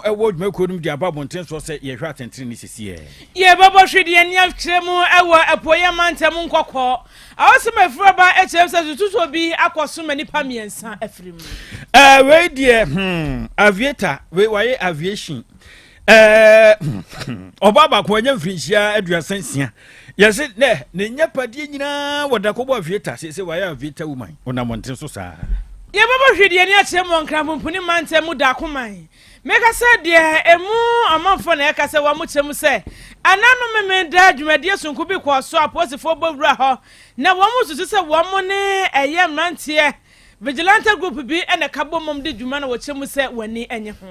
wɔn ɛwɔ dwumako no mu de aba abɔnten so sɛ yɛhwɛ atɛntene ne sisi ye babo hwede ani afkyerɛ mu ɛwɔ apoya mantam nkɔkɔ awosem afura ba ɛkyerɛ sɛ tututo bi akɔso manipa miɛnsa afiri mu wei deɛ aviator wei waye aviation Obaba ko anya mfirinhyia aduasa nsia yɛse ne nya padie nyinaa wɔda kɔbɔ aviator sɛ waye aviator woman onamonten so saa ye babo hwede ani akyerɛ mu nkramponi mantam mu da koman meka sɛ deɛ emu amanfo na ɛka sɛ wa mo kyerɛ mu sɛ anano meme da dwumadie sonko bi kɔ so aposifo bowura hɔ na wɔn mo susu sɛ wɔn mo ne ɛyɛ mranteɛ vigilante group bi ene kabo mom de dwuma na wɔkyerɛ mu sɛ wani enye ho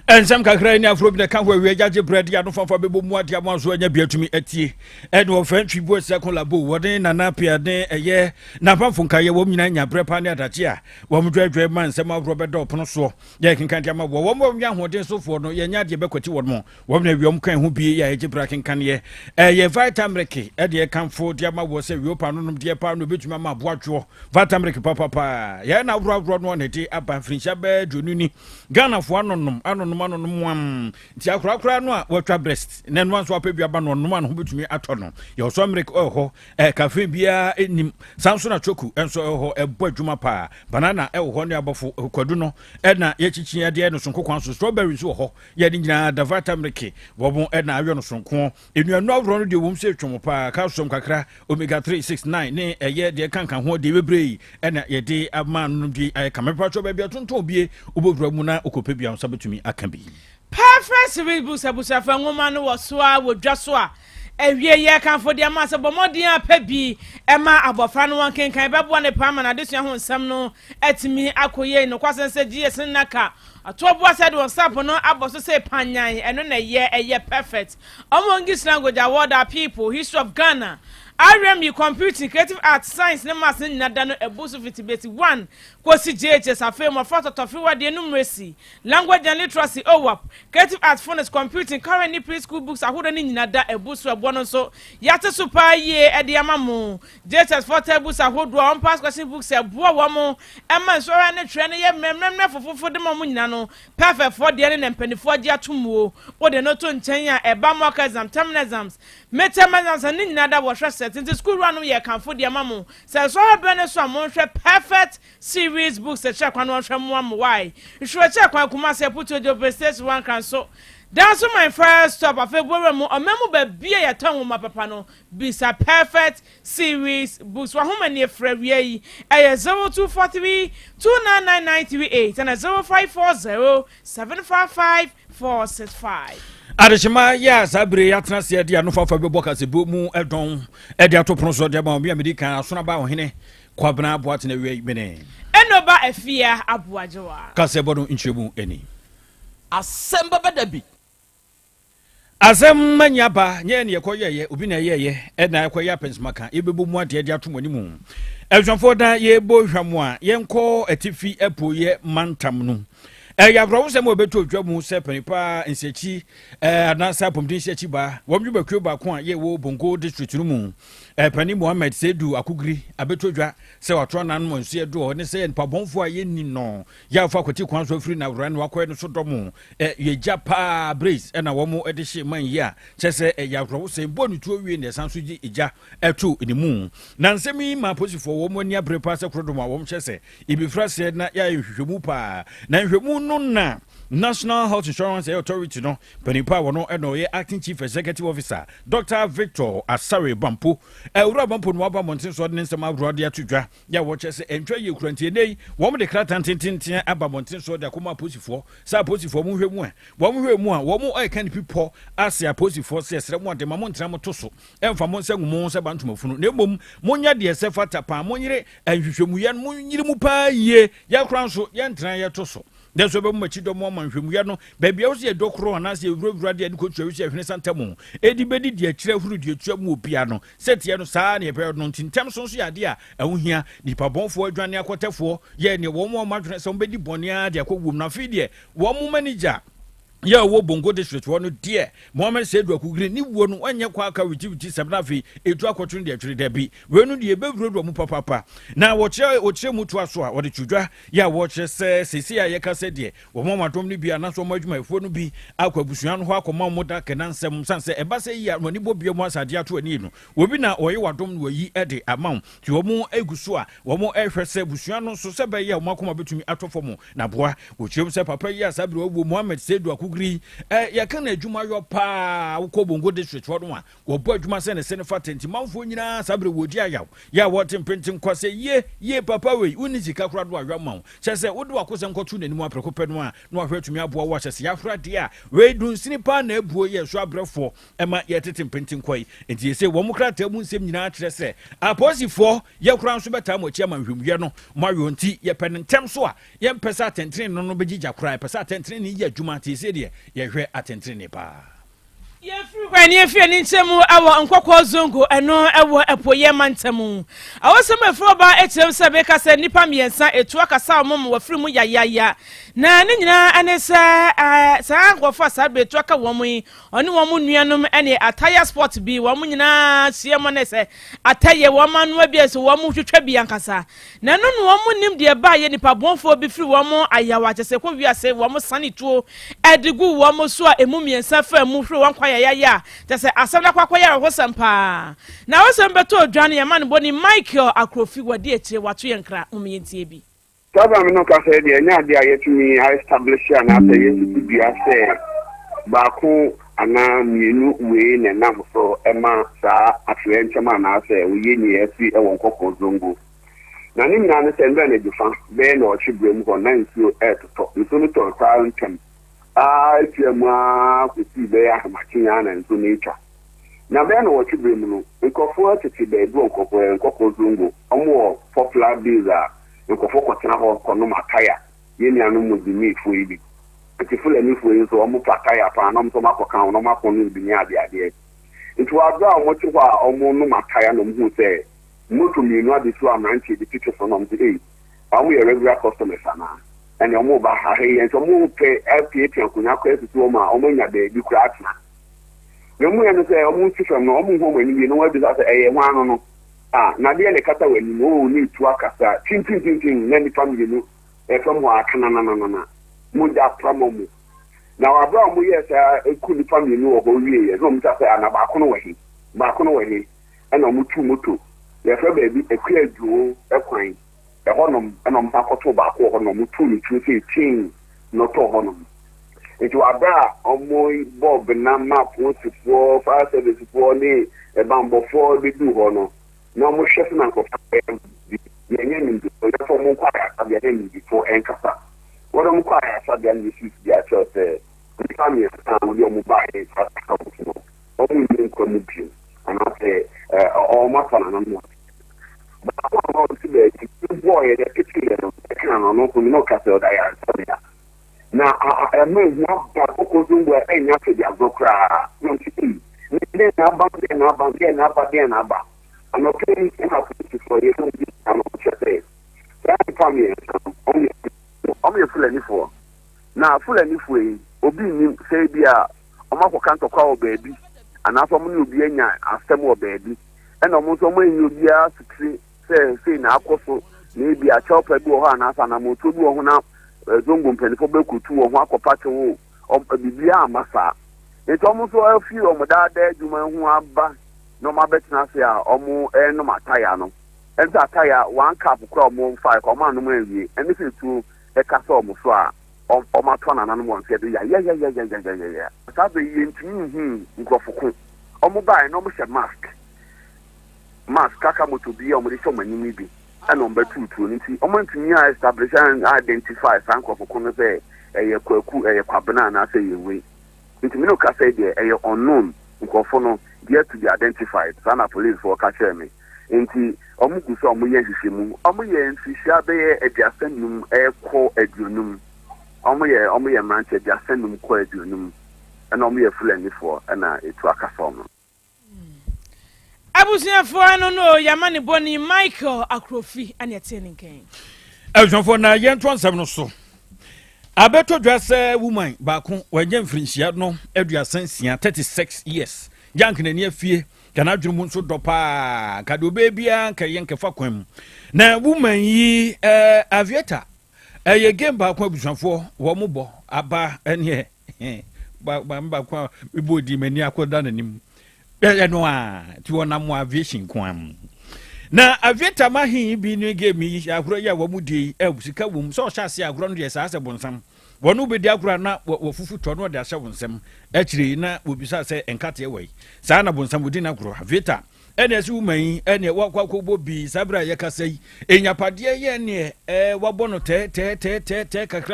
ensam kakra ni afro bi na kan ho awie agye bread ya no fafa bebo mu ade amo so anya biatumi atie ene wo fan twi bo second labo wode nana pia de eye na famfo nkaye wo nyina nya brepa ne adache a wo mdwedwe man nsem afro be do pono so ye kenkan de ama wo mo nya hoden sofo no ye nya de bekwati wo mo wo na wiom kan ho bi ya agye bra kenkan ye ye vitamric e de kanfo de ama wo se wiopa no nom de pa no betumi ama aboadwo vitamric papa ye na awro no na de aba frinsha ba dwonuni Ghana fo anonom ti akra no a watwa breast na no anso apaduaba no no ho betumi atɔ no ye so america ho cafe bia enim samso na choku enso ho ebo adwuma pa banana ho ne abofo kwadu no na ye chichi ade no sonko kwan so strawberries ho ye de nyina da vitamric wo na ayo no sonko enuanu awro no de wom se twom pa ka som kakra omega 369 ne ye de kankan ho de bebrei na ye de ama no bi kamepa cho ba bia tonton bie obodura mu na okope bia on sabetumi aka bi perfect series books abusafa ngoma no woso a wodwa so a ewie ye kanfo de ama se bomodin apa bi ema abofra no wankenkan bebo ne pa ma na desua ho nsam no atimi akoye no kwasen se GS naka atobo ase de WhatsApp no aboso se panyan eno na ye perfect omongi language award people history of Ghana RMU computing creative arts science ne masin nada no ebusu fitibeti 1 kosi JHS afemo photo tofi wade numeracy language and literacy OWAP creative arts phonics computing currently preschool books ahodo ni nyinada ebusu ebo no so yate super ye e de amamu JHS photo books ahodo on pass question books ebo wo mo ema so ra ne tire ne ye memrem fofofo de mo nyina no perfect for de ne mpanifo agi atomuo wo de no to nchen a eba mock exam terminal exams metem exams ni nyinada wo hwe in the school run ye kan for dia mamu say so bene so amon hwe perfect series books e check kwan hwe mo am why hwe check kwan kuma say put your prestige one can so that's my first stop of February mo amemu ba bia ya tan ma papa no bisa perfect series books wa homa ne fra wie yi e 0243 299938 and 0540 755 465 Adeshima ya sabre ya transe dia no fafa be boka se bomu edon e dia to pronso dia ba obi american asona ba ohene kwabna aboate na wi bene enoba afia aboajewa kase bodo nchemu eni Asem Beba Dabi Asem manyaba nye ne yekoyeye obi na yeye e na yekoya pensmaka ebebomu ade dia to monimu eljanfo da ye bo hwamu a yenko atifi epoye mantam no ya bro se mo beto dwamu se panipa nsechi anasa pomdin sechi ba womju bakwe ba ko a ye wo bongo district no mu pani Mohammed Sedu akugri abeto dwa se watro nan mo nsu edo ne se npa bonfo a ye ni no ya fa kwati kwan so free na wura no akoye no so domo ye japa brace na wo mo ede hye man ye a chese ya bro se bonu tuo wie ne sanso gi eja eto ni mu na nsemi ma posifo wo mo ni abrepa se krodom a wo chese ibifra se na ya hwehwemu pa na hwehwemu no na National Health Insurance Authority no panipa wono eno ye acting chief executive officer Dr. Victor Asare Bampo ewura Bampo no aba monten so de nsema awrode atudwa ya wo chese entwa ye kurantie nei wo mo de kratan tintintin aba monten so de akoma posifo sa posifo mo hwemu a wo mo hwemu a wo mo kan pipo asia posifo se sere mo de ma mo ntena mo toso emfa mo nsangu mo se bantomafunu na emom mo nya de se fata pa mo nyire ahwehwemu ya mo nyire mu pa ye ya kranso ye ntena ye toso Deso be machi do mo manhwemuya no ba bia wo se dokro na se ewura de ko twa wisi ahwene santamu edi bedi de akire huru de atua mu obia no setie no saa ne be no tintem so so yade a ehia nipa bonfo adwane akotefo ye ne wo mo madwene se wo bedi bone a de akogum na fi de wo mo manager ya wo bongo district wono die Mohammed Seydou Akugire ni wo no anya kwa aka witi sebrafi etu akotun de atwere da bi we no de beburo mu papa na wo kire mutu aso a wo de twudwa ya wo kire se sesi a ye ka se de wo momatom ni bia na so madwuma efuo no bi akwabusuan ho akoma mo da kenansem sanse eba se yi no ni bobie mu asade ato ani no wo bi na oye wadom no yi ede amount ti wo mu eguso a wo mu ehwese busuan no so se be ye wo akoma betumi atofo mu na boa wo kire se papa yi asabre wo Mohammed Seydou Akugire ya kana adwuma yo pa wo ko bongo district wo no a wo bo adwuma se ne se ne fatenti manfo nyina sabre wodi ayaw ya wo temprentin kwase ye papa we uni sika kura do ahwa mawo chese wo do akose nkotu nani mu aprekopɛ no a no ahwa tumi aboa wo chese ya fra de a we dun sini pa na abuo ye so abrefo ema ye temprentin kwai enti se wo mu krata mu nsem nyina kyerɛ se aposifo ye kura nso beta mo chia manhwemye no mo ayo nti ye pentem so a ye mpesa tentren no begigya kura pesa tentren ni ye adwuma ti se de ye hwe atentren pa Yefri kwani yefri ni ntemu awo nkokɔ zongo eno ewo epoye mantemu awosem efro ba etem se be ka se nipa miensa etu akasa omom wafri mu yayaya na ne nyina ane se sa nkofo sa be etu aka womu oni womu nuanom ene ataya sport bi womu nyina siemo ne se ataye womu anu abi se womu hwehwa bi ankasa na no no womu nim de ba ye nipa bonfo bi fri womu ayawa kyese ko wi ase womu sanituo edigu womu so a emu miensa fa mu hwe wankwa ya tese asabla kwakwa ya hosampa na hosambeto odwane ya man boni Michael Akrofi wadi etire wato yenkra umyentie bi Taba me no ka se de nya de ayetumi I establish ya na se yesu bi ase baako ana mienu we ne nam so ema sa afrenche ma na ase oye ni efi e won kokko zongo na ni na ne se ndo na difa be na o chibrem ko na nsuo etoto nso no to sa ntem tiamwa kuti be ya machinya na nso nature na be na wochi be mu no nkofo atete be do nkofo zungu omo popular biza nkofo kwatena ho kono makaya ye ni anu mu dimi fu ibi ati fu le ni fu yin so omo pataya pa na mso makoka no makonu bi ni ade ntu adwa omo chi kwa omo no makaya no mu se moto mi no ade so amanche di picture so no mti awu ye regular customers ana and your mobile hay and so move pay LPA kunya kwa esu ma omunya be bi kura atna we mu eno say omu tifam no omu ho mani bi no wa bi say eye ho ano no na de le kata wani no ni tu akasa tin na ni family no e fam ho akana na mu da promo mu na wa bra mu yes eku ni family no ho wie ye no mu say na ba ko no wahi and omu tu moto ye fa ba bi eku aduo ekwan honom enom akoto ba ko honom tu ni tu se tin no to honom etu abra omo bob na map wosifo fa service fo ni e bambo fo bi du hono no mo chef na ko yenye ni do fo mo kwa ya sabia ni bi fo enkasa wodo mo kwa ya sabia ni su dia cho se family ta mo yo mo ba e fa ka ko no o mo ni ko mo bi ana se o ma fa na mo boy the picture no ko no ka se da ya na me na ba ko zungu e nya se dia gokra no ti ni na ba ano ke ni na ko ti for you no bi ano chete ya family o fulani fo na fulani fo yi obi ni se bia o ma ko kan to kwa obabi ana so mo ni obi anya asem obabi e na mo so mo ni obi a sikri se na akoso na bi a chopa bi ho ana asa na moto bi ho na zongo mpanifo bekutu ho akopa che wo bibia amasa eto mo so afi o mo da adwuma ho aba no ma betina se a omo no mataya no enta ataya one cup kro mo 5 ko ma no mo awie eni se tu e kasa o mo so a o ma to na na no mo nse de ya sa be yentini nkrofoko o mo bai no mo hye mask kaka moto bi o mo de so manimi bi and number 2 nti o mo ntimi a establish and identify sankofoko no say eye kwaku eye kwabena na say yewe nti me no ka say de eye unknown nkofo no yet to be identified sana police for catch me nti o mo guso o mo ye hihemu o mo ye nhihia be ye ediasanum ekọ adionum o mo ye manche ediasanum kọ adionum and o mo ye fulani for na etu akasom abusiafo ano no yamani boni Michael Akrofi ane teninken eljonfo na yento ansem no so abeto dwase woman baako wanya mfrinhia no aduasan sia 36 years jank na ni afie kana dwumu nso dopa kado bebia nka yenkefa kwam na woman yi aviator ye game baako abusanfo wo mobo aba ene ba kwa ibodi mani akoda nanim no a ti wona mo aviation kwam na aviator mahin bi ni game yi agro ya wo mudi ebusika wom so hyase agro no de saase bonsam wonu bedi agro na wofufu to no de ahye bonsam akire na obisa se enkate wei saa na bonsam odi na agro aviator ene si woman ene wakwakobo bi sabra yakasai enyapade ye ne wabono te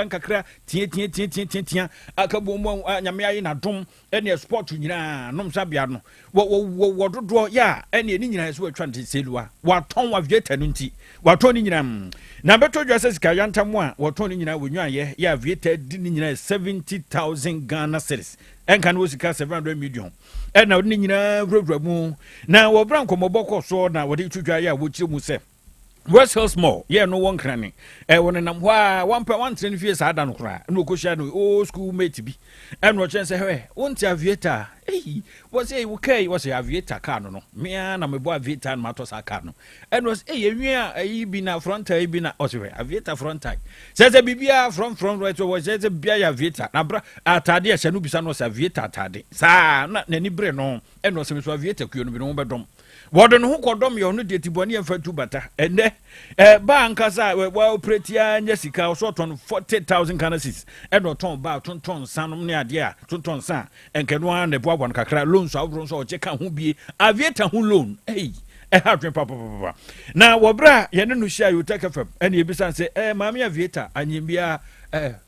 kakra tie akabombo nyame ayi na dom ene sport nyina nom sabia no wo dodo ya ene ni nyina so atwa nteselua waton aviator no nti waton ni nyina na beto dwase sika yantam a waton ni nyina wonwa ye ya aviator di ni nyina 70,000 Ghana cedis enka no sika 700 million ena ni nyina wura mu na wo bran komoboko so na wo de twudwa ya wo kire mu se West Hills Mall ye no won krane won nam hwa 1.1 fie sa ada no kra no koshia no old school mate bi eno chen se he wonti aviator was say okay was aviator car no me na me bo aviator na mato sa car no eno enwia ayi bi na front ayi bi na oswe aviator front tag se bibia from right was se bia aviator na bra atade a hye no bisa no se aviator atade sa na ni bre no eno se so aviator kuyo no bi no bedom wodo no kodom ye no de tiboni afatu bata ene ba nkasa wa opretia nya sika so ton 40,000 Ghana cedis eno ton ba ton sanom ne ade a ton sa enkeno an ne boa kakra loan so awro so cheka ho bie aviator ho loan hatwen papa na wobra ye ne no hia you take fam ene e bisa se maami aviator anyimia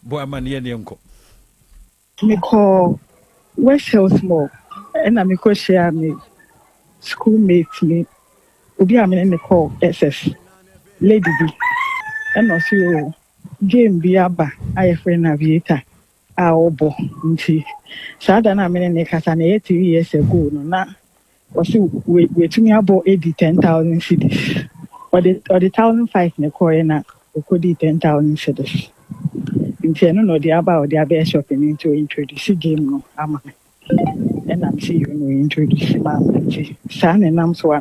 boa man ye ne nko me call West Hills Mall ena me ko share me schoolmate me obi amene ne call SS lady bi and also game bi aba aye friend aviator a obo nti sada na amene ne kasa na 3 years ago no na was we tumi abo 10,000 cedis or the 1,500 ne call na ko di 10,000 cedis nti no the aba or the aba shopping into introduce game no ama and I'm see you no introduce ma san and I'm so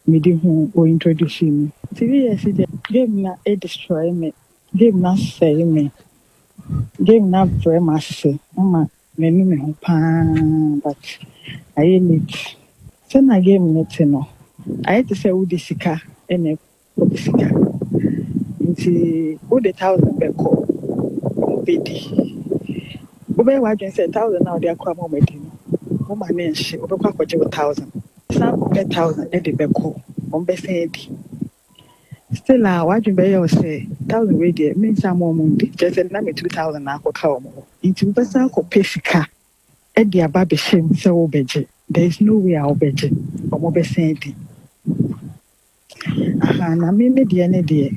me di hu o introduce me 3 years the game na destroy me game na say me game na very much mama me ni me pa but I need say na game net no I to say we sika ene o sika nti o the 1,000 be call obedi obe wa dwen say 1,000 now dey akwa mo medi no mo ma na nshi obe kwa kwaje 1,000 some 1,000 e dey be call on be say di still wa dwen be you say 1,000 we dey mean some more mundi just na me 2,000 na akwa o mo nti be say akọ pesika e dey aba be shem say wo beje there is no way I beje o mo be say di na me dey ne dey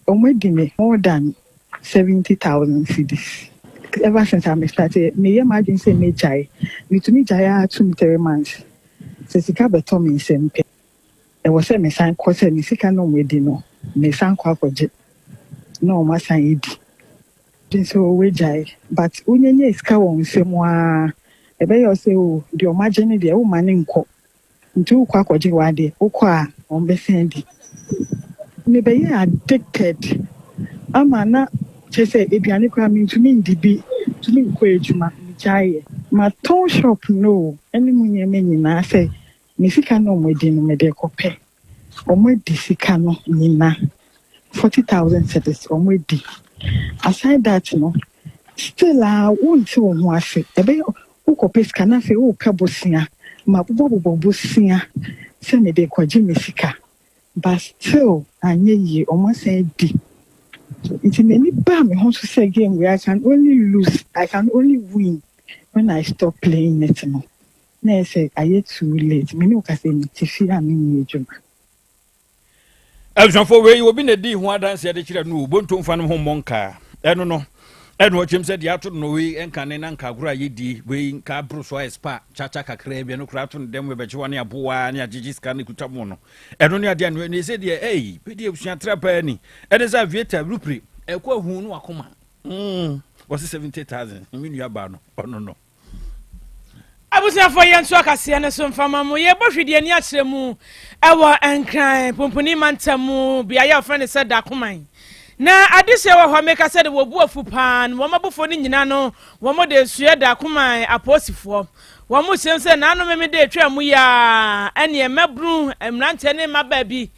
o mo di me more than 70,000 cedis. Ever since I started, me imagine say me jai. Me to me jai 2-3 months. Since the cabinet told me say me, I was say me sign course me sika no we di no. Me sign kwa koje. No ma sign idi. Then so we jai. But unyenye iska won se mo a. Ebe yo say o the imagine dey o mani nko. Nti kwa koje wa dey. O kwa on be sendi. Me be addicted. Ama na say eduane kwa me to me ndibi to me ko ejuma jaye ma ton shop no eni munye me nyina say me sika no mwedi no me de kope o mwedi sika no nyina 40,000 cedis o mwedi aside that no still won't wo ho ase ebe wo kope sika na fe wo ka bosia ma bobosia se me de kwaje me sika but still anye yi o mo say di it's in any bam me want to say game where I can only lose, I can only win when I stop playing it no. Na say I yet too late. Me no ka say me tifi ami ni ejuma. Elson for we obi na di ho adanse de kire no bonto mfa no ho monka. Eno no. Eno chem said ya to no we enka ne na nka gura yedi we nka bro so spa chacha kakra bia no kra to dem we beche wane aboa ne agigi scan ne kutamo no. Eno ne ade no ne say de we de usua trapa ni. Ene za vieta rupri ekwa hu no akoma. was 70,000 mean you ba no ono no abusiafo yɛn nso akase ne so mfama mu ye bohwede ani akyerɛ mu ɛwɔ enkran pomponi mantamu bia yɛ ofre ne sɛ dakoman na adise wɔ hɔ meka sɛ de wo bu afu pan wo mabofo ne nyina no wo mo de sua dakoman aposifo wo mo hyem sɛ na no meme de atwa mu ya ɛne mabru emrante ne maba bi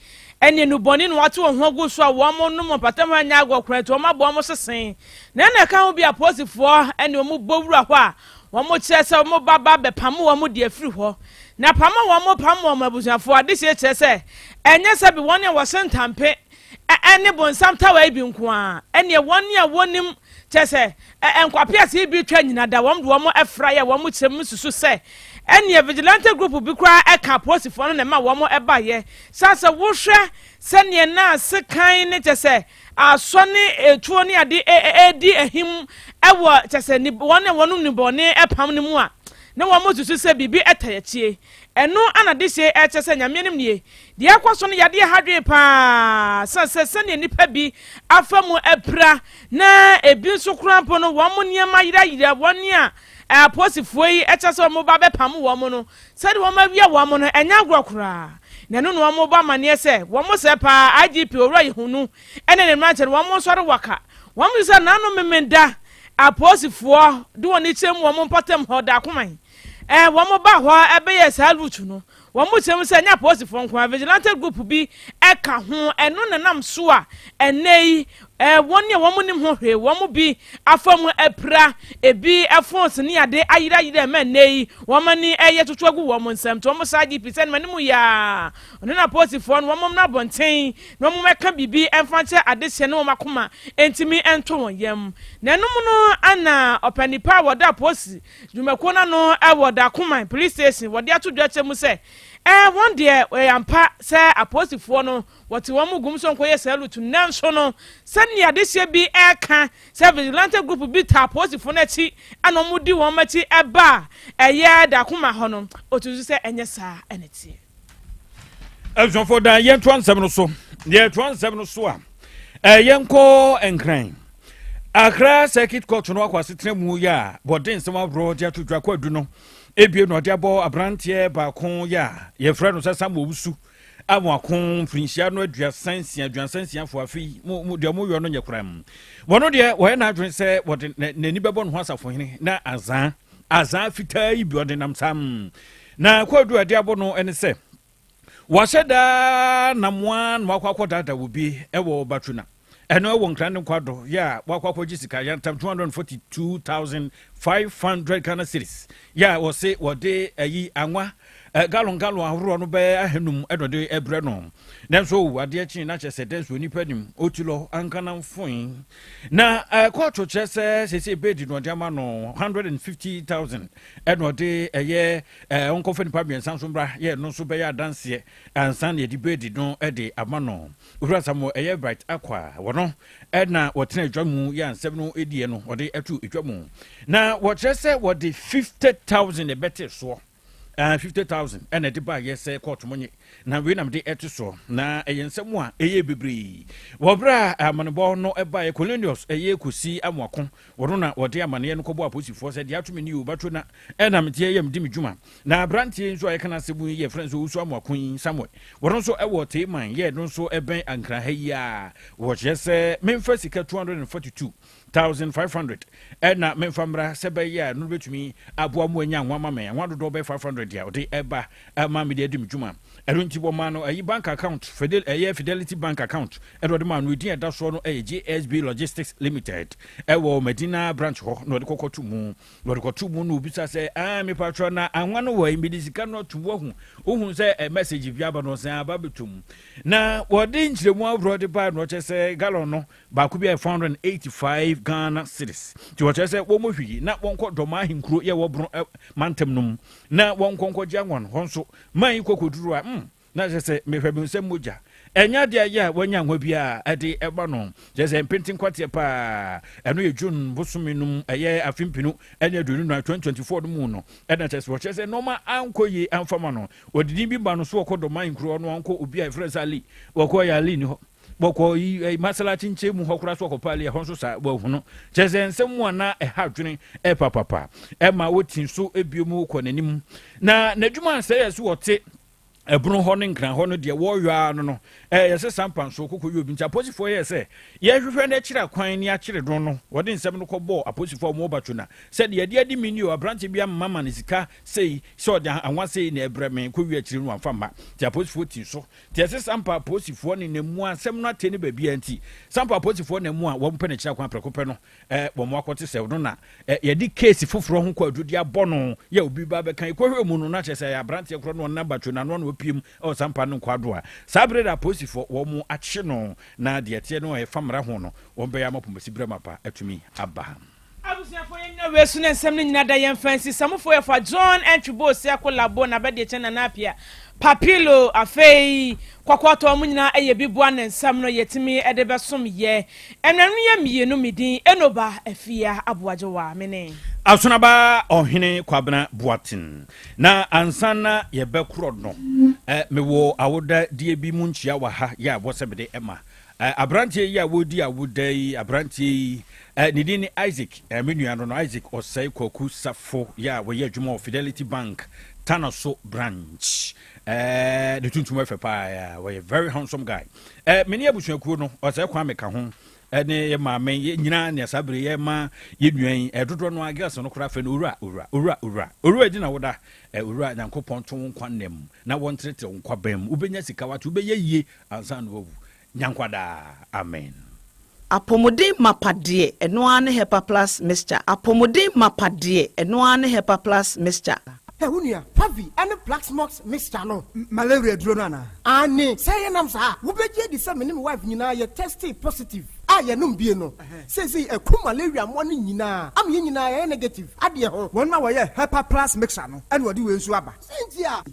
ɛne no bɔne no wato ho gu so a wo mo no mo patam anya agokora to wo mabɔ mo sesen na na ka ho bi aposifo ɛne wo mo bowura hɔ a wɔn kyerɛ sɛ wɔn baba bɛpam wɔn de afiri hɔ na pam wɔn pam wɔn abusuafo ade hyɛ kyerɛ sɛ ɛnyɛ sɛ bi wɔn a wɔhyɛ ntampe ɛne bonsam tawa bi nko a ɛne wɔn a wɔnim kyerɛ sɛ nkwapiase bi twa nyina da wɔn de wɔn afra yɛ wɔn kyerɛ mu susu sɛ ɛne vigilante group bi kora ɛka posifo no na ma wɔn ɛba yɛ sasa wohwɛ sɛne na sekan ne kyerɛ sɛ asɔne etuo ne ade edi ehim ɛwɔ kyerɛ ni wɔn ni bɔne ɛpam ne mu a na wɔn susu sɛ bibi ɛtayɛkyie ɛno ana de hyɛ ɛkyɛ sɛ nyame nim nie deɛ akɔ so no yade hadwe paa sɛ nipa bi afa mu ɛpra na ebi nso krampo no wɔn nneɛma yira wɔn a aposifoɔ yi ɛkyɛ sɛ wɔn ba bɛpam wɔn no sɛde wɔn awia wɔn no ɛnya agorɔkora na no wɔn ba maneɛ sɛ wɔn sɛ paa IGP owura yehunu ɛne ne mranche wɔn sɔre waka wɔn sɛ nano memenda aposifoɔ de wɔn kyɛm wɔn mpatam hɔ da koman wɔn ba hɔ ɛbɛyɛ saa route no wɔn kyɛm sɛ nya aposifoɔ nko vigilante group bi ɛka ho ɛno ne nam so a ɛnɛ yi wɔn ne wɔn nim ho hwɛ wɔn bi afam ɛpra ebi ɛfons ne ade ayira ma ɛnɛ yi wɔn ani ɛyɛ tutu agu wɔn nsam to wɔn saa GP sɛ ne mu ya ɔno na aposifoɔ no wɔn na bɔnten na wɔn mɛka bibi ɛmfa kyɛ ade hyɛ ne wɔn akoma ɛntimi ɛnto wɔn yam na ɛnum no ana ɔpanipa wɔda aposi dwumakuo na no ɛwɔ da koman police station wɔde ato dwa kyɛ mu sɛ wɔn deɛ ɛyampa sɛ aposifoɔ no wɔte wɔn mu gum so nkɔyɛ sɛ lutu nanso no sɛnea adehyɛ bi ɛka sɛ vigilante group bi ta aposifoɔ no akyi ana wɔn di wɔn akyi ɛba ɛyɛ dakoma hɔ no otu sɛ ɛnyɛ saa ɛne tie ɛsɔfo da yɛn to ansɛm no so a yɛnkɔ enkran Accra Circuit Court no akwase tena mu ya bɔden nsɛm abro de atodwa kwadu no ebie no de abɔ abranteɛ baako ya yɛfrɛ no sɛ Samuel Wusu amwako frinhyia no aduansansia fo afi mu de mu yɔ no nyekram wɔno de wɔyɛ na adwen sɛ wɔde n'ani bɛbɔ no ho asafo hene na azan fitaa yi bi ɔde nam sam na kwadu ade abɔ no ɛne sɛ wɔhyɛ da namoa na wakɔ dada wo bi ɛwɔ batuna ɛno ɛwɔ nkran ne kwado ya wakɔ gisika ya tam 242,500 Ghana cedis ya wɔse wɔde ayi anwa galon ahoro no bɛ ahenum ɛdɔde ɛbrɛ no nanso adeɛ kyi na kyɛ sɛ denso nipa nim otulo ankana mfoin na kɔɔto kyɛ sɛ sese bedi no de ama no 150,000 ɛdɔde ɛyɛ onkɔfɛ nipa biɛnsa so mbra yɛ no so bɛyɛ adanseɛ ansan yɛ de bedi no ɛde ama no owura samo ɛyɛ bright aqua wɔno ɛna wɔtena adwa mu yɛ ansɛm no ɛdie no wɔde ɛto adwa mu na wɔkyerɛ sɛ wɔde 50,000 ɛbɛte soɔ 50,000 and a deba yes court money na we nam de etiso na eyensem a eye bebre wobra amanebo no eba colonials eye kosi amwako wono na wode amane no kobo aposifo se de atumi ni obato na enam tie yam di medwuma na brantie nso ayekana sebu ye friends Wusu amwako Samuel wono nso ewo teman ye no nso eben ankra ha yi a wo kyese memfa sika 242,500 na memfa mra sebe ye no betumi aboa mu anya nwa mama ya do be 500 dia ode eba ma me de dim dwuma erunti bo ma no ayi bank account Fidelity bank account de ma no edin eda so no JSB Logistics Limited ewo Medina branch ho no de kokotu mu no bisa se me patro na anwa no wo imidisika no to wo hu ohun se message bi aba no se aba betum na wode nchiremu abro de ba no che se gallon no ba ku bi 485 Ghana cedis ti wo che se wo mo hwi na wonko doma hinkuro ye wo bro mantem num na wonkonko janwan honso man kokoduru a na se me hwabi nsem moja enya de ya wanya nwa bia ade eba no je se pentin kwate pa eno ye June bosumi num eye afimpinu enya dunu na 2024 mu no ena che se normal ankoyi amfama no odidi bi ba no so okodo man kro no anko obi a friends ali woko ya ali ni ho boko yi masala chinche mu hokura so kopali ho so sa bo huno cheze nsemu na ha dwene papa ma wotin so ebiom ko nanim na nadwuma nsa yeso wote ebunu ho ne nkran ho no de wo ywa no yese sampan so kokoyo obi ncha posifo yese ye hwehwe na kira kwan ni akire don no wode nsem no kobo aposifo mo batuna said ye de adi mini o branch bia mama ne sika sei so de anwa sei na ebreme ko wi akire no amfa ma ti aposifo ti so ti yese sampa aposifo ne nemu ansem no ateni ba bia nti sampa aposifo ne mu a wo mpe ne kira kwan prekope no bo mo akote se no na ye di case foforo ho kwa adudi abono ye obi ba be kan ko hwe mu no na chese ya branch ye kro no na batuna no pim o sampa no kwado a sabre da posifo wo mu ache no na de tie no e famra ho no wo be ya mapomasi bremapa atumi aba abusiafo yenna wesu na nsem no nyina da yem fancy samfo ye fa John Entrubo se akolabo na be de che na apia papilo afei kwakwato mu nyina eye bibua na nsam no yetimi ede besom ye enanu ye mienu midin enoba afia aboajewa mene Asunaba ohene kwabena buatin na ansana ye bekro no mewo awoda die bi mu nchia wa ha ya bosebede ema abrantie ya wodi awodai abrantie nidini Isaac menua no Isaac osai kwaku safo ya we ye adwuma Fidelity Bank Tanaso branch the tuntum efepa ya we very handsome guy meni abusuakuo no osai kwa meka ho ene ye maame ye nyina ne asabre ye ma ye nuan dodo no agas no kora fe no ura di na woda ura nyankopon to nkwa nem na wontrete nkwa bam ubenya sika watu ubeye yie ansa no wu nyankwada amen apomodin mapade eno ane hepa plus mixture apomodin mapade eno ane hepa plus mixture Hunia, Pavi, and the Black Smokes Mr. No, malaria dronana. Anne, say an amsa, who be the same wife, you know, you're tested positive. I am no. Says he a cool malaria morning, you know. I'm in negative. Adia, 1 hour, Hepa Plus Mixano, and what do you swabba?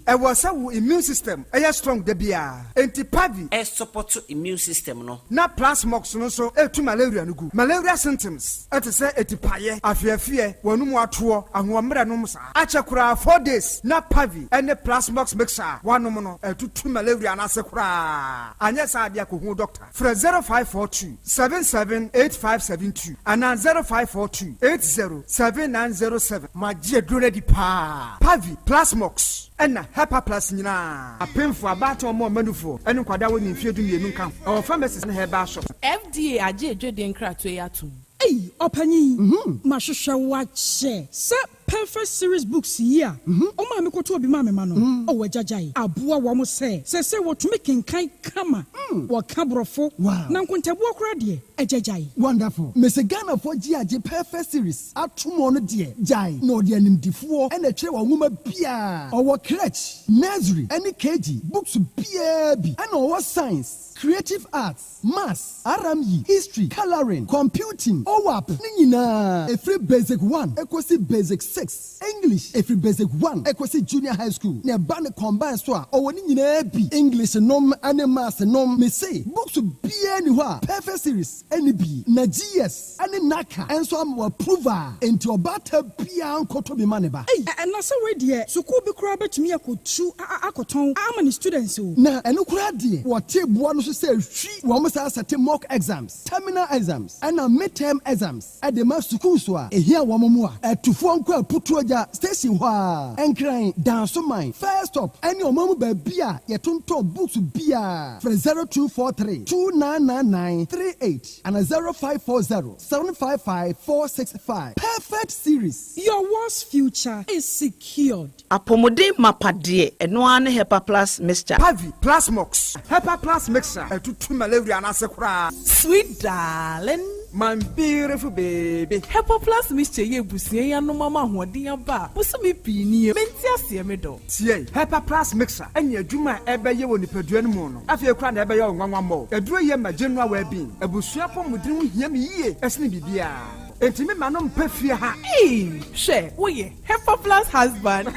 I was our immune system, a strong debia. Anti Pavi, A support to immune system no. Not plus mox no so to malaria no good. Malaria symptoms. At a say at paye, I fear, one more tour, and 1 meranomsa. Achakura 4 days, not Pavi, and the plus mox mixer, 1 mono, and 2 malaria and asakura. And yes, I be a doctor. For 0542 778572 and 0542 807907. My dear Drunedi Pa Pavi Plasmox and Hepa Plus Nina. A painful about or more manufo and Quadaw in Fidu Nunca. Our pharmacist in her bar shop. FDA aje Jordan Kratwayatu. Hey, Opani, Mashusha watch. Sir, perfect series books here. Oh, my Mikoto be mamma mano. Oh, Jajai. Abua wamo say what making kind kama. What cabrofo. Wow. Nankunta walk ready. A Jajai. Wonderful. Mr. Ghana for GIJ perfect series. At 2 more dear. Jai. No dear nim D4 and a chair woman Pia. Our crutch. Nursery. Any KG. Books BAB. And our science. Creative arts, maths, RME, history, coloring, computing, OWAP, Nina, a free basic 1, equasi basic 6, English, a free basic 1, equasi junior high school, near Banner combined soa, or Nina English nom, and maths nom, me say, books to be anywhere, perfect series, NB, Nagias, and Naka, and so I'm a prover into a batter pian kotobi maneba. Hey, and that's already, so could be crabber to me, I could chew a cotton, how many students who now, and no crabby, what tip one. Say we almost have mock exams, terminal exams, and midterm exams. At the master school, here one more. At to phone call put to a station and crying down so mine. First up, and your mom by beer, your tonto books beer for 0243 299938 and a 0540 755 465. Perfect series. Your worst future is secured. Apomodin mapade eno ane Hepa Plus mixture. Pavi Plasmox. Hepa Plus mixer. To malaria and asakura. Sweet darling. My beautiful baby. Hepa Plus mixture ye busie ya no mama hoden ba. Busumi pini menti ase me do. Tie Hepa Plus mixer. Anya adwuma ebe ye woni padua no mu no. Afie kura na ebe ye onwanwa mo. Aduro ye ma general well-being. Abusua pomudin hia me yie. Esne bibia. Entimi manom pefie ha. Hey, she, wo ye Hepa Plus husband.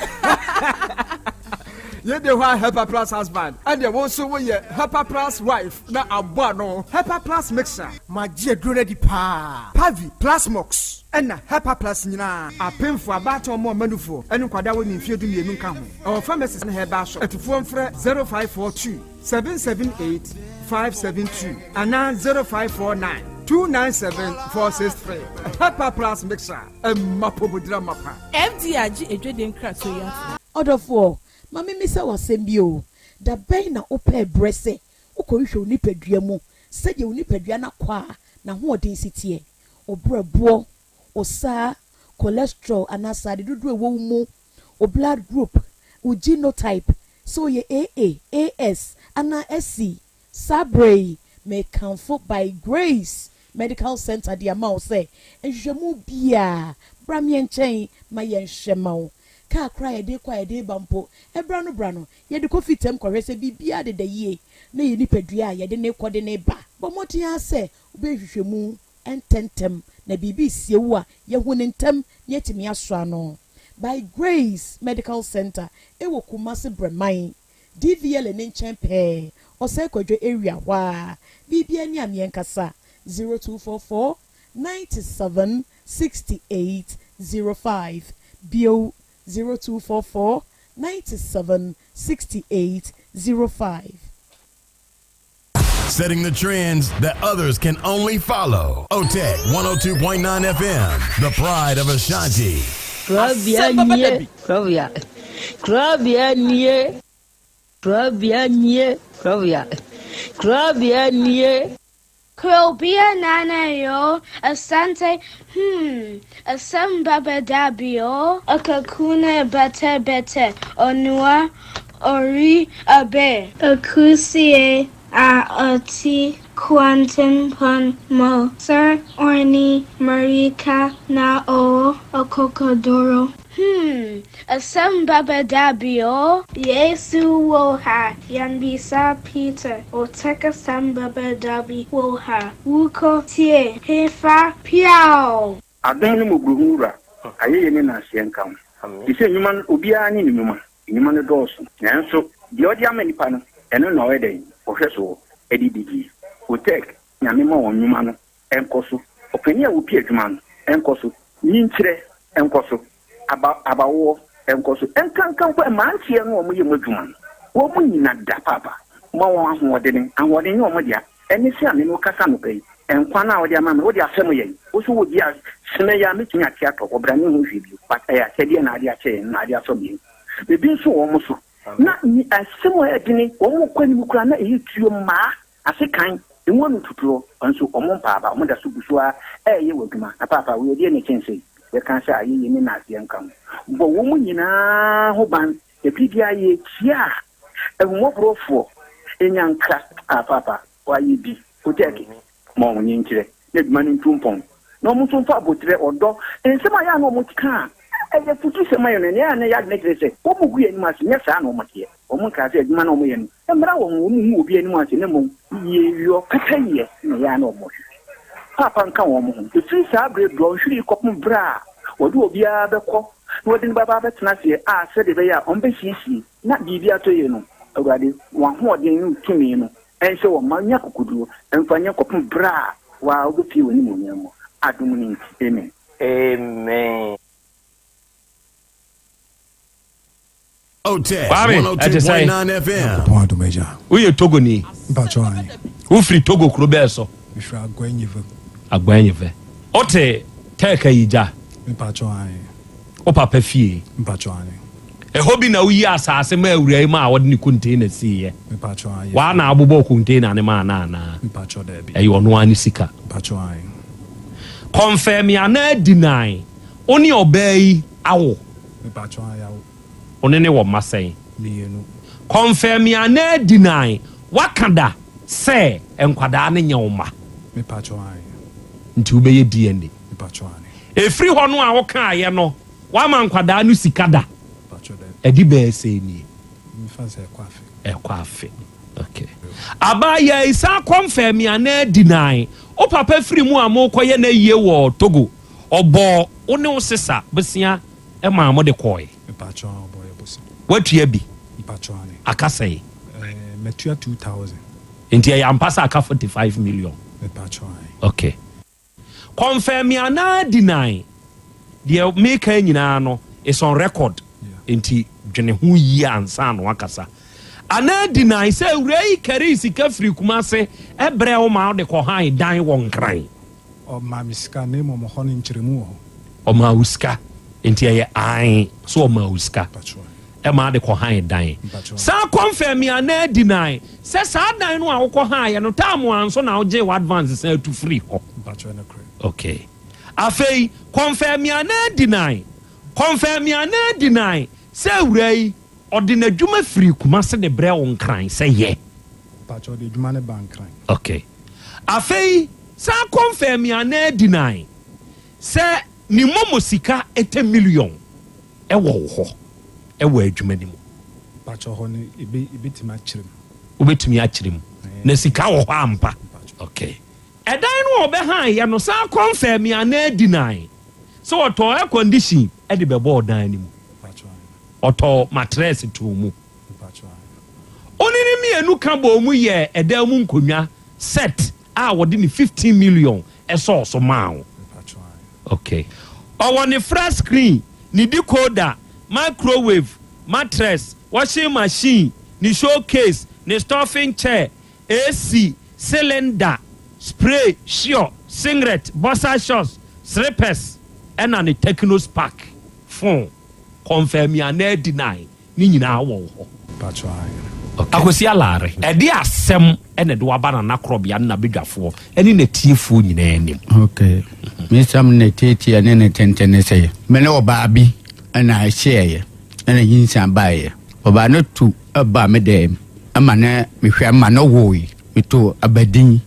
Ye de wa Helper Plus husband. And they also we Helper Plus wife. Na abano. Helper Plus mixer. Ma je drone di pa. Pavi Plus Mox. And Helper Plus nyina. Apem for about or more manufo. And kwada we ni fie du mienu ka ho. Our pharmacies and herbal shop. Etufo mfre 0542 778 572 and 0549 297-463. Helper Plus mixer. Mapobudra mapa. FDG edweden krato ya. Odofo, mami misa wasem bio. Da bɛn na opɛ brɛsɛ. Ukɔhwehwɛ onipadua mu. Sɛdeɛ onipadua na kwa na hoɔden sitie. Obrɛboɔ, osa, cholesterol anasa de dodo ɛwɔ mu. O blood group, o genotype. So ye AA, AS, ana SC, Sabre, may comfort by grace. Medical Center di amount say enhwemu bia bramien chen ma yen hwemao ka kra ye de kwa ye de bampo ebra no bra no ye de kofitem kwese bibia de da yie na ye nipadua ye de ne kode ne ba bomotia se obehwehwemu ententem na bibi siewu a ye hu ne ntem ne timi aso ano by grace Medical Center ewo Kumasi Breman DVL ne nchen pe ose kwadwo area wa bibia ni amien kasa 0244 97 68 05 Bio 0244 97 68 05. Setting the trends that others can only follow. OTEC 102.9 FM, the pride of Ashanti. Krobea nana yo, Asante, Asem Beba Dabi yo, Akakune bete, Onua, Ori Abe, Akusie, Ati, Quantum Pon Mo, Sir Orni, Marika, Na O, Okokodoro. Asem Beba Dabi yo, Yesu woha, Yanbisa Peter, Oteka Asem Beba Dabi woha, Wuko tie, Hefa piao. Adonu muguhura, ayeye ne na asienka. Ise nyuma obia ni nyuma, nyuma ne doso. Nanso, di odi amenipa no, eno na oyeden, ohweso, edidigi. Otek, nyame ma won nyuma no, enkoso. Openi a wo pie adwuma no, enkoso. Nyinkyire, enkoso. Abawo enkoso enkankan kwa mantie no omo ye madwuma wo mu nyina da papa mo won ahoɔden ahoɔden ye omo dia eni se ame no kasa no kai enkwa na wo dia ma me wo dia asɛm ye wo so wo dia sene ya metumi ate atɔ obrane ho hwe bi but ya sɛdeɛ na ade akyɛ na ade asɔ bi bebi nso wo mo so na ni asɛm o edini wo mo kwani mu kura na eyi tuo ma asekan enwo no tuturo nso omo mpaaba omo da so busua ye wadwuma na papa wo ye ne kyense we can say ayi ni na asienka bo wo mu nyina ho ban e bibia ye tia e mo brofo enyanka papa wa yi bi oteki mo nyinkire ne duma ni tumpon no mo tumfa botre odo ensema ya no mo tika e ye futu sema yo ne ya ne ya ne krese ko mo gu ye ni ma se nya sa no mo tie o mo ka se aduma no mo ye no e mra wo mu obi ani ma se ne mo ye yo kata ye ne ya no mo papa nka wo mo ho free sabre do hwiri kopum bra wodi obia bekɔ wodi baba betena se a se de be ya on be hihie na bibia to ye no awurade wa hoɔden no tumi no ense wo manya kokuduro emfanya kopum bra wa obi woni mo nyamo adum ni amen amen. OTEC 102.9 FM. Point major. Uye Togo ni. Mpachwani. Ufri Togo Krobea so. Mishra agwenyeve. Agwenyeve. Ote teka ija. Mpachwani. Opa pefie. Mpachwani. Hobi na uyi asase ma awura ma awode ni container si ye. Mpachwani. Wa na abobo container ne ma na. Mpacho debi. Eyo no ani sika. Mpachwani. Confirm ya na deny. Oni obey awo. Mpachwani yawo. Onene wo masen. Mienu. Confirm ya na deny. Wakanda say enkwada ne nyoma. Mpachwani. Nti ubeye DNA. Mpachwani. Efri ho no a wo kan aye no. Wa man kwada no sikada. Mpacho debi. Edi be se ni. Mfase ekwafe. Ekwafe. Okay. Abaya isa confirm ya na deny. O papa firi mu amokoye na yie wo Togo. Obo one wo sesa besia e ma mo de koy. Mpacho obo ebosi. Watua bi. Mpachwani. Akasei. Metua 2,000. Inti ya yampasa aka 45 million. Mpachwani. Okay. Confirm ya na deny. The maker nyina no is on record. Inti dwene hu yi ansa no akasa. Ana deny say urei kari sika free Kumase ebre o ma de ko han dan won kran. O ma miska ne mo ho ne nkyeremu ho. O ma uska inti ya ai so o ma uska. Ema de ko han dan. Sa confirm ya na deny say sa dan no a wo ko han ya no time anso na wo je advance say to free ho. Okay. Afei confirm ya na deny. Confirm ya na deny. Say urei ordinary juma free Kumase de bre on kran say ye. Pacho de juma ne ban kran. Okay. Afei sa confirm ya na deny. Say ni momo sika 80 million. Ewo ho. Ewo adwuma ni mo. Pacho ho ne ebetimi akyerem. Obetimi akyerem. Na sika wo ho ampa. Okay. Edan no obehan ye no sa confirm ya na deny. So oto air condition e de bebo dan ni mo. Oto mattress to mu. Onini mienu ka bo mu ye edan mu nkonwa set a wodi ni 15 million eso so mawo. Okay. Owo ni fresh screen, ni decoder, microwave, mattress, washing machine, ni showcase, ni stuffing chair, AC, cylinder, spray, shirt, singlet, boxer shorts, slippers, and ni Techno Spark phone. Confirm ya na deny ni nyina wo ho. Pacho okay. Akosi alare e de asem ene de waba na Krobea na bedwafo ene na tiefo nyina anim. Okay. Me sam na tete ene na tentene sey me na oba bi na share ene yinsan bae oba no tu aba me dem ama na me hwa ma no wo yi me to abadin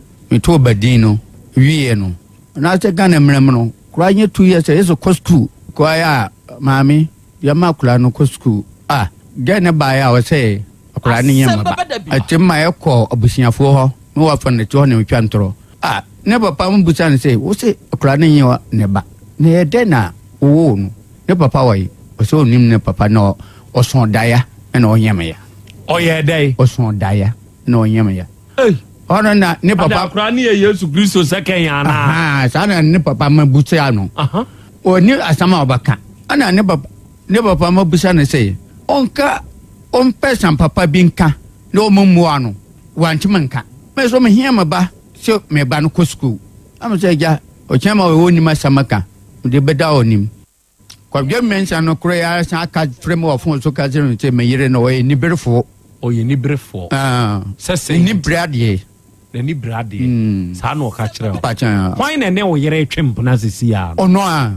no wie no na se gana mrem no kura nye 2 years yeso costu kwa ya mami ya makula no costu gane baya wa say akura ni yema ba atimma yakọ abusiafo ho no wa fa ne to ne twantro ne papa mo busa ne say wo say akura ni yewa ne ba ne de na wo no ne papa wai o so nim ne papa no oson daya na onyema ya oye dai oson daya na onyema ya ono na ne papa akura ni Yesu Kristo second ya na sana ne papa mo busa no o ni asama obaka ana ne papa mo busa ne say onka on person papa binka no mumwa no wantimanka me so me hiama ba so me ba no ko school am say ja o chema o ni masamaka de beda onim kwa gye mention no kure ya san aka frame of phone so ka zero say me yire no e ni berefo o ye ni berefo se ni brade ni brade sa no ka kire why na ne o yire twem na sisi ya ono a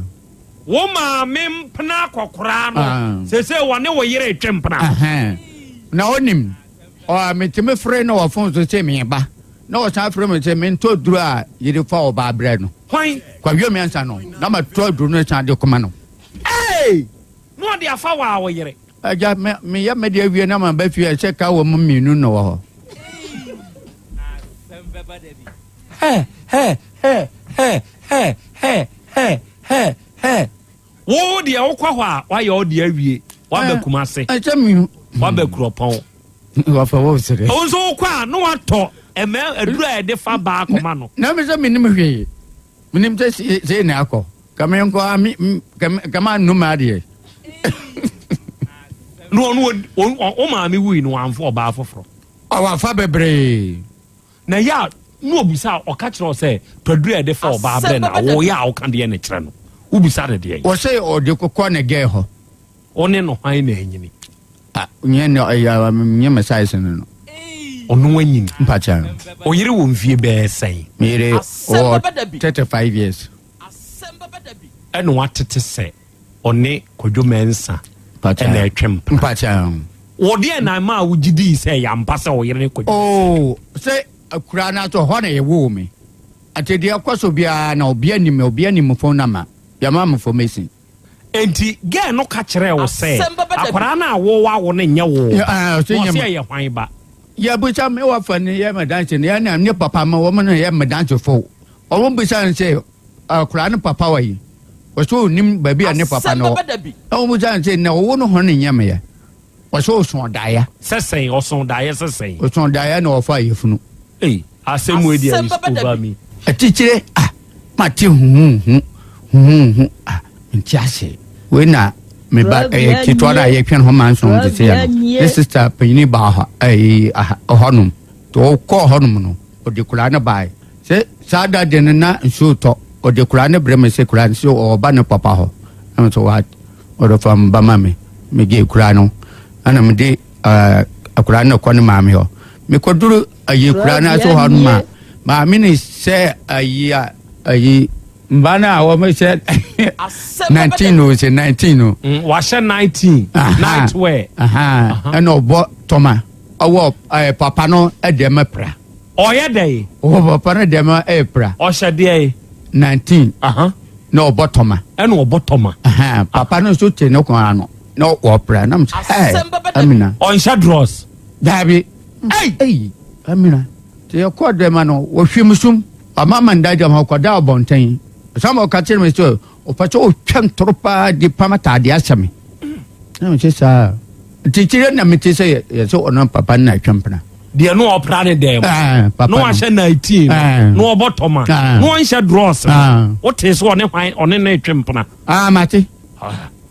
wo ma mempna kokora no se wone wo yire twempna na onim o metime frɛ no wafon so se me ba na o san frɛ me se me to duru a yire fa o ba brɛ no hwan kwa wi me ansa no na ma to duru no san de koma no no de afa wa wo yire aja me ya me de awie na ma ba fi se ka wo minu no ho wo de wo kwa hwa wa ye o de awie wa ba Kumase wa ba Kuropon wa fa wo sere o so kwa no ato adura e de fa ba akoma no na me se minim hwe minim se na akọ kama nko kama numa de no o ma mi wi no anfo ba afoforo wa fa bebre na ya no obusa o ka kire o se adura e de fa ba bre na wo ya o kan de ne kire no ubisa de de o say o de kokọ na ge ho one no hwan na enyini nye no ya nye message no ono wanyini mpacha o yire wo mfie be sen mere o 35 years Asem Beba Dabi eno watete se one kodwo mensa na etwem mpacha wo de na ma wo gidi se ya mpasa o yire kodwo se akura na to ho na ye wo me atedi akwaso bia na obi anim phone number ya ma information enti ge no ka kire wo se akwara na wo wa wo ne nye wo se ye hwan ba ya bucha me wa fa ne ya madanche ne ya na ne papa ma wo no ya madanche fo o mo bucha nse akwara ne papa wa yi o so nim ba bia ne papa no o mo bucha nse na wo no ho ne nya me ya ɔsɛ ɔsɔn daeɛ sɛsɛn ɔsɔn daeɛ sɛsɛn ɔsɔn daeɛ na ɔfa ayefunu asɛm wo di over me atikyire mate huhuhu nti ase wei na meba ketewa no a yɛtwɛn hɔ ma nson te sɛ yɛ no ne sister panyini baa hɔnom nti ɔkɔɔ hɔnom no ɔde koraa no baeɛ sɛ saa da de no na nsuo tɔ ɔde koraa no brɛ me sɛ koraa no sɛ ɔba ne papa hɔ ɛm sɛ ɔde fa mba ma me megye koraa no ana mede akoraa no kɔ ne maame hɔ mekɔduru ayi koraa no asɛ hɔ no ma maame ne sɛ ayi mba no a wɔmɛ sɛ 19 o sɛ 19 o wahyɛ 19 night wear ɛna ɔbɔ tɔma ɔwɔ papa no ɛdɛm pra ɔyɛ dɛ ɔwɔ papa no ɛdɛm pra ɔhyɛ deɛ 19 na ɔbɔ tɔma ɛna ɔbɔ tɔma papa no nso te ne kɔn ano na ɔpra nam sɛ amina ɔnhyɛ dross daabi amina te yɛkɔ dɛma no wɔhwɛ mu sum ɔmama ndagya ma ɔkɔda ɔbɔntɛn sama ɔka kyerɛ me sɛ ɔpɛ sɛ ɔtwa ntoro paa de pam ataade ahyɛ me na mekyɛ saa tikyire na mete sɛ yɛsɛ ɔno papa no na atwa mpena deɛ no ɔpra ne dɛm na wahyɛ 19 na ɔbɔ tɔma na ɔnhyɛ dross wote sɛ ɔne ne atwa mpena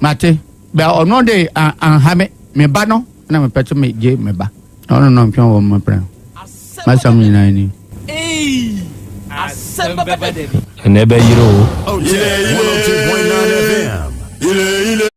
mate bɛ ɔno de anha me ba no na mepɛ sɛ megye me ba ɔno no ntwa wɔ mapena masam nyinaa ni Asem Beba Dabi ɛnɛ bɛyere o 102.9 FM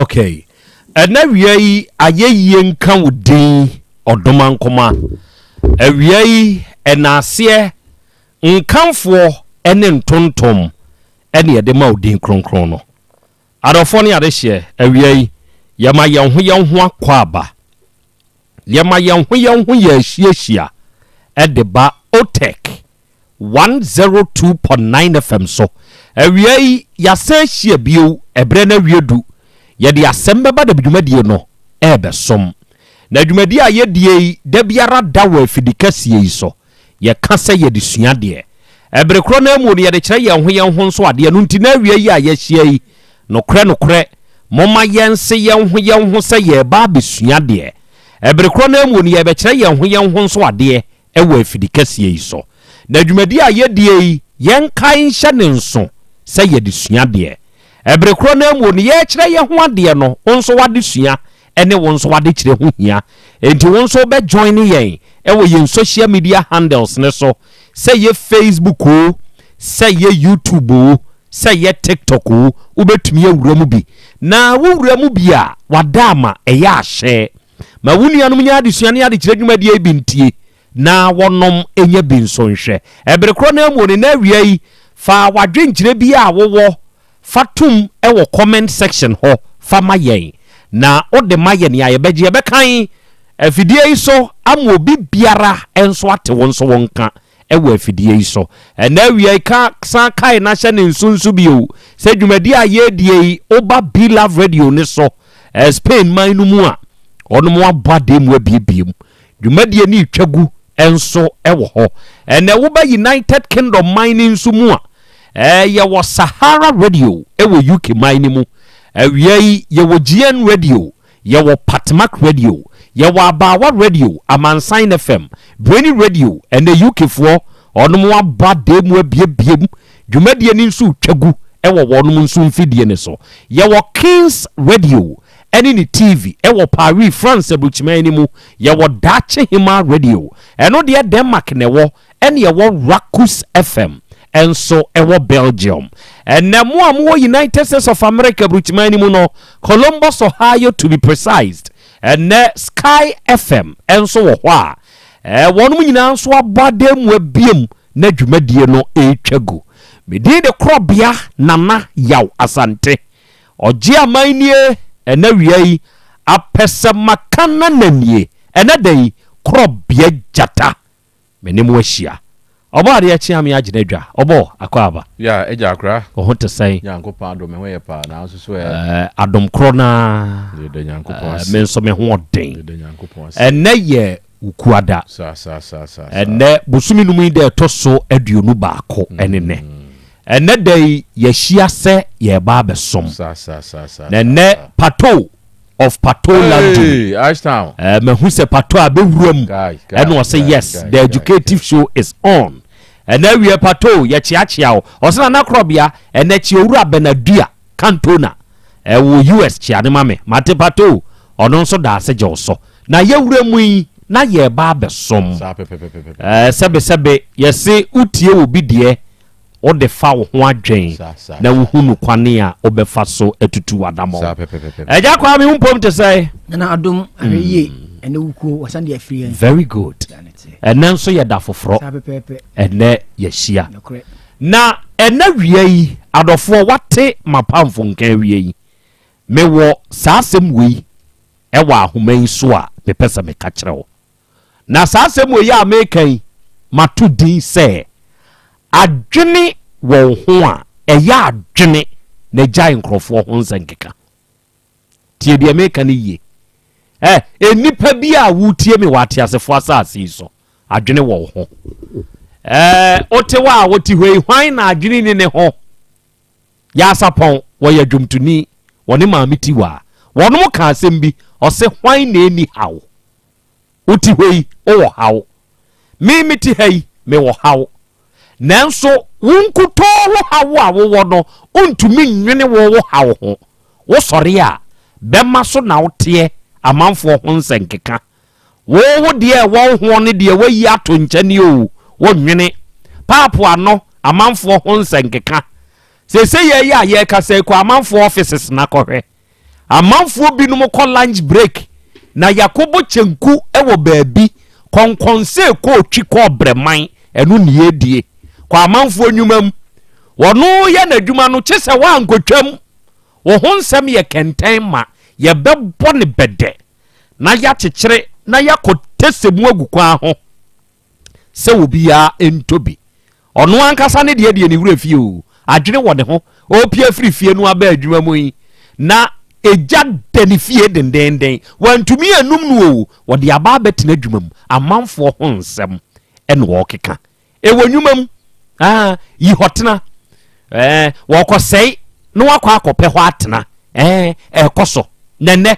Okay. Na wiai ayeye nka wodin odoma nkoma. Wiai enase nkanfo ene ntontom ene ye de ma wodin kronkron no. Adofo ne ade hye wiai yama yenho akwa aba. Yama yenho ye ahia ede ba Otek 102.9 FM so. Wiai yasa hye bio ebre na wiedu. Yedi Asem Beba Dabi dwumadie no ebesom na dwumadie a yedie da biara dawo afidikase yi so ye kasa yedi suade ebrekro na amu ne yede kire ye ho nso ade no nti na awie yi a ye hia yi no kre moma yense ye ho se ye ba besuade ebrekro na amu ne ye be kire ye ho nso ade ewo afidikase yi so na dwumadie a yedie yi yen kan hye ne nso se yedi suade ebrekro na amu ne ye kire ye ho ade no onso wade sua ene wonso wade kire ho hia enti wonso be join yen ewo yen social media handles ne so say ye Facebook o say ye YouTube o say ye TikTok o ubetumi awura mu bi na wura mu bi a wadama eya ahye ma wunianum nya ade sua ne ade kire dwumadie bi ntie na wonom enye bi nso nhwe ebrekro na amu ne na awia yi fa wadwenkire bi a wowo fatum ewo comment section ho fama yen na ode mayen ya yebeje yebekan afidie iso am obi biara enso ate wonso wonka ewo afidie iso na wi ka san kai na hye ne nsunsu bio se dwumadi a yedie oba Be Love Radio ne so Spain man no mu a ono mo abade mu abiebiem dwumadi ni twagu enso ewo ho na wo ba United Kingdom man nsu mu a ye wo Sahara Radio ewo UK mine mu wiai ye wo GN Radio ye wo Patmak Radio ye wo Abawa Radio Amansan FM Brainy Radio and the UK for onum abade mu abiebiem dwumadie ni nsu twagu ewo wonum nsu mfidie ne so ye wo Kings Radio eni ni TV ewo Paris France abuchimani mu ye wo Dache Hima Radio eno de Denmark ne wo ene ye wo Rakus FM enso ewo Belgium ene mo am United States of America bruchimani mu no Columbus Ohio to be precise ene Sky FM enso wo ho a wonum nyina nso abade mu abiem na dwumadie no etwagu medi de Krobea nana Yaw Asante oje amanie ena wiai apese makana nanie ena dai Krobea jata menim wahia obo ade achi am ya ginadwa obo akwaba ya eja akra ho te sai nyankopon adom ho ye pa na so adom krona de nyankopon men so me ho den de nyankopon ena ye ukuada sa ene busumi numu de toso aduonu baako enene ene dai yahia se ye ba besom sa ene pato of Patola Ashtown. Who said Pato Abewuram and was say yes, the educative show is on. And then we are Pato, Yachiachao, or Sana Krobea, and that you Rabenadia, Cantona, US Chianimame, Mate Pato, or non so da se joso. Na ye remui, na ye barber som. Sebe, yes, say Utie will be dear. O de fa ho adwen na wo hunu kwane a obefa so etutu adamo eja kwa me humpom te say na adom aheye ene wuko wasande afiri very good ene nso ye da foforo ene ye hia na ene wiei adofo wate mapamfo nkan wiei me wo saasem wei e wa ahoman so a me pesa me ka kire wo na saasem wei a me kan matudin say adwene wo ho a eya adwene na gya nkrofo ho nsankeka tie de America ne ye enipa bi a wutie me wate asefo asase so adwene wo ho otewa a woti hwei hwan na adwene ne ho ya sapon wo ya dwumtuni woni maameti wa wonom ka asem bi ose hwan na eni hawo woti hwei o hawo meti hei me wo hawo nanso wonkuto wo hawo a wo no ontumi nwene wo hawo ho wo sori a bema so na wote amanfo ho nsenkeka wo de wo ho ne de wayi ato nkyane o wo nwene papo ano amanfo ho nsenkeka sese ye ya ye ka se ko amanfo offices na kohwe amanfoɔ binom kɔ lunch break na yakobo chenku ɛwɔ baabi konkonse ko twi ko breman ɛno ne yedie kwa amanfoɔ nnwumam wɔno yɛ n'adwuma no kyesɛ wa ankotwam wo ho nsɛm yɛ kɛntɛn ma yɛbɛbɔ ne bɛdɛ na yɛakyekyere na yɛakɔtɛsɛmu agu kwa ho sɛ obiaa ɛntobi ɔno ankasa ne deɛ ne wura fie o adwene wɔ ne ho ɔpia firi fie no aba adwuma mu yi na eja dani fie dendenden wantumi anum no o wɔde aba betena adwuma mu amanfoɔ ho nsɛm ɛne wɔkeka ɛwɔ nnwuma mu yi hɔtena wɔkɔsɛe na wakɔ akɔpɛ hɔ atena ɛkɔ so nɛnɛ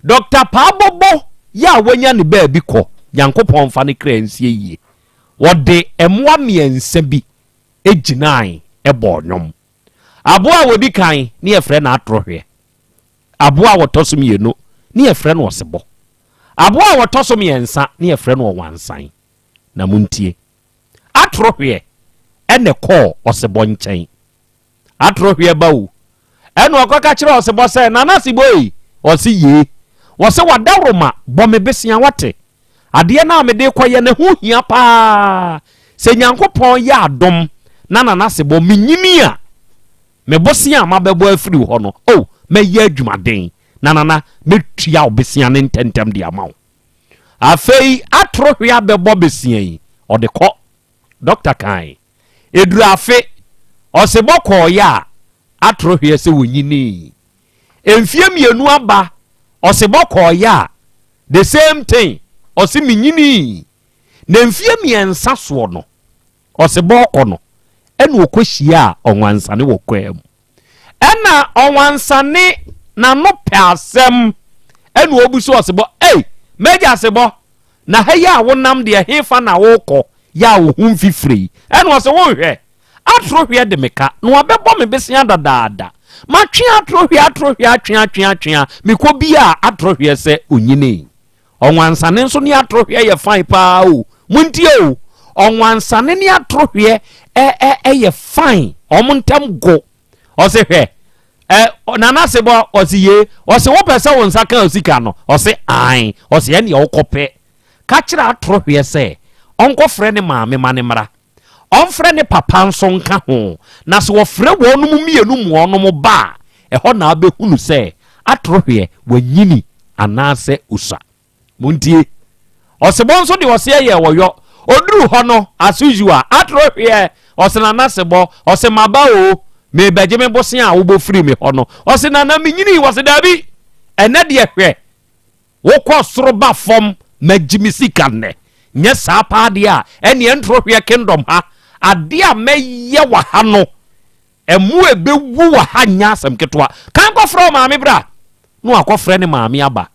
Dr. Pabobo ya wanya ne baabi kɔ Nyankopɔn fa ne kra nsie yie wɔde ɛmoa mmiɛnsa bi egyinae ɛbɔ nnwom aboa wodi kan ne yɛfrɛ na atrohwɛ aboa wɔtɔ so mmienu ne yɛfrɛ no ɔsebɔ aboa wɔtɔ so mmiɛnsa ne yɛfrɛ no ɔwansan na muntie atrohwɛ ɛne kɔɔ ɔsebɔ nkyɛn atrohwɛ bawo ɛne ɔkɔka kyerɛ ɔsebɔ sɛ nanasebɔ yi ɔse yie wɔse wadaroma bɔ me besia wate adeɛ na mede kɔyɛ ne ho hia paa sɛ Nyankopɔn yɛ adom na nanasebɔ menyini a mebosia mabɛbɔ afiri hɔ no mɛyɛ adwumaden nana metua obesia ne ntentem de amaw afei atrohwe abɛbɔ besia yi ɔde kɔ Dr. Kan eduru afe ɔsebɔ kɔ ya atrohwe sɛ wonyini emfie mienu aba ɔsebɔ kɔ ya the same thing ɔse menyini na emfie miensa so no ɔsebɔ kɔ no ɛna okohyia ɔnwansane wɔ kwa mu ɛna ɔwansane na no pɛ asɛm ɛna obu so ɔsebɔ meja asebɔ na ha ya wonam de hefa na wokɔ ya wo hu mfifiri ɛna ɔse wo hwɛ atrohwe de meka na wabɛbɔ me besia dadaada ma twe atrohwe atwea mekɔ bia atrohwe sɛ onyine ɔwansane nso ne atrohwe yɛ fine paa o muntie o ɔwansane ne atrohwe ɛyɛ fine ɔmontam go ɔse hwɛ nanasebɔ ɔse ye ɔse wopɛ sɛ wo nsa ka osika no ɔse an ɔse ɛne ɔkɔpɛ ka kyerɛ atrohwe sɛ ɔnkɔfrɛ ne maame ma ne mmara ɔmfrɛ ne papa nso nka ho na sɛ wɔfrɛ wɔnom mmienu mu ɔnom ba ɛhɔ na abɛhunu sɛ atrohwe wanyini anaasɛ usa muntie ɔsebɔ nso de ɔse yɛ wɔyɔ oduru hɔ no as usual atrohwe ɔse nanasebɔ ɔse maba o me bɛgye me bosia a wobɔ firi me hɔ no ɔse nana menyini wɔse dabi ɛnɛ deɛ hwɛ wokɔ soro ba fam magyimi sika nnɛ nyɛ saa paa deɛ a ɛne ɛntrohwe kingdom ha ade a mɛyɛ wɔ ha no ɛmu ɛbɛwu wɔ ha nyɛ asɛm ketewa kan kɔfrɛ maame bra na wakɔfrɛ ne maame aba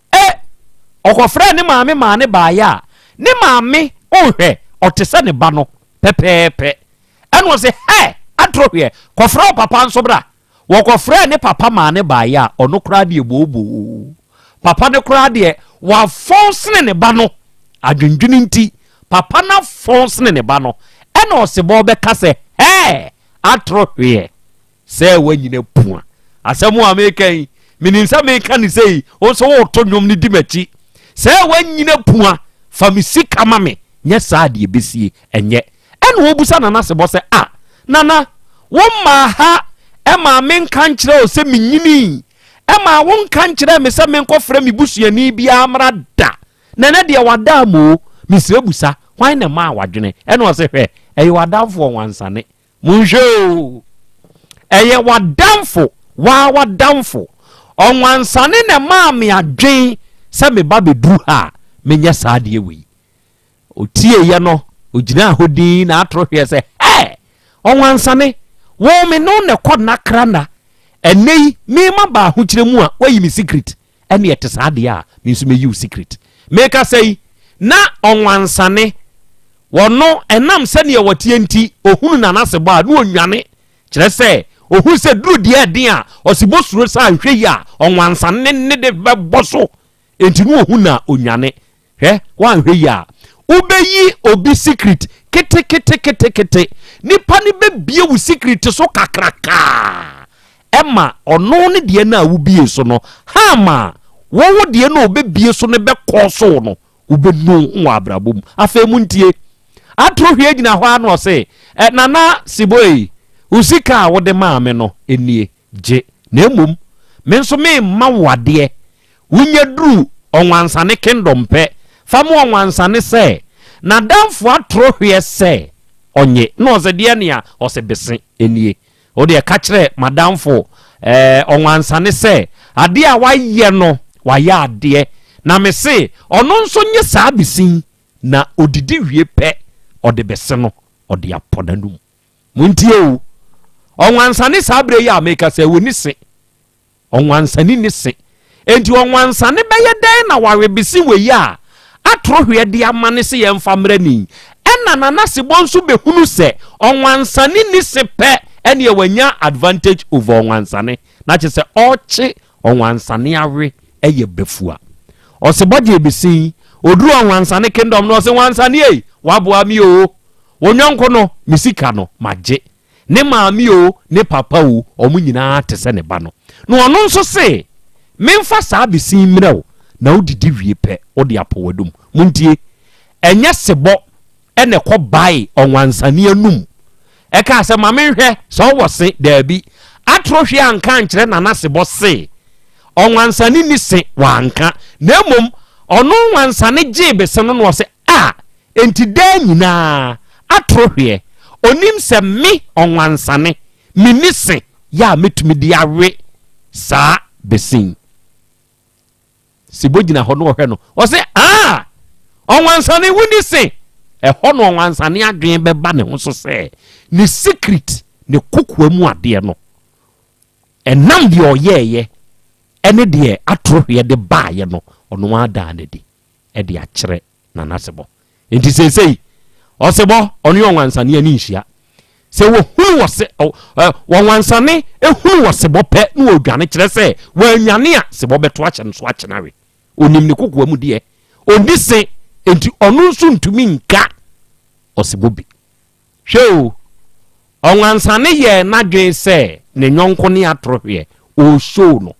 ɔkɔfrɛ ne maame maa ne baayɛ a ne maame ɔhwɛ ɔte sɛ ne ba no pɛpɛɛpɛ ɛna ɔsɛ atrohwe kɔfrɛ papa nso bra wɔkɔfrɛ ne papa maa ne baayɛ a ɔno koraa deɛ booboo papa ne koraa deɛ wafɔnsene ne ba no adwendwene nti papa na fɔnsene ne ba no ɛna ɔsebɔ bɛka sɛ atrohwe sɛ wanyina pua asɛm a meka yi menim sɛ meka ne sɛ yi wo nso woto nnwom no di m'akyi sɛ wanyina pua fa me sika ma me nyɛ saa deɛ bɛsie ɛnyɛ ɛna wɔbusa nanasebɔ sɛ nana womma ha ɛma menka nkyerɛ o sɛ menyini ɛma wonka nkyerɛ me sɛ menkɔfrɛ me busuani biara mmara da nana deɛ wada mo mesrɛ busa hwan na ma wadwene ɛna ɔsɛ hwɛ ɛyɛ wadamfo wansane monhwɛ o ɛyɛ wadamfo wadamfo ɔwansane na ma me adwen sɛ me ba beduru ha menyɛ saa deɛ wei otie yɛ no ogyina hɔ din na atrohwe sɛ ɔwansane wo me no ne kɔ nakra na ɛnɛ yi mema ba ho kyerɛ mu a wayi me secret ɛne ɛte saa deɛ a me nso meyi wo secret meka sɛ na ɔwansane wɔno ɛnam sɛneɛ wɔteɛ nti ohunu nanasebɔ a ne ɔnwane kyerɛ sɛ ohunu sɛ duru deɛ ɛden a ɔsebɔ suro sɛ anhwɛ yi a ɔwansane ne de bɛbɔ so enti ne ohunu a ɔnwane hwɛ wanhwɛ yi a wobɛyi obi secret kete nipa ne bɛbie wo secret so kakraka Emma ono ne de na wubie so no ha ma wo de na obebie so ne be kɔ so no wobenu nwa abrabom afa mu ntie atro hwe gina hɔ ano se nana siboi usika wo de ma me no enie je na emom me nso me ma wade wunya duru onwansane kingdom pe fa mo onwansane se na damfo atro hwe se onye no ze de ne a o se bese enie o de ka kire madamfo onwansane se ade a waye no waye ade na me se ono nso nye saa bisin na odidi wie pe o de bese no o de apodanum muntie o onwansane saa bre ya make se woni se onwansane ni se enti onwansane beye den na wawe bisi we ya atro hwe de amane se ye mfa mrani ena na se bonso behunu se onwansane ni se pe ene wanya advantage over onwansane na che se oche onwansane awe eye befua o se bodje bisi oduru onwansane kingdom no se wansane waboa mi o wonyonko no misika no maje ne maami o ne papa o omu nyina te se ne ba no no ono nso se memfa saa bisi mrew na odidi wie pe odi apowadum muntie enye sebo ene kɔ bai onwansane anum eka se mamenhwɛ so wo se daabi atro hwe anka nkyerɛ nana sebo se onwansane ni se wanka na mom ono wansane gye bese no no se enti da nyina atro hwe onim se me onwansane mini se ya metumi di awe saa besin sibogina ho no hwe no o se onwansane wuni se ho no onwansane adwen beba ne ho so se ni secret ne kokwa mu ade no enam de oyeye ene de atro hwe de baaye no ono ada ne di e de akyere na nasebo enti sesei osebo ono onwansane ani nhia se wo hunu wo se onwansane ehunu wo sebo pe na odwane kyere se wanwane a sebo beto akye nso akye nawe onim ne kokwa mu de oni se enti ono nso ntumi nka osebo bi hweo onwansane ye nadwen se ne nyonko ne atro hwe o show no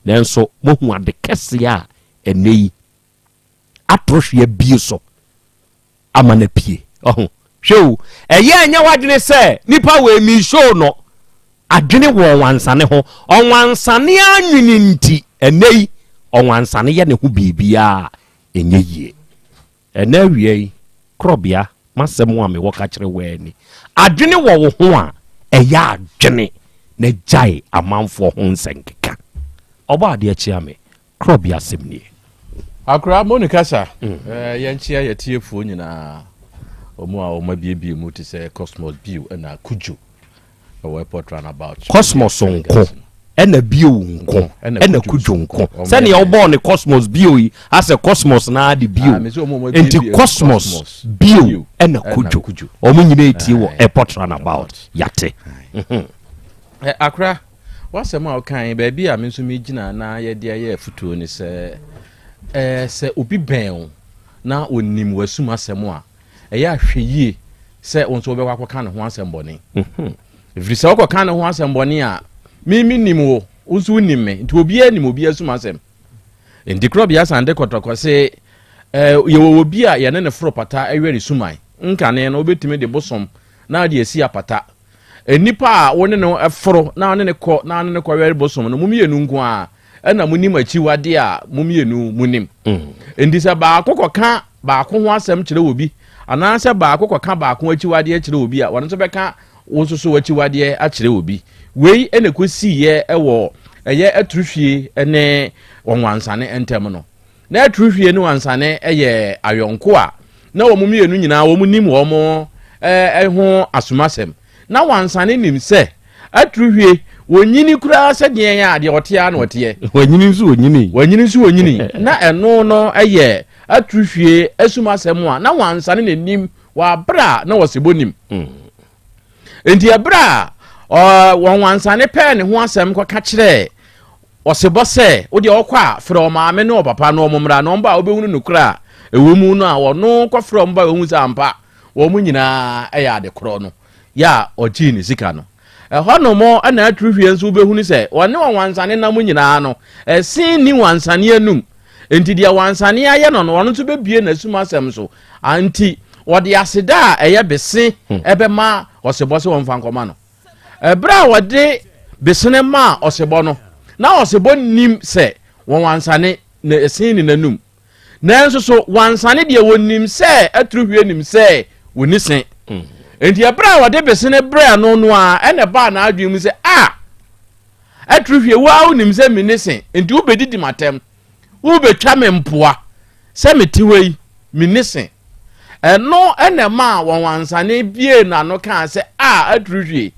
nanso mohu ade kese a enei atro hwe bi so amana pie hweo eye anya wadwene se nipa we mi show no adwene wo onwansane ho onwansane anwini nti enei onwansane ye ne ho bibia enye yie ena wie Krobea masem a me woka kire wani adwene wo ho a eya adwene na jai amanfo ho nsenkeka oba ade achia me Krobea semnie akra monica sa yanchia yetiefu nyina omo a omabiebie mu te se Cosmos Bio na Kujo o airport runabout Cosmos onko ena bio nko ena Kujo nko sene ya obo ne Cosmos Bio yi ase Cosmos na ade bio enti Cosmos Bio ena Kujo omo nyina etie wo airport runabout yate akra wasema okan ba bia me nso me gina na ye de ye futuo ni se se obi ben na onim wasum asem a eya hweyie se onso be kwakwa ne ho asem bone ifri se okwa ne ho asem bone a mimi nim wo unsu nim me nti obi anim obi asum asem ndi Krobea sande kotoko se ye wo obi a ye ne fro pata ewere sumai nkane na obetime de bosom na de esi apata enipa a woni no efro na ne ko were bosom no mumienu nko a na munim achiwade a mumienu munim ndi se ba kokoka ba ko ho asem kire obi ana se ba kokoka ba ko achiwade kire obi a won so beka wo so achiwade a kire obi wei ene kosi ye ewo eye atruhwie ene onwansane entem no na atruhwie ne wansane eye ayonko a na wo mumienu nyina wo munim wo mo ho asumasem na wansane nim se atruhwie wonyini kura se de ya de otia na otie wanyini nso wonyini na eno no eye atruhwie asumasem a na wansane ne nim wa bra na wosebonim enti abra wansane pe ne ho asem kwa ka kire osebo se wo de okwa from maame no papa no omumra no mba obehunu nukura ewumu no a wono kwa from ba ohun sampa wo mu nyina eya de kro no ya ogini sika no hono mo ana atruhwie nso be hunu se one wansane na mo nyina no sin ni wansane anum enti dia wansane aye no no nso be bie na suma asem so anti wode aseda a eye bese ebe ma osebo se wonfa nkoma no ebra wode besene ma osebo no na osebo nim se won wansane na sin ni nanum nanso so wansane de wonim se atruhwie nim se woni sen enti ebra wode besene bra no no a ene ba na adwem se atruhwie wa wonim se minisen enti wo bedidi matem wo betwa me mpoa se metiwei minisen eno ene ma won wansane bie na no kan se atruhwie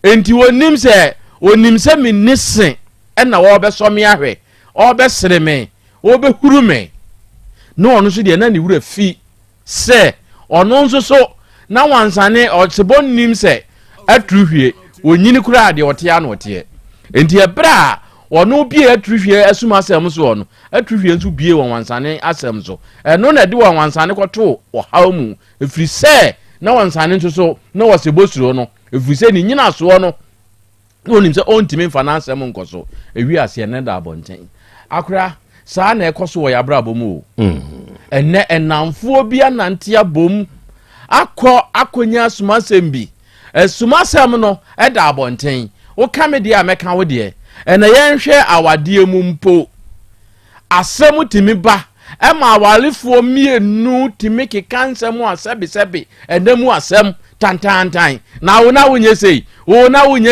enti wonim se minisen ena wo be so me ahwe o be sere me o be huru me no ono so de na ni wura fi se ono nso so na wansane osebo nim se atruhwie onyini kura de otea na ote enti ebra ono bie atruhwie asuma asem so ono atruhwie nso bie won wansane asem so eno na de won wansane kwoto o hawmu efiri se na wansane nso so na wasebo suro no efiri se ni nyina so no onim se ontimi mfa asem nkoso ewi ase ne da abonten akura saa na ekoso wo yabra bomu enne enamfo bia nante abom akonya sumasem bi sumasem no eda abonten wo kamedi a meka wo de ena yenhwe awade mu mpo asem timi ba ema awalefo mienu timi kekansem asebi enemu asem tantantan na wonye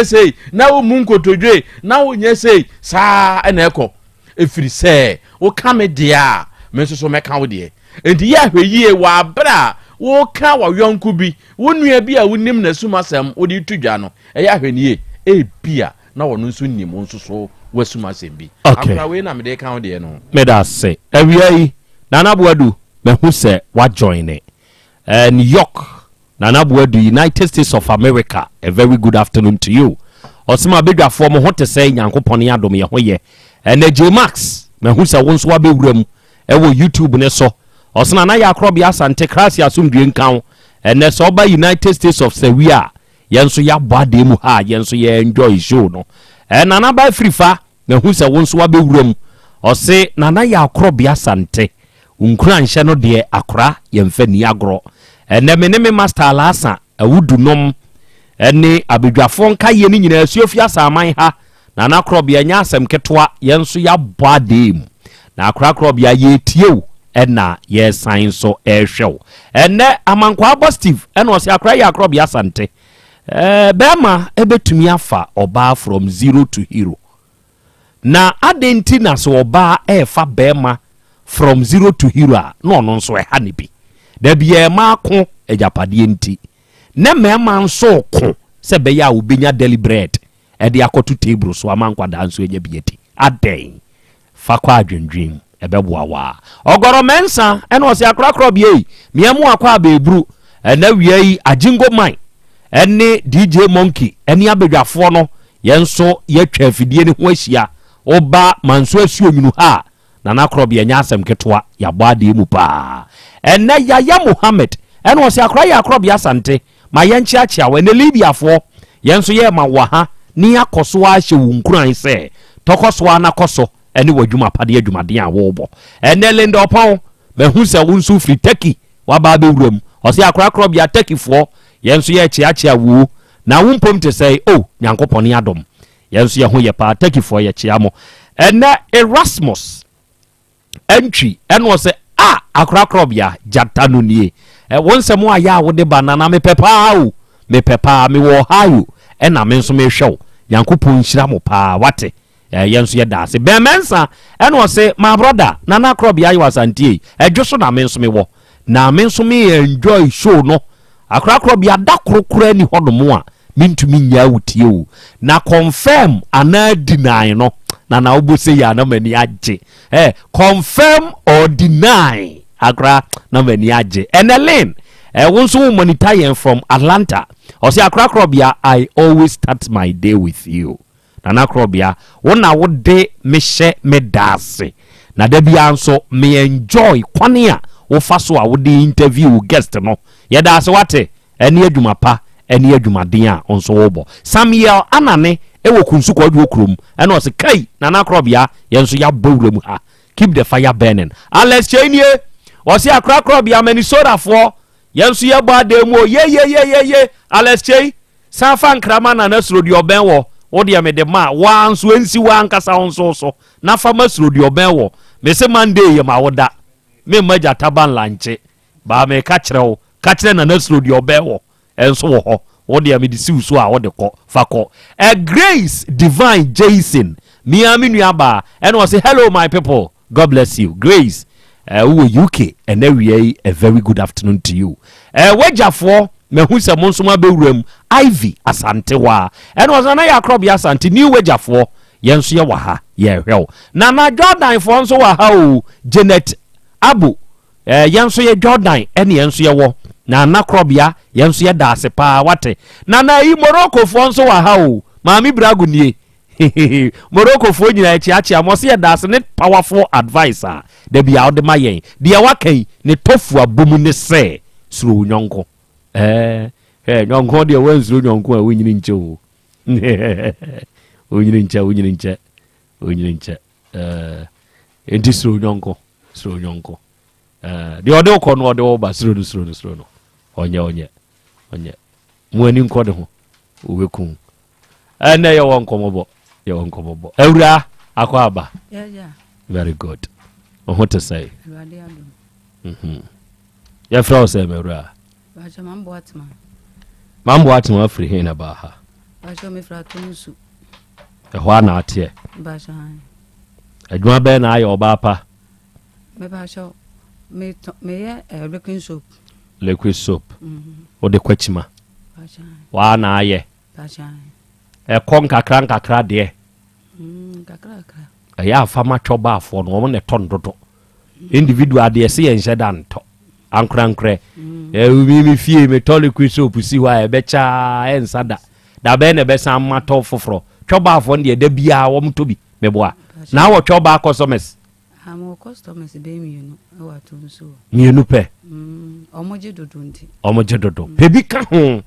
sei na wo munkotodwe na wonye sei saa ena eko efiri se wo kamedi a menso so meka wo de enti ya hweyie wa bra wo ka wa yonku bi wo nua bi a wonim na sumasem wo di tudwa no ya hwenie bia na wono nso nim nso so wasumasem bi akra we na me de ka wo de no me da se awiai Nana Buadu me hu se wa join it New York Nana Buadu United States of America a very good afternoon to you osima bedwafo mo hote se nyankopon ya dom ye hoye J Max me hu se won so wa bewuram wo YouTube ne so osina na ya Krobea Asante krasi asumdwe nkan ene so ba United States of Sewia yenso ya bade mu ha yenso ye enjoy show no nana ba frifa me hu se won so wa bewuram ose nana ya Krobea Asante unkura nhye no de akora yemfa ni agro ene me master alasa awudu nom ene abedwafo nka ye ni nyina asuofi asaman ha nana Krobea nya asem ketwa yenso ya bade mu na akora Krobea ye tieu ena ye sign so show ene amankwa Steve ena osi akora ya Krobea Asante bema ebetumi afa oba from zero to hero na adentina so oba fa bema from zero to hero no no so ne bi da bia ma ko ejapade enti na mema nso ko se be ya obenya deliberate e de akoto table so amankwa da nso eja bieti aden fa kwa adwendwen ebeboa wa ogoro mensa ena osi akora Krobea miamu akwa abebru na wiei ajingo man ene DJ Monkey ene abedwafo no yenso yetwa afidie ne ho ahia oba manso asuonyunu ha Nana Krobea nya asem ketwa ya bade mu pa ene Yaya Muhammad ene osi akora ya Krobea Asante ma yenchiachia we ne Libiafo yenso ye ma wa ha ni akoso a hye wunkuran se tokoso ana koso ene wadwuma pade adwumade a wo ene Linda Opon me hu se wonsu fri Turkey wa ba be wuram osi akora Krobea Turkey fo yenso ye chiachia wo na wumpom te say nyankopon adom yenso ye ho ye pa Turkey fo ye chia mo ene Erasmus entry eno se akora Krobea jatanu nie wonsem a ya wo de banana me pepa me wo hayo ena me nso me hwew nyankopon hyira mo pa wate yenso ye da se be mensa eno se my brother Nana Krobea Yaw Asante edwoso na me nso me wo na me nso me enjoy show no akora Krobea da krokora ni hodomo a mintumi nya wutie o na confirm ana deny no na obose ya na mani age confirm or deny akora na mani age enelin wonso monetize from Atlanta o say akora Krobea I always start my day with you Nana Krobea wona wo de me hye me dase na da bia nso me enjoy kwane a wo fa so a wo de interview guest no ye dase wate ene adwuma pa ene adwumaden a onso wobo Samuel Anane ewo kunsu kwadwo krom ene ose kai Nana Krobea yenso ya bowrem ha keep the fire burning Alex Chenie ose akra Krobea Minnesota for yenso ya ba dem o ye Alex Chey Sanfa nkrama na nasro di oben wo wode me de ma wanso ensi wankasa onso so na fa masro di oben wo me se Monday ye ma woda me maja taban lanche ba me ka kire na nasro di oben wo enso wo ho wode me di siwso a wode ko fa ko Grace Divine Jason Miami nuaba and was say hello my people, God bless you. Grace who UK and every a very good afternoon to you. Wejafo me hu se monsoma bewrem Ivy Asante wa and was anaya Krobea Asante new wejafo yenso ye wa ha ye hwew Nana Jordan for nso wa ha o Janet Abu yenso ye Jordan ene yenso ye wo Nana Krobea yenso ye da ase pa wate Nana yi Morocco for nso wa ha o Mami Bragu nie Morocco for nyina echi amosi ye da ase ne powerful advisor de bia ode mayen de wakan ne tofu abomu ne se suru nyonko nyonko de wenzuru nyonko a wonyini nche o wonyini nche enti suru nyonko de ode ko no ode oba suru no onye muani nko de ho oweku ene ye won komobo ewura akwaba yeah very good what to say ya frau say mewura bacha mambo atma free hin aba ha bacha me fra tunsu ho na ate bacha adwuma be na ayo oba pa me bacha me ye liquid soap o de kwachima bacha wa na aye bacha kon kakra de kakra ya fama choba afo no ne ton dodo individual de se yen shedan to ankra mi fie me to liquid soap si wa e be cha ensada da be ne be san mato foforo choba afo de da bia wo mtobi meboa na wo choba customers amo customers be mi no e wa to nso mienu pe omoje dodo nti pebi ka ho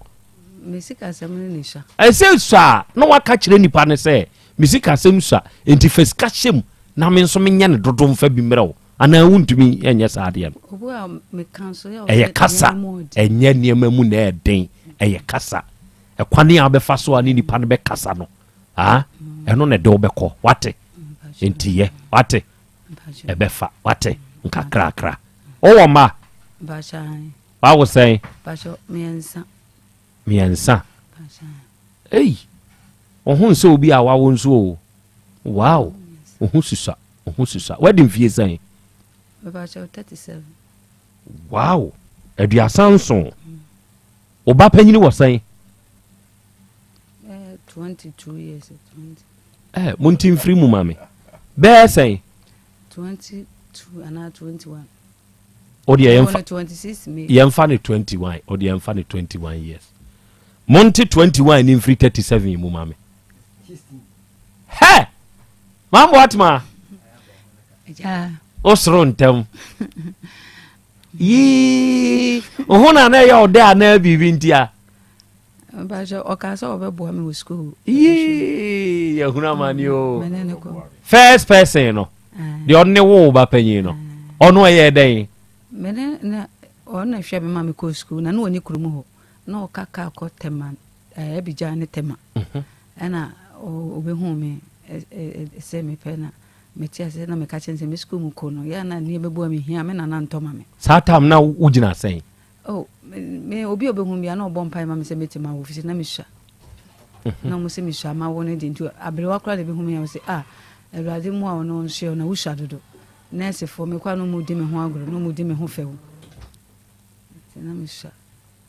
misika asem ni sha ese sha no waka kire nipa ne se misika asem sha enti fesika shem na me nso menya ne dodo mfa bi mrewo ana wuntumi enye saade no obu a me kanso ya eye kasa enye niema mu na eden eye kasa ekwane a befa so ani nipa ne be kasa no eno ne de obekọ wate enti ye wate ebefa wate nkakrakra owo ma basha wa wo say basha miensa ei ohun so obi a wawo nso o wow ohun susa wedding fee say basha 37 wow eduasanso oba panyini wo say 22 years 20 muntin free mu mame be say 22 and 21 o de yemfa 26 me yemfa ne 21 o de yemfa ne 21 years Monty 21 in free 37 mu mame. Hey! Mambo atma. Ja. Osro ntem. Yi, ohuna na ya ode ana bibi ntia. Bajo okasa obebo me with school. Yi, ya huna mani o. First person no. The only wo ba panyin no. Ono ye den. Mene na ona hwe be mame ko school na no oni kurumu ho. No kaka ko tema ebija ne tema ana obehu me se me pena me tia se na me ka chense me school mu ko no ya na ni bebu me hia me na ntoma me satam na ugina sen me obi obehu me na obompa ma me se metima office na me sha na mo se me sha ma woni de ntu abrewa kra de behu me ya se ewrade mu a ono nhye na wusha dodo nurse for me kwa no mu di me ho agro no mu di me ho fewu na me sha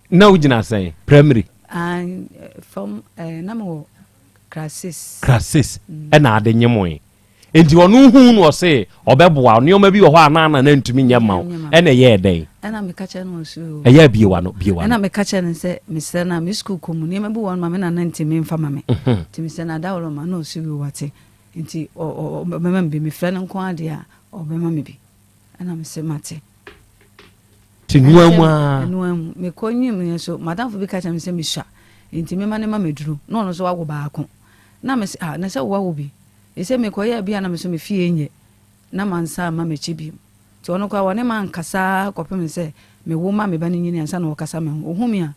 na ugina say primary and from namo crisis na ade nyemoe enti onu hu no say obeboa ne oma bi wo ho anana na ntumi nyema na ye den na me kacha no so eya biewa na me kacha no say Mr. na me school komu ne mebu won ma me na ntimi mfa ma me ti Mr. na dawlo ma no so wate enti o mema bi me frɛ no nko ade a obema me bi na me se mate tinuamu me konyi me so madam fo bi kacha me se me sha nti me ma ne ma meduru no no so wawo baako na me na se wawo bi e se me koya bia na me so me fie nye na mansa ma me chibi ti ono kwa wone man kasa kopem se me wo ma me ba ne nyini ansa na wo kasa me ohumi a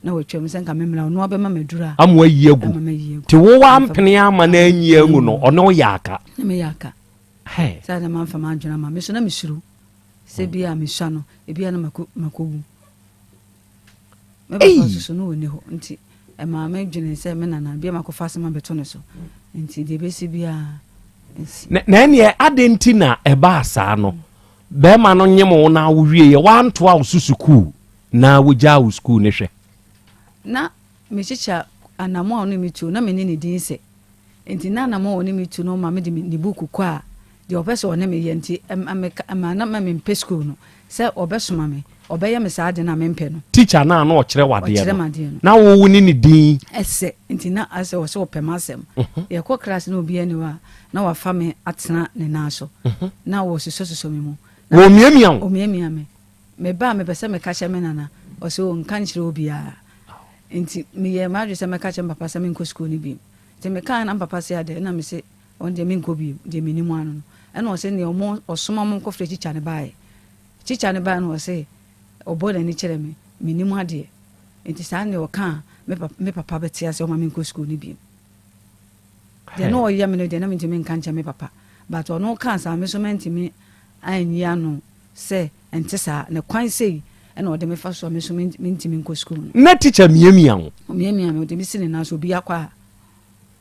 na wo twem se nka me mla no obema medura amwa yiegu ti wo wa mpene ama na anyi angu no ono yaka na me yaka hey sa na man fa ma dwena ma me so na me shiru se bia me hwa no e bia na makogu me ba so no woni ho nti e ma me dwene se me nana bia makofa se ma beto ne so nti de besi bia na ene adenti na eba asa no be ma no nyemo na wo wie ye wanto a susuku na wo ja wo school ne hwe na me chicha anamo a no mitu na me ne din se nti na anamo a no mitu no ma me de ni buku kwa de obeso one me ye nti ama na ma me mpe school no se obesoma me obeye me sa ade na me mpe no teacher na na o kire wade no na wo woni ni din ese nti na ase wo se opemasem ye ko class na obi ani wa na wa fa me atena ne na so na wo soso me mu wo miamia o miamia me ba me pese me ka che me nana o se o nka nchire obi a nti me ye ma dwe se me ka che papa se me nko school ni bi nti me ka na papa se ade na me se on de me nko bi de me ni mu anu no ena o se ne o mo osoma mo nko fre chicha ne bae no o se obo na ni kire me ni mu ade nti sa ne o ka me papa betia se o ma me nko school ni bi de no o ya me no de na me ntimi nka ncha me papa but o no ka sa me so me ntimi anyi anu se entesa ne kwan sei ena o de me fa so me so me ntimi nko school na teacher miamia me de mi sine na so bi akwa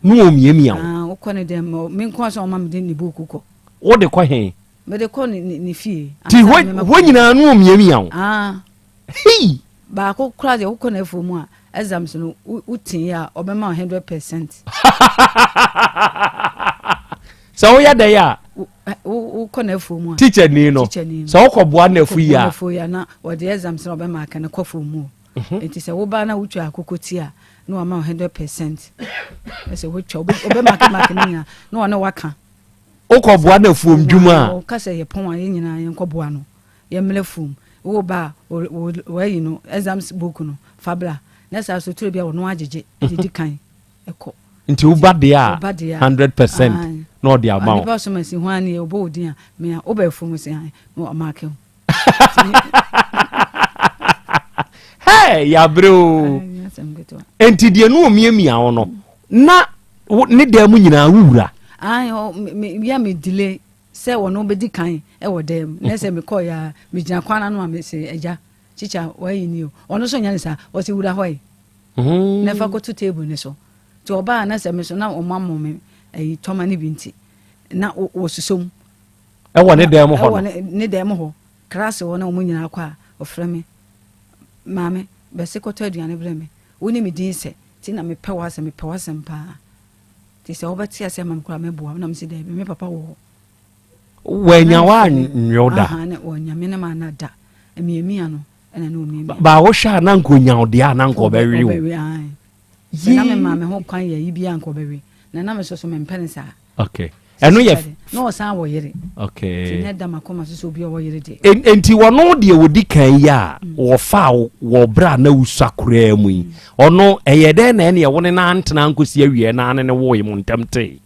no o miamia o ko ne dem me nko so o ma me de ni buku ko o de ko he me de ko ni fie ti ho nyina no o miamia hey ba ko kra de ko na fo mu a exams no utin ya obema 100% so ya da ya u ko na fo mu a teacher ni no so ko boa na fu ya na o de exams no obema ka na ko fo mu enti se wo ba na wutu akokoti a no ama 100% ese wo twa obema ka mark ni na no na waka o ko boa na fu ndwuma o ka se ye pon a ye nyina ye ko boa no ye mle fu wo ba wo yi no exams book no fabla na sa so tire bia wo no agege didi kan eko nti wo ba de a 100% no the amount ba so masi ho ani e obo odin a me a oba fu mu se han no mark hey ya bro enti de no miamia wo no na ne da mu nyina wura ya me delay se wono be di kan e wo dem na se me call ya me gina kwana no me se eja chicha wa yi ni o ono so nya nisa o se wura hoy na fa ko to table ni so to oba na se me so na o mammo me e toma ni binti na o susom e wo ne dem ho no ne dem ho class wo na o mu nyina kwa o fra me mame be se ko to aduane bre me woni me din se ti na me pe wasem pa ti se obati ase mam kura me boa na me se dem me papa wo wenya wa nyoda na wonya me na ma na da emiemia no ena no mi ba wo sha na nkonya ode a na nko be wi wo na me ma me ho kwan ya yi bia nko be wi na me so me mpensa okay eno ye no san wo yire okay ti na da makoma so bi wo yire de enti wono de wodi kan ya wo fa wo bra na usakura mu yi ono eye de na ene ye woni na antena nkosi awie na ane ne wo yi montamte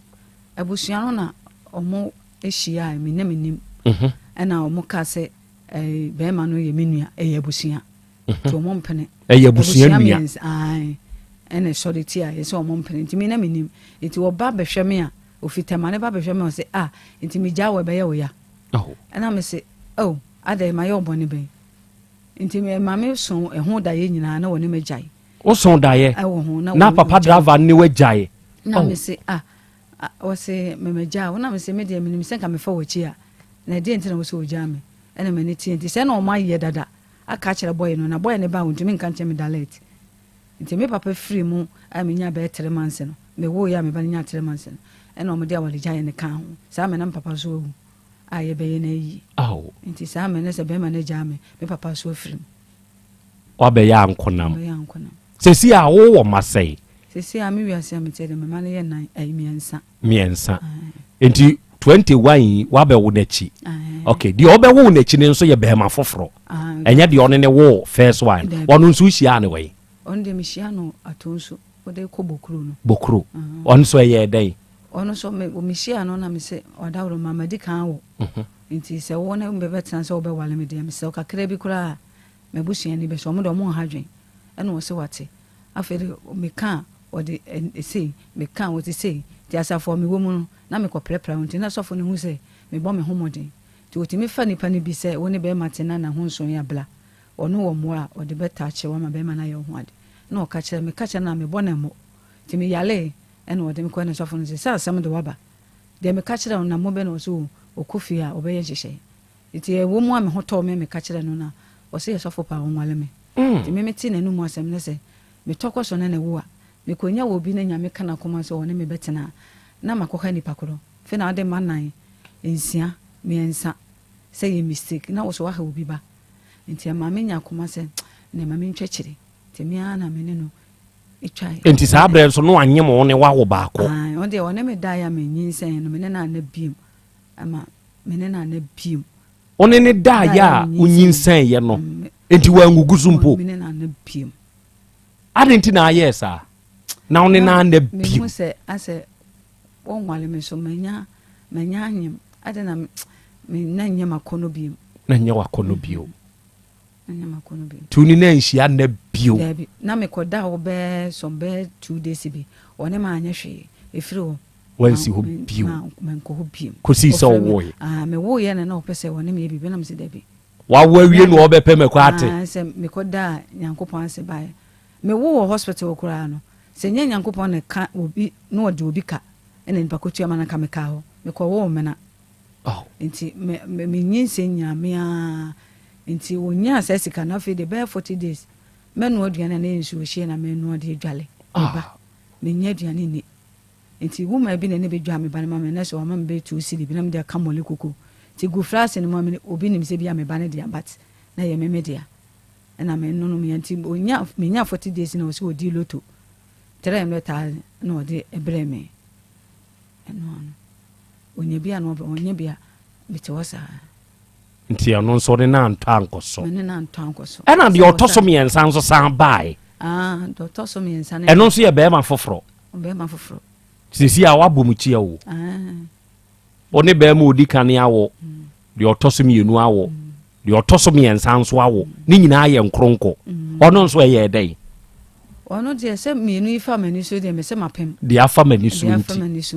abusuan no na omo ehia mi na menim ena omo ka se be ma no ye menua abusuan to omo mpene abusuan nua ai ene soliti a ye se omo mpene nti mi na menim nti wo ba behwe me a ofitama ne ba behwe me o se nti mi ja wo be ye wo ya ena me se ada ma ye obone be nti me ma me so eho da ye nyina na woni me jai o so da ye na papa driver ni we jai na me se o se memeja wona me se me de me se ka me fa wachi a na de ntina wo se oja me ena me ne tie nti se na o ma ye dada aka kire boy no na boy ne ba wontumi nka nche me dalet nti me papa free mu a me nya be 3 months no me wo ya me ba nya 3 months no ena o me de awale ja ye ne ka ho sa me na papa so owu a ye be ye na yi nti sa me ne se be ma ne ja me papa so free o be ya nkonam se si a wo wo masai sisi ami wiase ametere mama ne ye nan miensa enti 21 wa be wo nachi okay di obe wo nachi ne nso ye be ma foforo enya di one ne wo first one wono nso hia ne we on de mishiano atonso ode ko bokru no bokru on so ye dai ono so me mishiano na me se odawro mama di kan wo nti se wo na mbebe tan se wo be wale me de me se kakra bi kura me busua ni be so mo do mo hadwen ena wo se wate afere me kan ode sei me kan wo ti sei ti asafo me wo mu na me ko prepare nti na sofo ne hu se me bo me homoden ti wo ti me fa nipa ne bi se wo ne be matena na ho nso ya bla ono wo mo a ode beta che wo ma be ma na ye ho ade na o ka che me ka che na me bo na mo ti me yale ena ode me ko na sofo ne se sa sam de waba de me ka che na mo be na so okofi a obeye hyehyɛ iti e wo mu a me hoto me ka kire no na o se yesofo pa won wale me ti me ti na nu mu asem ne se me tokɔ so na na wo a me konya wo bi na nya me kana koma so woni me betena na makoka ni pakoro fe na ade manan ensia me ensa se ye mistake na wo so wa ha obi ba nti ma me nya koma se na ma me ntwekire ti me ana me ne no itwai enti sa abrɛ so no anyem wo ne wa wo ba ko on de woni me da ya me nyinsen no me ne na biem ama mene na na biem one ne da ya unyinsan ye no enti wa ngugusumpo mene na na biem adenti na ayesa na one na na biem me se ase won wale me so manya anyem ade na me na nyem akono biem na nya wakono bio na nyem akono biem tuni na nhia na bio na me koda wo be so be 2 days bi one ma anya hwe efiri wo wansi ho bio manko ho bio kosi so wo ye me wo ye na opese woni me bi na me se dabi wa wie no obepe me kwate se me koda nyankopon se bae me wo hospital kura no se nya nyankopon ne ka obi no ode obi ka ene nipa kotua mana ka me ka ho me ko wo me na nti me nyinse nya me a nti wonya asesika na fe de be 40 days me no aduane na nsu hie na me no de dwale ba me nya aduane ni nti wuma bi ne be dwa me ba ne ma me na so ma me be tu sili bi na me de ka mole koko ti gu frase ne ma me obi nim se bi a me ba ne de abat na ye me dia na me no me nti onya me nya 40 days na o se odi loto tere me ta na o de ebre me eno onya bi na onya bi a bite wasa nti ano nso de na ntwa nkoso me na ntwa nkoso na de otoso me ensan so san bai do otoso me ensan eno nso ye be ma foforo sisi a wabɔ mu chia wo one be ma odi kan awo de otoso me enu awo de otoso me ensan so awo ni nyina ye nkronko ono nso ye dai ono de se me enu ifa mani so de me se mapem de afa mani so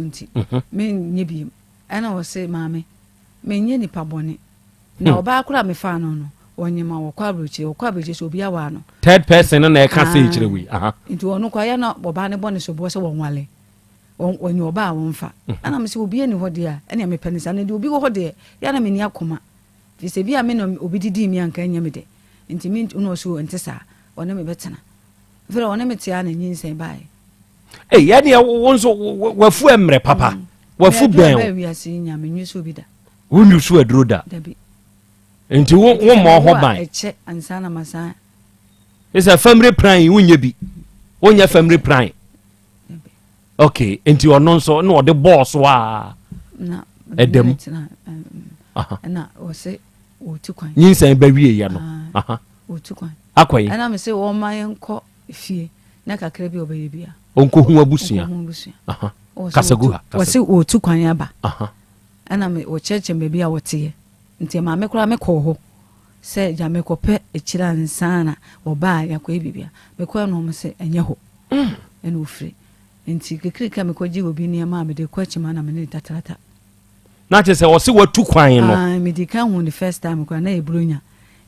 nti me nye bi ana wo se maame me nye nipa bone na oba akura me fa no no onyema wo kwa brochi so obi awa no third person na e ka se chire wi nti ono kwa ya na oba ne bone so bo se won wale onye oba won fa ana me se obi ani ho de a ene me penisa na de obi ho de ya na me ni akoma fi se bi a me no obi didi mi anka nya me de nti mi no so ntisa one me betena vera one me tia na nyinsen bai ya ne wonso wafu emre papa wafu ben ba wi asi nya me nyu so bi da wonu so aduro da nti wo mo ho ban eche ansa na masa isa family plan wonye bi wonya family plan okay nti ono nso na ode boss wa na edem na o se o tukwan nyinsan ba wie ya no o tukwan akwai ana me se wo ma yenko fie na kakra bi obaye bia onko hu abusua kasaguha o se o tukwan aba ana me o cheche me bia wote nti ma me kura me ko ho se ja me ko pe echira nsana oba ya ko bibia me ko no mo se enye ho ene ofri nti kekrika me ko ji obi ne ma me de ko chima na me ne tatarata na che se o se watu kwan no me di kan hu the first time ko na e bronya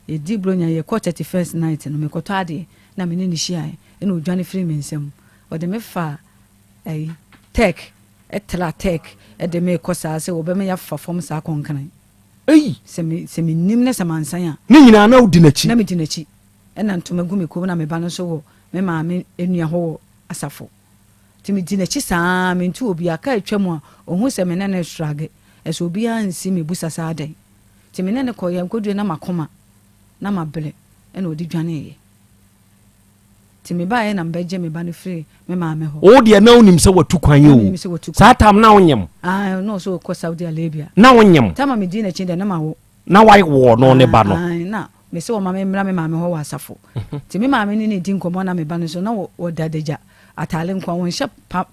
e di bronya ye ko 31st night no me ko to ade na me ne ni hia ene odwane free me nsem o de me fa tech etla tech e de me ko sa se wo be me ya fa fom sa konkan se me nim ne samansan a ni nyina na udi nachi na me di nachi ena ntoma gu me ko na me ba no so wo me ma me enua ho asafo ti me di nachi saa me ntu obi aka atwam a ohu se me na na strage eso obi ansi me busa saa den ti me ne ko yam kodue na makoma na mabele ena odi dwane ye ti me ba ye na mbeje me ba no free me ma me ho o de na onim se watu kwan ye o saa tam na onyem no so ko Saudi Arabia na onyem tam me di nachi de na ma wo na wai wo no ne ba no na me se o mama mra me mama ho wasafo ti me mama ni di nkomo na me ba no so na wo dadeja atale nkwa won hye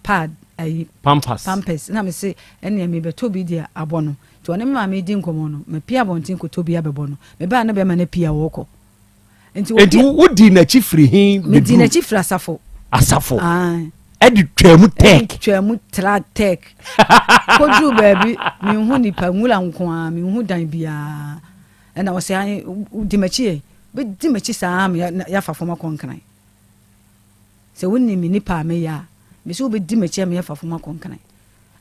pad ayi pampers na me se ene me beto bi dia abono ti one me mama di nkomo no me pia bontin ko to bi abebo no me ba na be ma na pia wo ko enti wo di na chifri hin me di na chifra asafo edi twemu tra tek kodu baby mi hu nipa ngula nko a mi hu dan bia na wo se an di machi be di machi sa ya fa foma konkran se wonni mi nipa me ya me so be di machi me ya fa foma konkran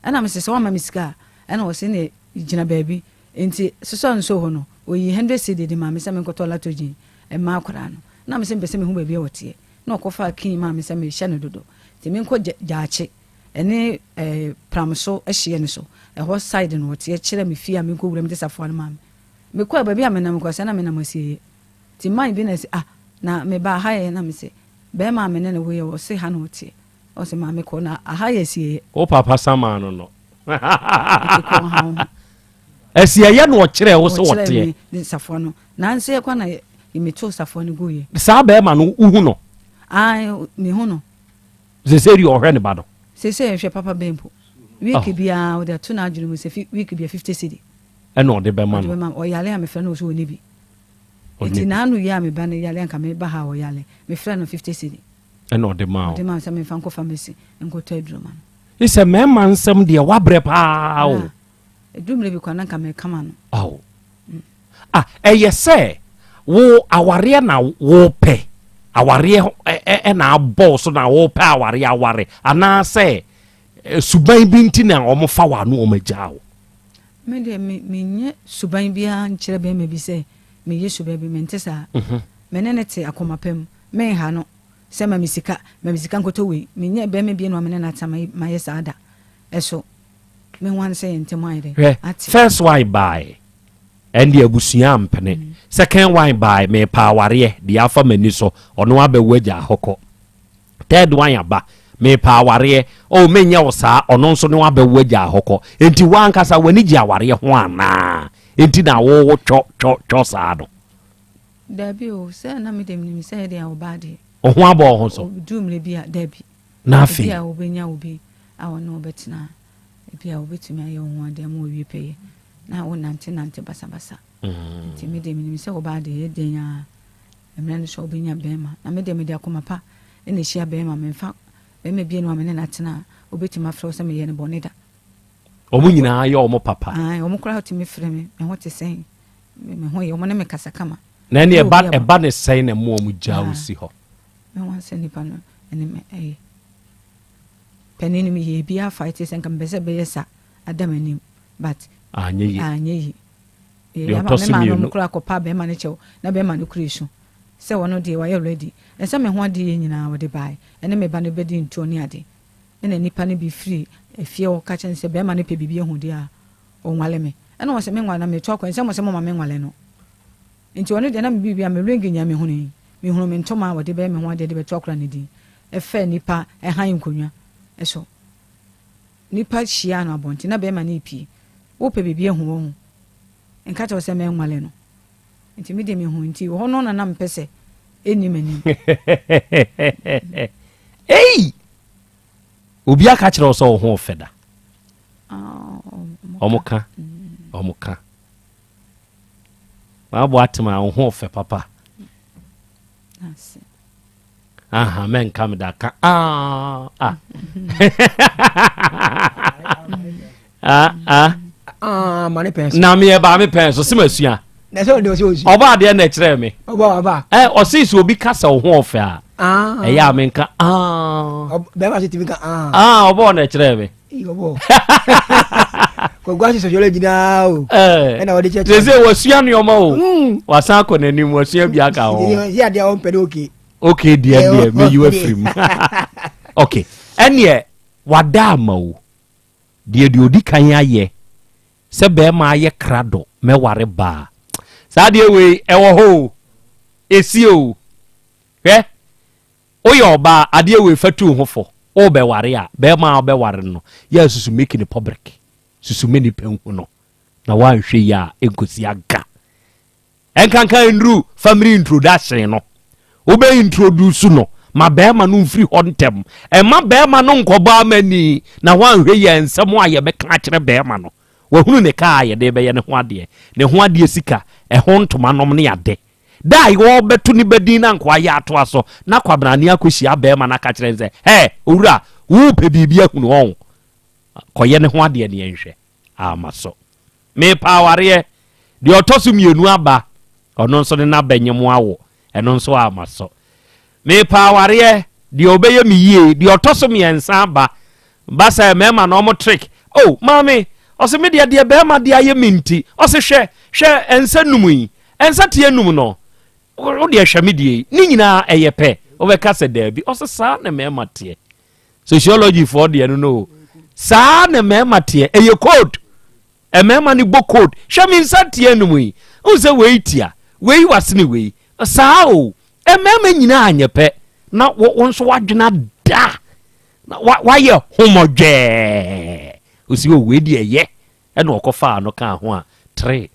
ana me se so ma misika ana wo se ne gina baby enti so nso ho no oyi 100 cedi di ma me se me nkoto latoji e ma akora no na me se be se me hu baby wote na okofa kin ma me se me hye no dodo ti me nko jaache ene pramso ehye ne so e ho side no wote e kire me fia me nko wura me desafo no ma me kwa baby amenam ko se na me na masie ti man bi na se na me ba ha ye na me se be ma me ne ne we o se ha no wote o se ma me ko na aha ye sie o papa sama no esia ye no kire wo se wote desafo no na nse kwa na me to safo no go ye sa be ma no uhu no me hu no zeseri ohwe ne ba do sese hwe papa bempo week bia o da to na adwunu mu se week bia 50 cedi eno de be ma no o yale a me fra no so oni bi enti na anu ya me ba ne yale anka me ba ha o yale me fra no 50 cedi eno de ma o de ma se me fa nko famasi nko to adwuma no ise me man nsem de wabre pa o adwumre bi kwa na nka me kama no eye se wo aware na wo pe aware na abo so na wo pe aware ana se suban bi nti na omofa wa no omagyawo me de me nye suban bia nkyere be me bi se me ye suban bi me ntesa me ne te akomapem me ha no se ma misika nkoto we me nye be me bi no me ne na tama ma ye saada eso me wan se ntem ayde first why buy and the abusia mpene second wine by me pa aware the afa mani so ono abewaja hoko third wine aba me pa aware o menya wo saa ono nso ne abewaja hoko enti wan kasa wani ji aware ho ana enti na wo cho saa do dabi o se na me dem ni se de awbade o ho abo ho so dumle bia dabi na afi bia obenya obi awono betina bia obetumi aye ho ade ma owie peye na wo nante basa ti me de mi se oba de denya emre no so obenya bema na me de akoma pa ene hia bema me fa be me bie no amene na tena obetima fra so me ye ne bonida omu nyina aye omo papa omu kura hoti me frɛ me hote sen me ho ye omo ne me kasa kama na ne eba ne sen na mo omu jawo si ho me wan se nipa no ene me penini mi ye bia fight sen kam be se be yesa adamanim but anyeyi ya ma me ma no kura ko pa be ma ne chew na be ma no creation se wono de wa ye ready e se me ho ade ye nyina wo de bai ene me ba no be di nto ni ade ene nipa ne bi free efie wo ka chen se be ma ne pe bibie hu de a o nwale me ene wo se me nwale na me to ko se mo se mo ma me nwale no nti wono de na me bibia me rengi nya me hu ni me hu me ntoma wo de be me ho ade de be to kora ne di e fe nipa e han nkonwa e so nipa hia no abonti na be ma ne pie wo pe bibie hu wo nka to se me nwale no nti me de me hu nti wo no na mpese eni mani obi aka kire so ho feda omuka ma bo atema ho fe papa aha men kam da ka mane penso na me ba me penso se masua na so de o oba de na kire me oba o si so obi kasa ho ofe a ya me nka be ba se ti ka oba na kire me oba ko gwasi so jole dina o na o de che ze wasua no ma o wasan ko na nim wasua bi aka ho ya de o pede okay dear me you afrim okay ene wada ma o de odi kan aye se be ma aye krado me ware ba sa de we e wo ho esi o oyo ba ade we fatu ho fo o be ware a be ma be ware no ya susu make in public susu many penku no na wan hwe ya enkosi aga enkanka ndru family introduction no obe introduce no ma bema no mfiri hontem e ma bema no nkoba amani na wanhwe ye nsem a ye beka kire bema no wahunu ne ka ye de be ye ne ho ade sika e ho ntoma nom ne ade dai wo betu ni bedin na nkwa ya ato aso na kwabrani akohia bema na ka kire nze owura wo pe bibia hunu won koye ne ho ade ne yenhwe amaso me paware de otoso mienu aba ono nso ne na banyem awo eno nso amaso me paware de obeye mi yie de otoso miensa aba basa mema no mo trick oh mami ose me de bema de aye minti ose hwe ensa numu yi ensa tie num no o de hwe me de ni nyina eyepe obeka se da bi ose sa na mema tie sociology for de no sa na mema tie eye code mema ni bo code hwe me ensa tie num yi o se we tia we wasene we sa o mema nyina anyepe na wonso wadwena da na waye homogye osi o we de eye ena okofa no ka ho a 3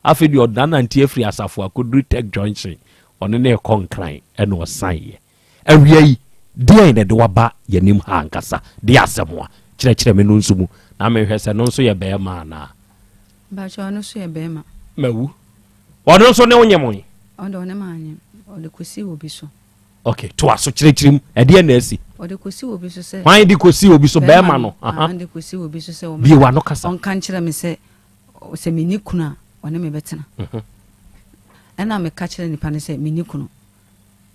afi di odana ntie free asafo akodru tech junction one na ekonkran ena osan awiai dia ina de waba yanim ha ankasa de asemwa kire me no nsumu na me hwese no nso ye be ma na ba cho no so ye be ma mawu ono nso ne onyemo ondo ne ma anyem ode kosi obi so okay to aso kire e de na asi ode kosi obi so se wan di kosi obi so be ma no aha ode kosi obi so se o bi wa no kasa on kan kire me se meni kuna one me betena ena me ka kire nipa ne se meni kuno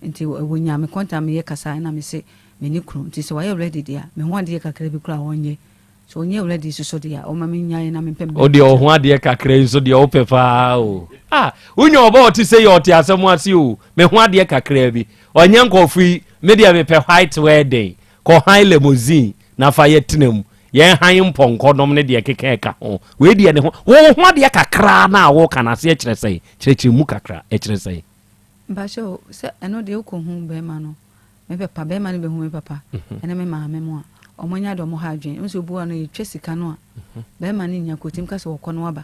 nti wonya me konta me ye kasa ena me se meni kuno nti se wa ye ready dia me ho ade kakra bi kura wonye so onye ready so dia o ma me nyaye na me pem o de o ho ade kakra so dia o pepa o unye oba oti se ye oti asem ase o me ho ade kakra bi onye nkofi me dia me pe white wedding ko high limousine na fa ye tenam ye han mponko nom ne de kekeka ho we de ne ho wo ho de kakra na wo kana se kire sei kire mu kakra e kire sei ba sho se eno de ko hu be ma no me papa be ma ne be hu me papa ene me ma me mo a omonya do mo ha adwen nso bu ano ye twesika no a be ma ne nya kotim ka se wo kono aba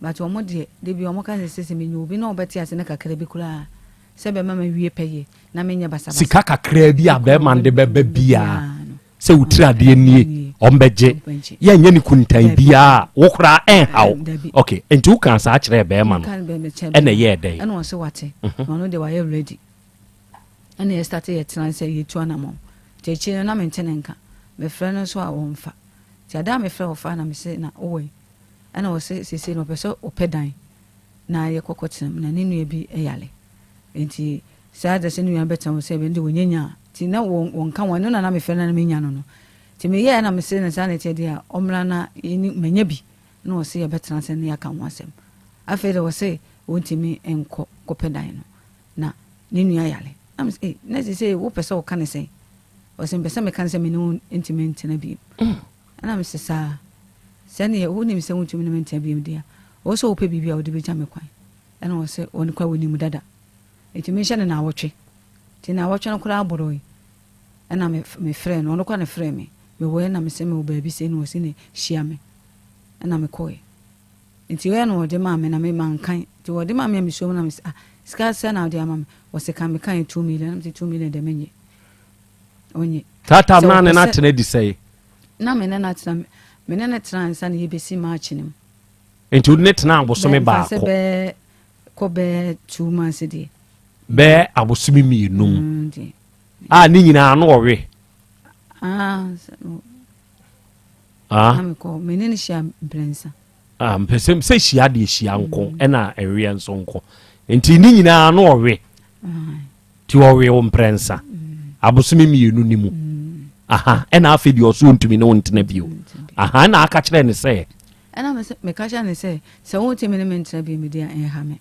ba to mo de bi o mo ka se me nyu obi na obeti ase ne kakra bi kura se be ma ma wie peye na me nya basa sika kakra bi a be ma de be bia se utira de nie ombeje ye nya ni kuntan bia wo kura haw okay enti wo kan sa akire be ma no ene ye den ene wo se wate no de wa ye ready ene ye start ye tran se ye tuana mo cheche na mentene nka me frɛ no so a wonfa ti ada me frɛ ofa na me se na owe ene wo se no peso opedan na ye kokotem na ne nua bi eyale enti sa da se nua betam se be ndi wonyanya ti na wonka won na me frɛ na me nya no ti me ye na me se na sa na ti dia omra na ni manya bi na wo se ye betena se ne aka ho asem afi de wo se wontimi enko kopedan no na ne nua yale na me se na se wo pese wo kan se o se pese me kan se me no intimate na bi ana me se sa se ne wo ni me se wontimi na mentia bi dia wo so wo pe bibia wo de be jame kwan ana wo se woni kwa woni mu dada eti me hye na awotwe ti na awotwe no kura aboro ana me frɛ no kwa na frɛ me wo na me se me wo ba bi se no wo se ne hia me ana me koe nti we no de ma me na me mankan ti wo de ma me so na me ska se na de ama me wo se kan me kan 2 million na 2 million de menye onye tata na ne na tene di sei na me na tena me na tena nsa na ye besi ma chinim nti ne tena abosome ba ko be ko be 2 months di be abosome mi num ni nyina no owe na ko me ne hia brensa mpesem se hia de hia nko na ewe nso nko nti ni nyina no owe ti owe o mprensa abosome mi nu nimu na afi di oso ntumi ne wontena bio na aka kire ne se na me ka kire ne se wontumi ne mentena bio me dia ha me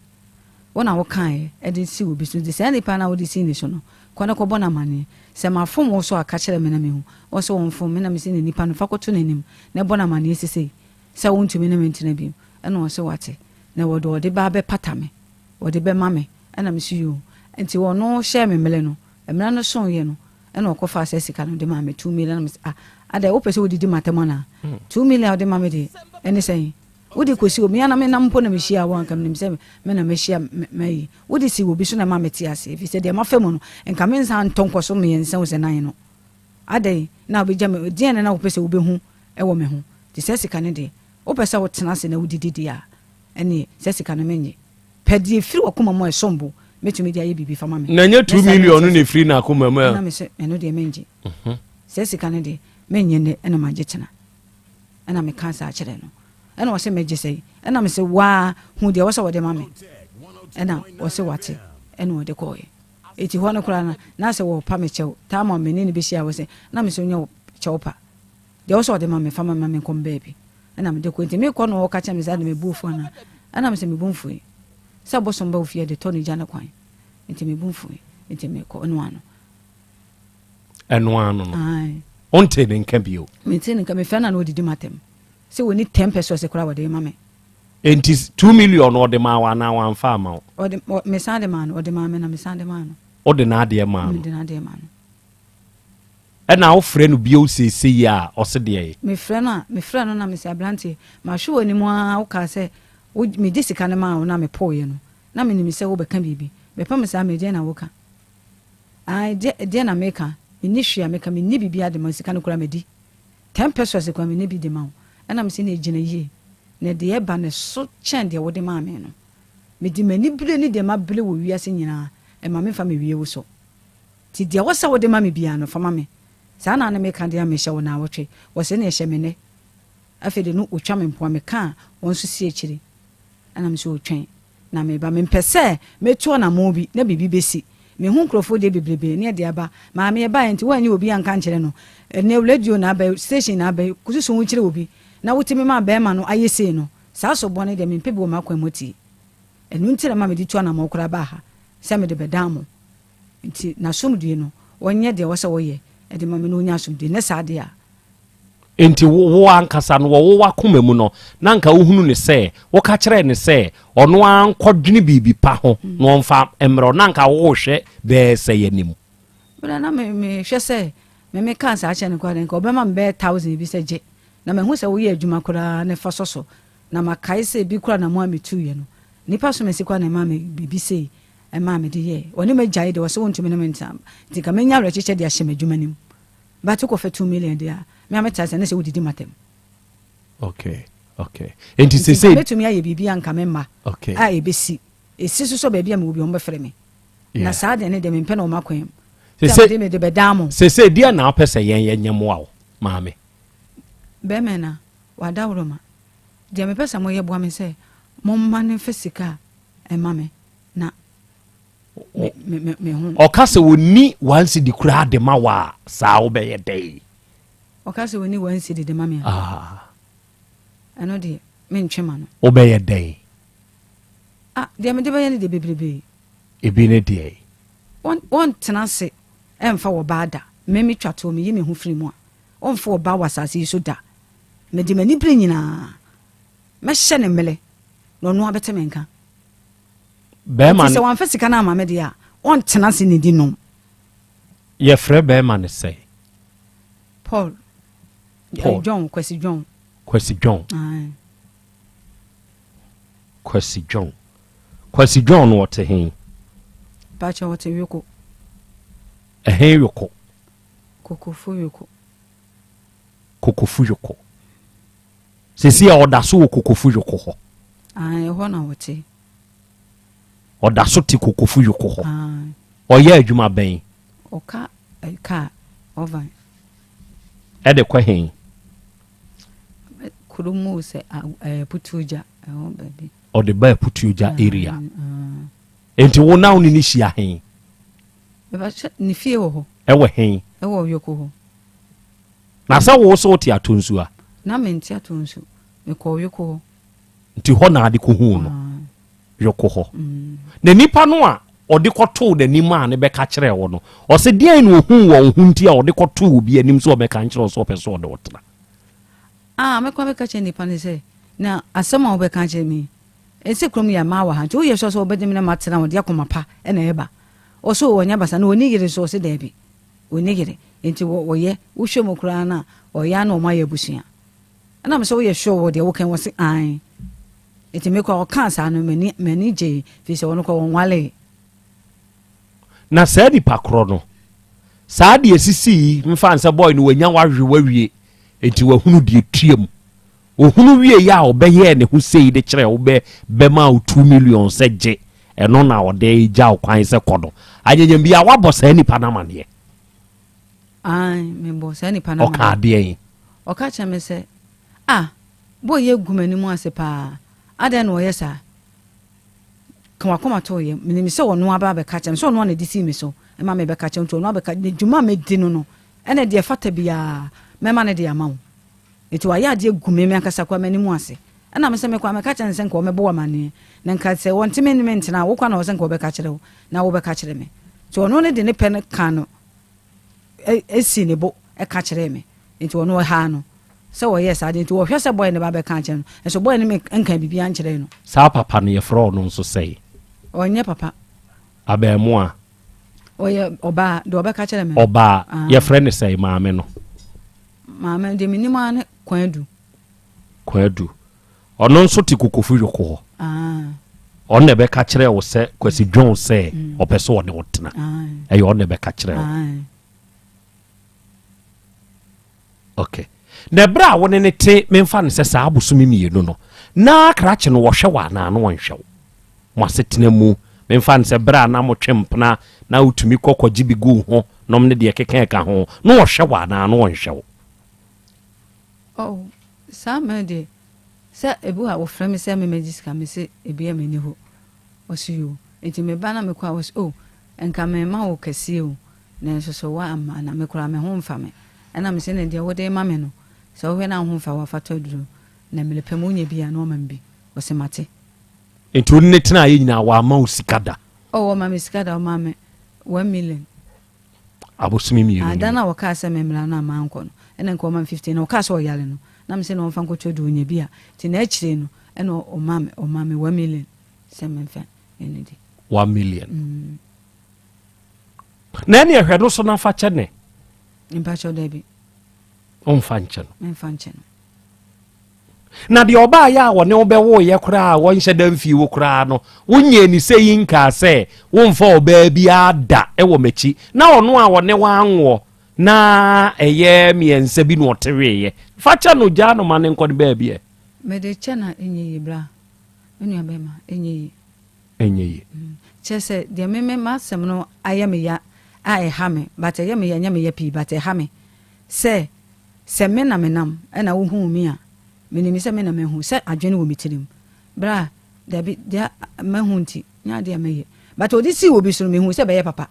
wona wo kan e de si obi so de se ani pa na wo de si ne so no kwana ko bona mane se ma fom wo so aka kire me na me hu wo so won fom me na me si ne nipa no fa ko to nanim na bona mane sese se wontumi ne mentena bio na wo se wate na wo do de ba be pata me wo de be ma me na me si yo enti wo no share me mele no emra no so ye no na okofa asesika no de ma me 2 million ada wo pese wo didi matemo na 2 million de ma me de ene sei wode kosi omi ana me na mpo na mehia wo anka nim se me na mehia mai wode si obi so na ma meti ase fi se de ma fam no enka me nsa ntonko so me nsa wo se nan no adai na obi jame die na wo pese wo be hu e wo me hu ti se sika ne de wo pese wo tena se na wo dididi a ene se sika no menye pedi firi wo koma mo e sombo metumi dia ye bibi fama me na nya 2 million ne firi na akoma mu na me se eno de menje se sika ne de menye ne ena magye tena ena me kansa a kire no ena wo se megye sei ena me se wa hu de wo se wo de mame ena wo se wate ena wo de koye eti ho no kura na se wo pa me chew ta ma me ni be hia wo se na me se nya chew pa de wo se wo de mame fama mame kom baby ena me de ko enti me ko no wo ka che me za de me bufu na ena me se me bufu sa bo somba ofia de toni jana kwan enti me bufu enti me ko no ano ai onte ne nka bio me tin nka me fa na no didi matem se woni 10 pesos kura wo de mame enti 2 million o de ma wa na wan fa ma o de me sa de man o de ma me na me sa de man o de na de ma me de na de man na wo frɛ no bio sese ya o se de me frɛ no na me se ablante ma hwe woni mu a wo ka se me di sika na ma wo na me poye no na me ni se wo be ka bibi be pa me sa me de na wo ka ai de na me ka ni hwe me ka me ni bibi ade ma sika no kura me di 10 pesos kwa me ni bi de ma na me se na ejina yie na de eba ne so chen de wo de ma me no me di mani bile ni de ma bile wo wiase nyina e ma me fa me wie wo so ti de wo sa wo de ma me bia no fa ma me sa na me kan de me hye wo na wotwe wo se na hye me ne afi de no otwa me mpo me kan won so si ekire ana me so otwen na me ba me mpese me to na mo bi na bibi besi me hu nkrofo de bebrebe ne de aba ma me ba enti wanyi obi anka nkire no ne radio na ba station na ba kususu hu kire obi na wotimi ma ba ma no ayese no sa so bone de me mpebi wo makwa moti enu ntire ma me di to na mo kura ba ha se me de bedamo nti na somdue no wonye de wo se wo ye e de ma me no nya somdue ne sa de a enti wo ankasa no wo wakoma mu no na nka wo hunu ne se wo ka kire ne se ono ankodwene bibi pa ho no mfa emro na nka wo hwe be se yanim bra na me hwe se me kansa a che ne kwa nka obema mbe 1000 bi se je na me hu se wo ye adwuma kura ne fa soso na makai se bi kura na mo ametu ye no nipa so me sikwa na ma me bibi se e ma me de ye oni me jaye de wo se wontumi ne me ntam ti ka me nya recheche de ahye madwuma nim ba to ko fa 2 million de a me ameta se na se wodidi matem okay enti se metumi aye bibi anka me ma okay a ebesi esi so ba bia me obi on be frɛ me na saa de ne de me mpɛ na o makwem se de me de bedamo se dia na opese yen nyemo a maame be me na wada woroma de me pesa mo ye boa me se mo ma ne fisika e ma me na me hu o ka se woni wansi di kura de ma wa saa wo be ye dey o ka se woni wansi de ma me ano de me ntwema no wo be ye dey de me de be ye ne de bebrebe ebi ne dey won tena se emfa wo bada me mi twato me yi me hu firi mu a on fo ba wasase so da me de mani bre nyina me hye ne mele no no abete me nka be man se wan fa sika na ma me de a on tena se ne di no ye frɛ be man say Paul John Kwesi John no what he Bacha what yoko yoko kokofu yoko sesi a oda so kokofu yoko ho ho na wote oda so ti kokofu yoko ho oya adwuma ben oka ka over de kwa hen kurumu se putuja baby o de ba putuja area enti wo na oni ni hia hen beba ni fie wo ho ewe hen ewo yoko ho na sa wo so ti atonsu a na menti atonsu me ko yoko ho nti ho na ade ko hu no yoko ho na nipa no a odi koto de nima ne be ka kire wo no o se dia no hu wo hu nti a odi koto obi anim so be ka nkire so peso de wotna me kwa be ka che nipa ne se na asema obe ka che mi ese krom ya ma wa ha jo ye so so obedem na matena wo de akoma pa e na eba o so wonya basa na oni gire so se da bi oni gire enti wo ye wo hwemo kura na o ya na o ma ya busua na me so wo ye show wo de wo kan wo se an eti me ko kan sa no mani je fi se wono ko wonwale na saa nipa korɔ no saa de esisi mfa nsa boy no wanya wawie enti wahunu de tuam ohunu wie ya obɛyɛ ne ho sei de kyerɛ bɛma o 2 million sɛ gye ɛno na ɔde gya kwan sɛ kɔdo anyanyam bia wabɔ saa nipa na maneɛ ai me bo saa nipa na ɔka adeɛ ɔka kyerɛ me sɛ boy ye gumani mu ase pa ada na ɔyɛ saa kama to ye me sɛ ɔno aba bɛka kyerɛ me sɛ ɔno na disi me so ɛma me bɛka kyerɛ ɔno abɛka dwuma me di no ɛna deɛ fata bia mɛma ne de ama wo eti wa ya de gume me ankasa kwa mani mu ase ɛna me sɛ me kwa me ka kyerɛ sɛ nka ɔmɛbɔ wa mane na nka sɛ wɔnte me na wo kwa na wo sɛ nka ɔbɛka kyerɛ wo na wo bɛka kyerɛ me so ɔno ne de ne pɛ ne ka no esi ne bo ɛka kyerɛ me eti ɔno ha no sɛ wɔyɛ saa de eti wɔhwɛ sɛ boy ne ba bɛka kyerɛ no ɛso boy ne me nka bibia nkyerɛ no saa papa no yɛ frɔ no nso sɛ ɔnyɛ papa abɛɛmo a ɔyɛ ɔba de ɔbɛka kyerɛ me ɔba yɛ frɛ ne sɛ maame no maame de minim ane kwadu ɔno nso te kokofu yoko hɔ ɔno na bɛka kyerɛ wo sɛ kwasi dwon sɛ ɔpɛ sɛ ɔne wo tena ɛyɛ ɔno na bɛka kyerɛ wo okay na ɛberɛ a wone ne te memfa no sɛ saa abosom mmienu no na krakye no wɔhwɛ wɔ anaa no wɔnhwɛ wo mo asetena mu memfa no sɛ berɛ a na motwe mpena na wotumi kɔkɔgye bi gu ho nom ne deɛ keka ka ho na wɔhwɛ wɔ anaa no wɔnhwɛ wo saa ma de sɛ ebu a wɔfrɛ me sɛ me magiska me sɛ ebi ya mani ho ɔso yo enti me ba na me kɔ a wɔso enka me ma wo kɛseɛ o na nso so wa ama na me kora me ho mfa me ɛna me sɛ ne deɛ wode ma me no sɛ wohwɛ na ho mfa wa fatɔ duro na me lepɛ mu nya bi a na ɔma mbi ɔse mate enti wo ne tena ayɛ nyina wa ama wo sika da wɔ ma me sika da ɔma me 1 million abosumi mi ada na wɔka sɛ me mmra na ama nkɔ no ɛna nka ɔma 15 na wɔka sɛ ɔyale no na me sɛ na ɔmfa nkɔtɔ do nya bi a ti na akyire no ɛna ɔma me 1 million sɛ me mfa ɛne di 1 million na ɛne ɛhwɛ no so na fa kyɛ ne mpa kyɛ da bi ɔmfa nkyɛ no mfa nkyɛ no na deɛ ɔbaa yɛ a wɔne wobɛwoyɛ koraa a wɔnhyɛ da mfii wo koraa no wonyɛ ni sɛ yi nkaa sɛ womfa ɔbaa bi ada ɛwɔ m'akyi na ɔno a wɔne wanwoɔ na ɛyɛ mmiɛnsa bi na ɔteweeɛ fa kyɛ no gyaa no ma ne nkɔ ne baabi ɛ mede kyɛ na ɛnyɛ yi bra ɛnua bɛma ɛnyɛ yi kyerɛ sɛ deɛ meme masɛm no ayɛ me ya a ɛha me but ɛyɛ me ya nyɛ me ya pii but ɛha me sɛ me na menam ɛna wohu mi a menim sɛ me na mehu sɛ adwene wɔ me tirim bra dabi deɛ mahu nti nya deɛ meyɛ but ɔde si wɔ bi so no mehu sɛ bɛyɛ papa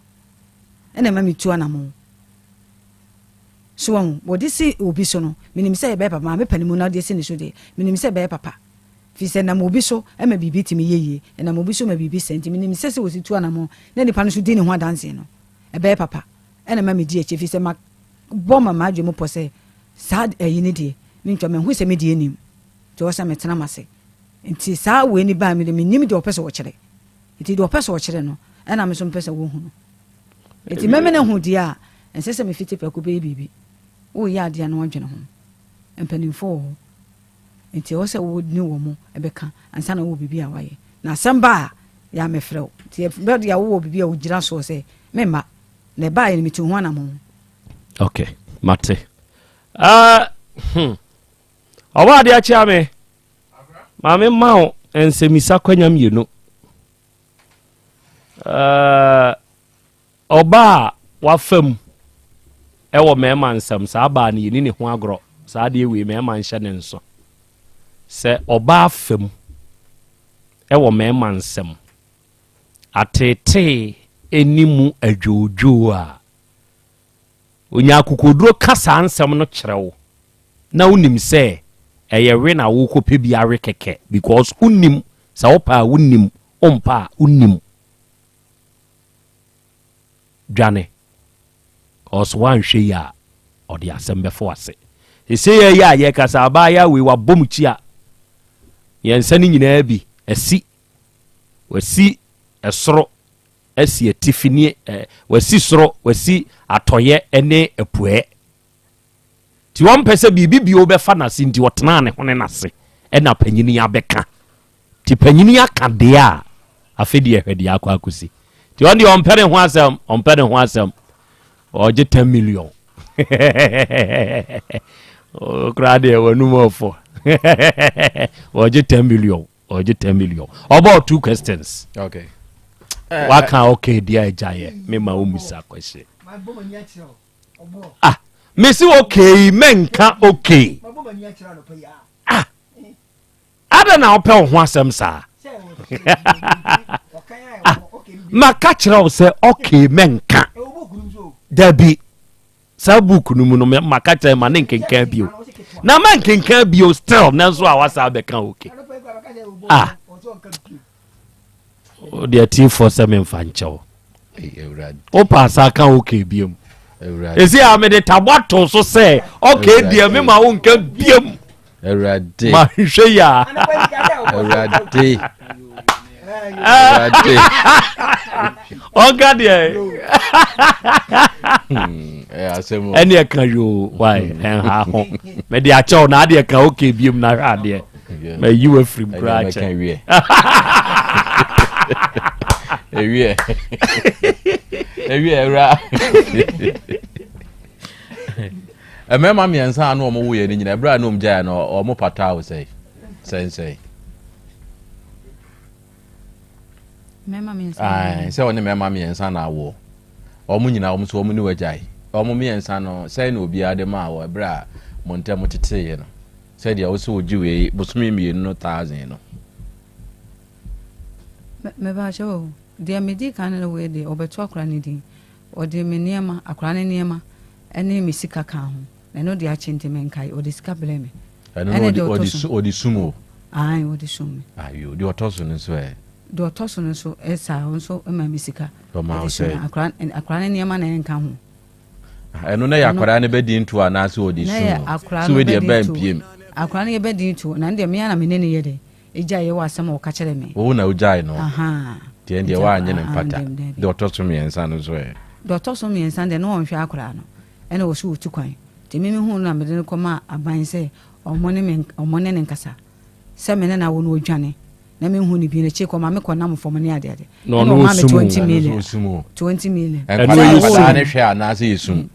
ɛna ma metu anamo so wɔde si obi so no menim sɛ bɛyɛ papa ma mepɛ ne mu na de si ne so deɛ menim sɛ bɛyɛ papa fi sɛ nam obi so ɛma biribi timi yɛyie ɛnam obi so ma biribi sɛ nti menim sɛ sɛ wɔsi tu anamo na nipa no so di ne ho adanse no ɛbɛyɛ papa ɛna ma medi akyi fi sɛ ma bɔ ma adwe mu pɔ sɛ saa ɛyi ne deɛ mentwa mehu sɛ medie nim nti wɔ sɛ metena m ase nti saa wei ni baa mede menim deɛ ɔpɛ sɛ wɔkyerɛ nti deɛ ɔpɛ sɛ wɔkyerɛ no ɛna me so mpɛ sɛ wɔhu no nti mɛme ne ho deɛ a ɛnsɛ sɛ mefite pɛko bɛyɛ biribi woyɛ adeɛ no wadwene ho mpanimfo wɔ hɔ nti ɛwɔ sɛ woni wɔ mo ɛbɛka ansa na wowɔ biribi a wayɛ na asɛm ba a yɛ amɛfrɛ wo nti bɛde a wowɔ biribi a wogyina soɔ sɛ memma na ɛbaayɛ no mete ho anamo okay mate ɔba ade akyea me maame ma wo nsɛmisa kwanya mmienu ɔba a wafam ɛwɔ mɛɛma nsɛm saa baa no yɛni ne ho agorɔ saa deɛ wei mɛɛma nhyɛ ne nso sɛ ɔba afam ɛwɔ mɛɛma nsɛm atetee ɛnimu adwoodwoo a onya akokoduro ka saa nsɛm no kyerɛ wo na wonim sɛ ɛyɛ we na wokɔpɛ bi awe kɛkɛ because wonim sɛ wopɛ a wonim ɔmpa a wonim dwane ɔso woanhwɛ yi a ɔde asɛm bɛfo ase ɛsɛ yɛ a yɛkasa abaayɛ wei wabɔ mu kyi a yɛnsa no nyinaa bi wasi ɛsoro asi atifini wasi soro wasi atɔyɛ ne apuɛ ti wɔn pɛ sɛ biribi bio bɛfa n'ase nti wɔtena ne ho ne n'ase ɛna panyini abɛka ti panyini aka de a afedi ehwede akwa akusi ti on de on pere ho asem oje 10 million o krade wonu mofo oje 10 million about 2 questions okay waka okay dia ejaye me ma omusa kwese Messi okay, menka okay. Ada na ope ho asem sa. Maka kira o se okay menka. Dabi. Sa book no mu no maka kira ma ne nkenka bio. Na ma nkenka bio still na so awasa be kan okay. O dia ti for se me fancho. O pasa kan okay bio. Ezi a me de tabato so say okay dia me ma won ka biem Erade ma hwe ya Erade Oga dia asemo eni e kan yo why en ha ho me de a cho na de kan okay biem na hwa de me you a free branch ewie ra emema miensa na omo wo ye ni nyina bra na omja na omo pata wo sei sensei mema miensa se woni mema miensa na wo omo nyina omo so omo ni wajai omo miensa no sei na obi ade ma wo bra montem tete ye no sei dia wo so oji we bosumi mi no 1000 no me ba jo dia medi kan na we de obeto akra ni din ode me niema akra ni niema ene me sika kan ho eno de achinte men kai ode sika bele me eno ode sumo ai ode sumo ayo de otoso no so de otoso no so esa so ma me sika ma so akra ni niema na enka ho eno na yakra ne bedi ntu ana so ode sumo so we de ba mpiem akra ni bedi ntu na de me ana me ne ne ye de eja ye wa asem o ka kere me wo na ujai no aha tie de wa anye ne mpata de otoso me ensa no so de otoso me ensa de no won hwe akra no ene wo so otu kwan te mimi hu na mede ko ma aban se omone ne nkasa se me na wo no odwane na me hu ni bi ne che ko ma me ko na mfom ne ade ade no ma me 20 million 20 million eno ne hwe ana se yesum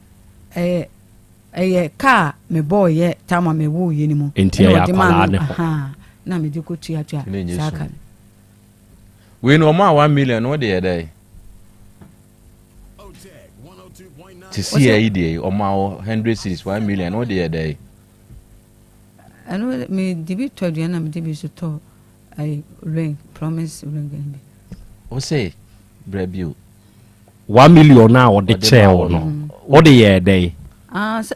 ka me boy ye tama me wo ye ni mu enti ya aha na me de ko tua saka we no ma 1 million no de ye dey to see a idea or my 100 cities 1 million no de ye dey anu me dibi to aduana me dibi so to I ring promise ring be o say brabio 1 million na o de che o no o de ye dey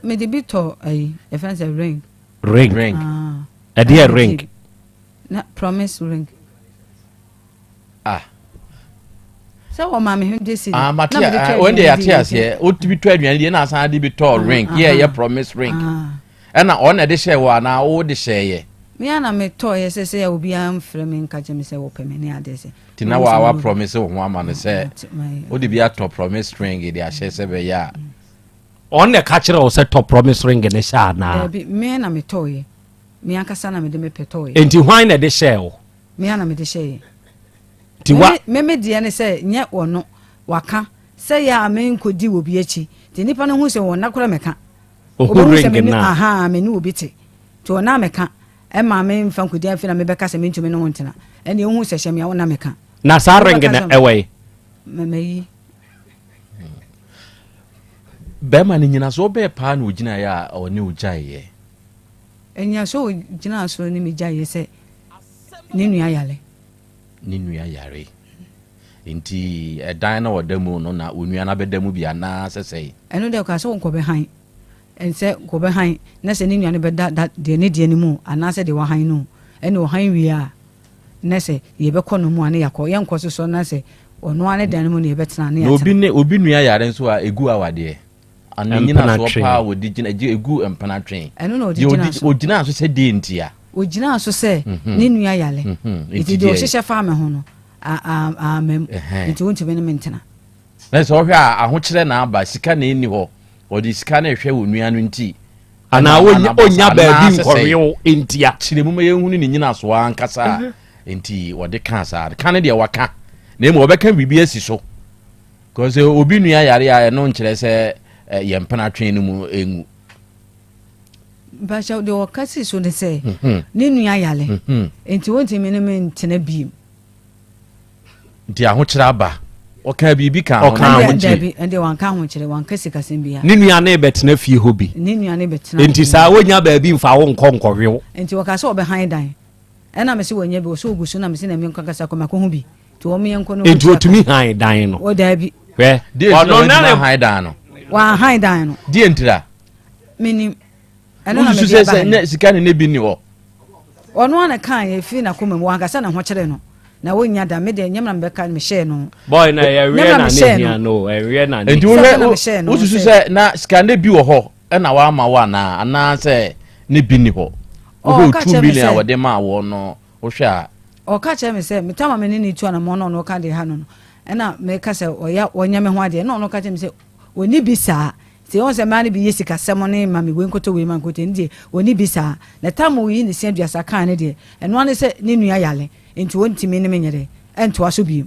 me dibi to I fancy ring a dear ring na promise ring so o ma me hu desi matia when they atias here o tibi to aduane de na asan de bi to ring ye promise ring na on de share wa na o de share ye me ana me to ye se obi am frɛ me nka je me se wo pɛ me ne ade se ti na wa promise wo ama ne se o de bi ato promise ring de a share se be ya on ne ka kire o se to promise ring ne sha na me na me to ye me ankasa na me de me pɛ to ye enti hwan na de share o me ana me de share ye me die ne se nye wono waka se ya me nkodi wo bi echi ti nipa no hu se wona kora meka ring na aha me ni obi te to na meka e ma me mfa nkodi afi na me beka se me ntumi no ntena ene hu se hye me wona meka na sa ring na ewe me yi be ma ni nyina so be pa na ogina ya oni ojaye enya so ogina so ni mi jaye se ni nua yale ni nua yare enti edan na wodamu no na onua na bedamu bia na sesei eno de ka so nko be han ense ko be han na se ni nua ne be da de ne de ni mu ana se de wa han no ene o han wi a na se ye be kono mu ane yakọ ye nko so na se ono ane dan mu ne ye betena ne ya obi nua yare nso a egu awade ananyina so pa wodi gina egu empana twen eno no ogina so se de ntia ogina so se ni nua yale iti de o hyehyɛ fa me ho no mem iti wontu be ne mentena na se o hwe a ahokyere na aba sika na eni ho odi sika na hwe wonua no nti ana onya ba bi nkɔrew entia kyeremu ma yehunu ni nyina so ankasa enti wɔde ka saa ka ne deɛ waka na emu wɔbɛka biribi asi so because obi nua yare a ɛno nkyerɛ sɛ yɛmpena twen no mu engu basha de wakasi so ne sɛ ne nua yale enti wontimi ne mentena biem nti ahokyerɛ aba ɔka biribi ka ahokyerɛ ɛnde wanka ahokyerɛ wanka sikasɛm bia ne nua ne bɛtena fie hɔ bi ne nua ne bɛtena enti saa wonya baabi mfa wo nkɔnkɔhwew enti wɔka sɛ ɔbɛhan dan ɛna me sɛ wɔnya bi wɔsɛ ogusu na me sɛ na me nkakasa kɔma ko ho bi to wɔn yɛnkɔ no enti otumi han dan no o daabi hwɛ ɔno na han dan no wa han dan no die ntira minim ɛno na me bi ba ne sika ne bi ni hɔ ɔno ana kan yɛ fi na kɔma mu wankasa na ho kyerɛ no na wonya da me de nyamna me bɛka me hyɛ no boy na yɛ wie na ne hia no ɛwie na ne enti wo susu sɛ na sika ne bi wɔ hɔ ɛna wa ama wa na ana sɛ ne bi ni hɔ o 2 million wɔde ma wɔ no wo hwɛ a ɔka kyerɛ me sɛ metama me ne ne tu ana mo no ka de ha no ɛna me ka sɛ ɔya ɔnya me ho ade na ɔno ka kyerɛ me sɛ oni bi saa sɛ ɔn sɛ ma ne bi yɛ sika sɛm ne ma me we nkoto we ma nkoto ndi oni bi saa na tam wo yi ne sia duasa kan ne de ɛno ane sɛ ne nua yale enti wontimi ne me nyere ɛnto aso bi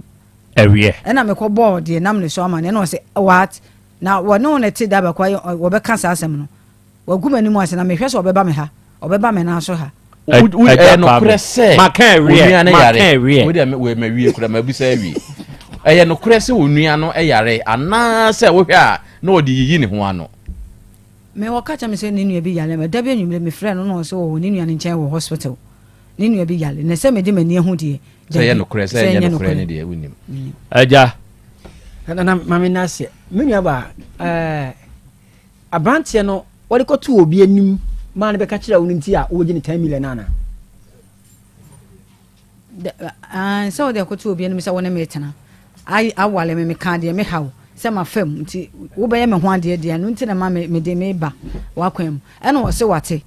ɛwie ɛna me kɔ board de nam ne so ama ne na ɔsɛ what na wɔne ne te da ba kwa wɔbɛka saa asɛm no waguma ni mu ase na me hwɛ sɛ ɔbɛba me ha ɔbɛba me na so ha no krese maka ewie we dem we ma wie kura ma busa ewie no krese onua no yare ana sɛ wo hwɛ a na odi yiyi ne ho ano me wɔka me sɛ ne nua bi yale ma da bi anwumre me frɛ no no sɛ wo ne nua ne nkyɛn wɔ hospital ne nua bi yale na sɛ me de mani ho die sɛ no krese yɛ no krɛ ne de wonim agya na mame na se me nua ba abrantie no wɔde kɔto obi anim ma ne bɛka kyerɛ wo nti a wo gye ne 10 million ana sɛ wode akɔto obi anim sɛ wo ne metena awale me ka deɛ me haw sɛ ma fam nti wobɛyɛ me ho adeɛ deɛ no nti na ma me de me ba wakwan mu ɛna wɔ se wate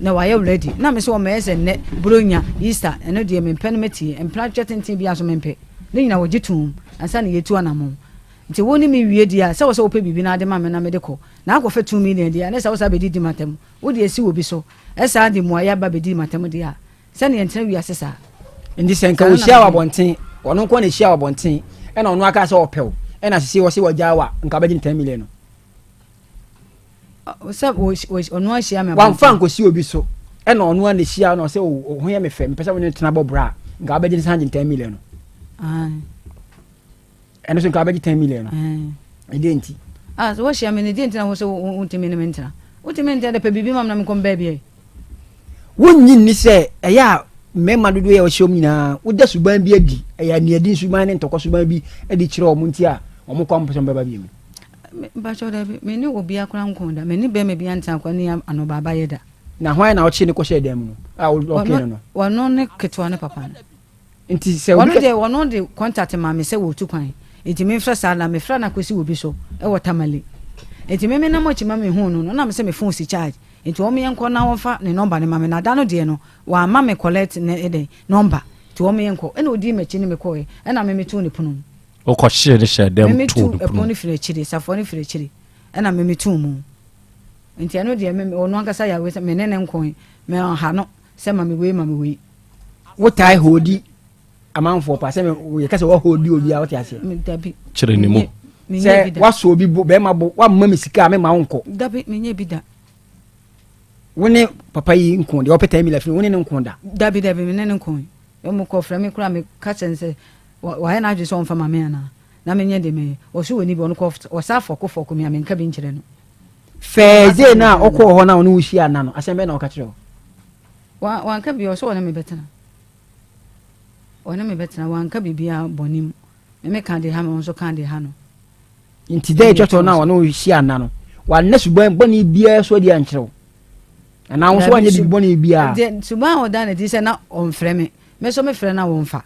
na wayɛ ready na me sɛ wɔ mɛyɛ sɛ nnɛ bronya easter ɛno deɛ mempɛ no matie mpra twɛtenten bi aso mempɛ ne nyina wɔgye tom ansa ne yɛtu anamɔ nti wo ne me wie dia sɛ wo sɛ wopɛ bibi na ade ma me na me de kɔ na akɔfɛ 2 million dia ne sɛ wo sɛ bɛdi di matam wo de esi obi so ɛsa de mu ayɛ ba bɛdi matam dia sɛ ne yɛntena wi ase saa ndi sɛ nka wo hyia wabɔnten ɔno nko na hyia wabɔnten ɛna ɔno aka sɛ ɔpɛw ɛna sisi wɔ se wɔgya wa nka bɛgye 10 million no sɛ ɔno ahyia me wamfa nkosi obi so ɛna ɔno ana hyia na ɔsɛ wo ho yɛ me fɛ mpɛ sɛ wo ne tena bɔ bra nka bɛgye 10 million no ɛno so nka bɛgye 10 million no ɛde nti so wɔhyia me ne de nti na wo sɛ wontimi ne me ntena wotimi ntena de pɛ bibi mam na mekɔm baabi wonyi ni sɛ ɛyɛ a mɛma dodo yɛ ɔhyɛ mu nyinaa woda suban bi adi ɛyɛ aneadi suban ne ntɔkɔ suban bi adi kyerɛ ɔmo nti a ɔmo kɔ mpɛsɛ bɛba bi mu bakyɛ da bi me ne obi akora nkɔn da me ne bɛma bi anta akɔ ne ano baba yɛ da na hwan na ɔkye ne kɔhyɛ dan mu no a ɔkɛ no wɔno ne ketewa ne papa no nti sɛ wɔno de contact ma me sɛ wɔtu kwan nti memfrɛ saa na mefrɛ no akɔsi wɔ bi so ɛwɔ tamale nti meme na mɔkyi ma me hu no na me sɛ me phone si charge nti wɔn yɛn kɔ na wɔfa ne number ne ma me na da no deɛ no wa ma me collect ne de number nti wɔn yɛn kɔ ɛna odi mɛkyi ne me kɔ ɛna me metu ne pono o kɔ hyɛ ne hyɛ dɛm tu ne pono ne firi akyire safo ne firi akyire ɛna me metu mu nti ɛno deɛ me ɔno ankasa ya we sɛ me ne ne nkɔ me ha no sɛ ma me wei wotai hodi amanfo pa sɛ me yɛ kasa wo hodi obi a wote ase me dabi kyerɛ ne mu sɛ waso obi bɛ ma bo wa mma me sika me ma wonkɔ dabi me nye bi da wone papa yi nko de opeta mi la fi wone ne nko da dabi me ne nko yo mo ko fra me kura me ka sense wa he na adwe so mfa ma me ana na me nye de me o so woni bi on ko o sa foko me amenka bi nkyere no feze na okọ ho na onu wuhia na no asembe na o ka kire wa nka bi o so wona me betena wa nka bibia bonim me ka de ha me so ka de ha no nti de twato na onu wuhia na no wa na suban boni bia so de ankyere ana wo so wanye bi boni bia de suban o da na di se na on frɛ me so me frɛ na wo mfa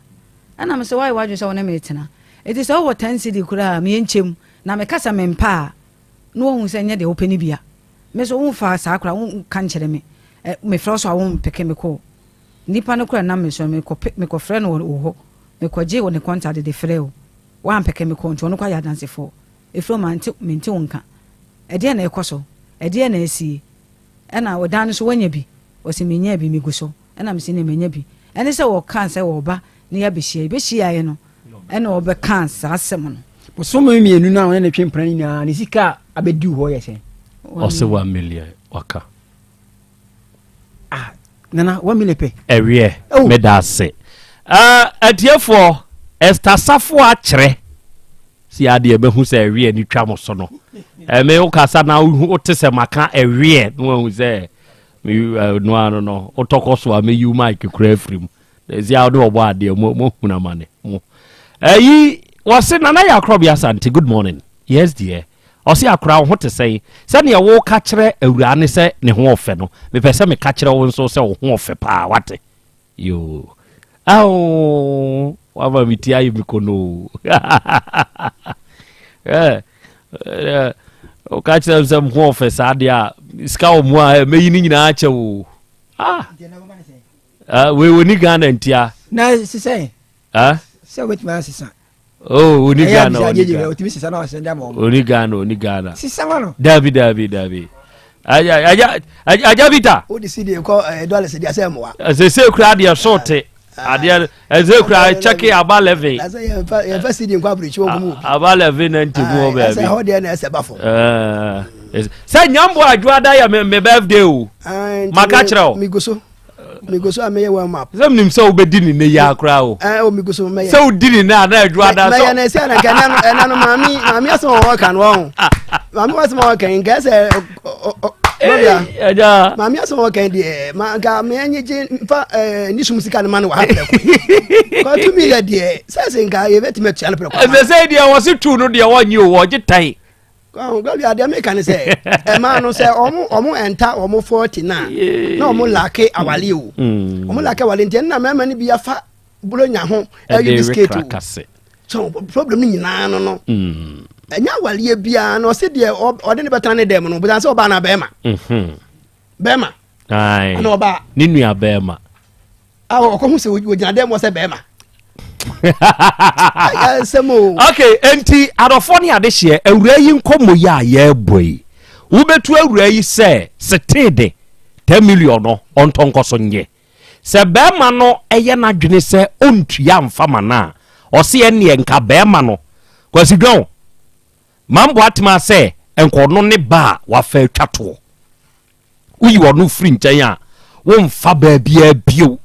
ana me so why wadwe so wona me tena eti so wo 10 cedi kura me enchem na me kasa me mpa no wo hu se nya de opani bia me so wo mfa saa kura wo kan kyere me frɛ so a wo peke me ko nipa no kura na me so me ko frɛ no wo ho me ko gye wo ne contact de frɛ wo wa peke me ko nto no kwa ya dance for efro man ti me nti wonka ede na ekoso ede na esi ɛna odan so wanya bi o se menya bi me guso ɛna me se ne menya bi ɛne sɛ wɔka sɛ wɔba ne yɛbɛhyia yɛbɛhyiaeɛ no ɛna wɔbɛka saa asɛm no bosome mmienu no a wɔne ne twempra no nyinaa ne sika abɛdi hɔ yɛ sɛ ɔsɛ 1 million waka nana 1 million pɛ ɛwiɛ meda ase atiefoɔ ɛstasafo akyerɛ si adeɛ bɛhu sɛ ɛwiɛ ne twa mo so no me wokasa na wote sɛ maka ɛwiɛ no wahu sɛ no ano no wotɔkɔ so a meyiw mike kora afiri mu ɛsi a wode wɔbɔ adeɛ mohuna ma ne mo ayi wɔse nana yɛ Krobea Asante good morning yes dear ɔse akora wo ho te sɛn sɛnea woka kyerɛ awura ne sɛ ne ho ɔfɛ no mepɛ sɛ meka kyerɛ wo nso sɛ wo ho ɔfɛ paa wate yo ao wama meti ayɛ mikono woka kyerɛ sɛ mo ho ɔfɛ saa deɛ a sika wo mu a mɛyi no nyinaa kyɛ wo woni Ghana ntia na sisɛ sɛ wetumi asesa oni Ghana dabi ajabita sese kura adeɛ sote adeɛ ɛsɛ kura kyɛke aba 11 aba 11 na ntimu baabi sɛ nyambo adwoada yɛ me birthday o maka kyerɛ o migoso ameye wa map sem nim se obedi ni ne ya akra o migoso meya se odini na adwoada so meya na se na kana no mami aso wo kan wo mami was mo kan ga se ja mami aso wo kan de ma ga me anyeje mfa ni sumusika ne ma no wa hapre ko to mi ya de se nga ye betime tia no pre ko se de wo se tu no de wo nyi o wo gitan God ya de me kan se e ma no se omo enta omo 40 na omo lake awale o omo lake awale ntia na mama ni bi ya fa bulonya ho e biscuit o so problem ni nyina no enya awale bia no se de ode ne betana ne dem no but se oba na bema bema ai ana oba ni nua bema awo ko hu se wo gina dem wo se bema okay enti adofo ne ade hye awura yi nkomo ya ya boy wo betu awura yi se setede 10 million no ontonkoso nye se bema no eye na dwene se ontua mfama na o se ene nka bema no kwasi dwon mambo atma se enkono ne ba wa fa twato uyi wono free nchen a wo mfa ba bia bio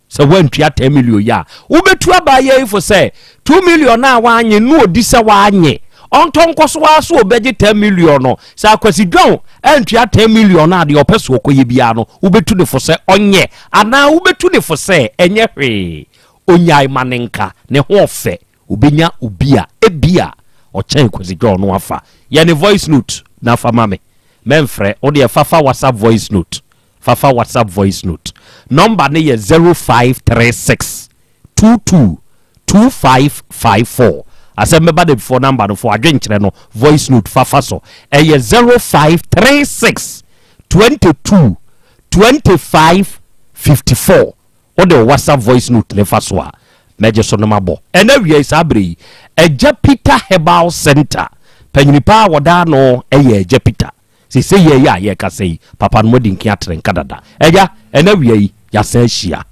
se wantua 10 million ya wo betu abaye ifo se 2 million na wanye no odi se wanye ontonkoso wa so obeje 10 million no sa kwasi dwon antua 10 million na de opeso okoye bia no wo betu ne fo se onye ana wo betu ne fo se enye hwe onyai manenka ne ho ofe obenya obia ebia o chen kwasi dwon no afa ye ne voice note na fa mame memfre o de fafa WhatsApp voice note fafa WhatsApp voice note number ne ye 0536 222554 Asem Beba Dabi before number no for adwenkyere no voice note fafa so e ye 0536 222554 o de WhatsApp voice note le fa so a meje so no mabo ena wie isabre eja Peter Herbal Center panyinipa woda no e ye eja Peter se ye ya ye ka sei papa no modi nkia trenka dada eja ena wie ya sa hia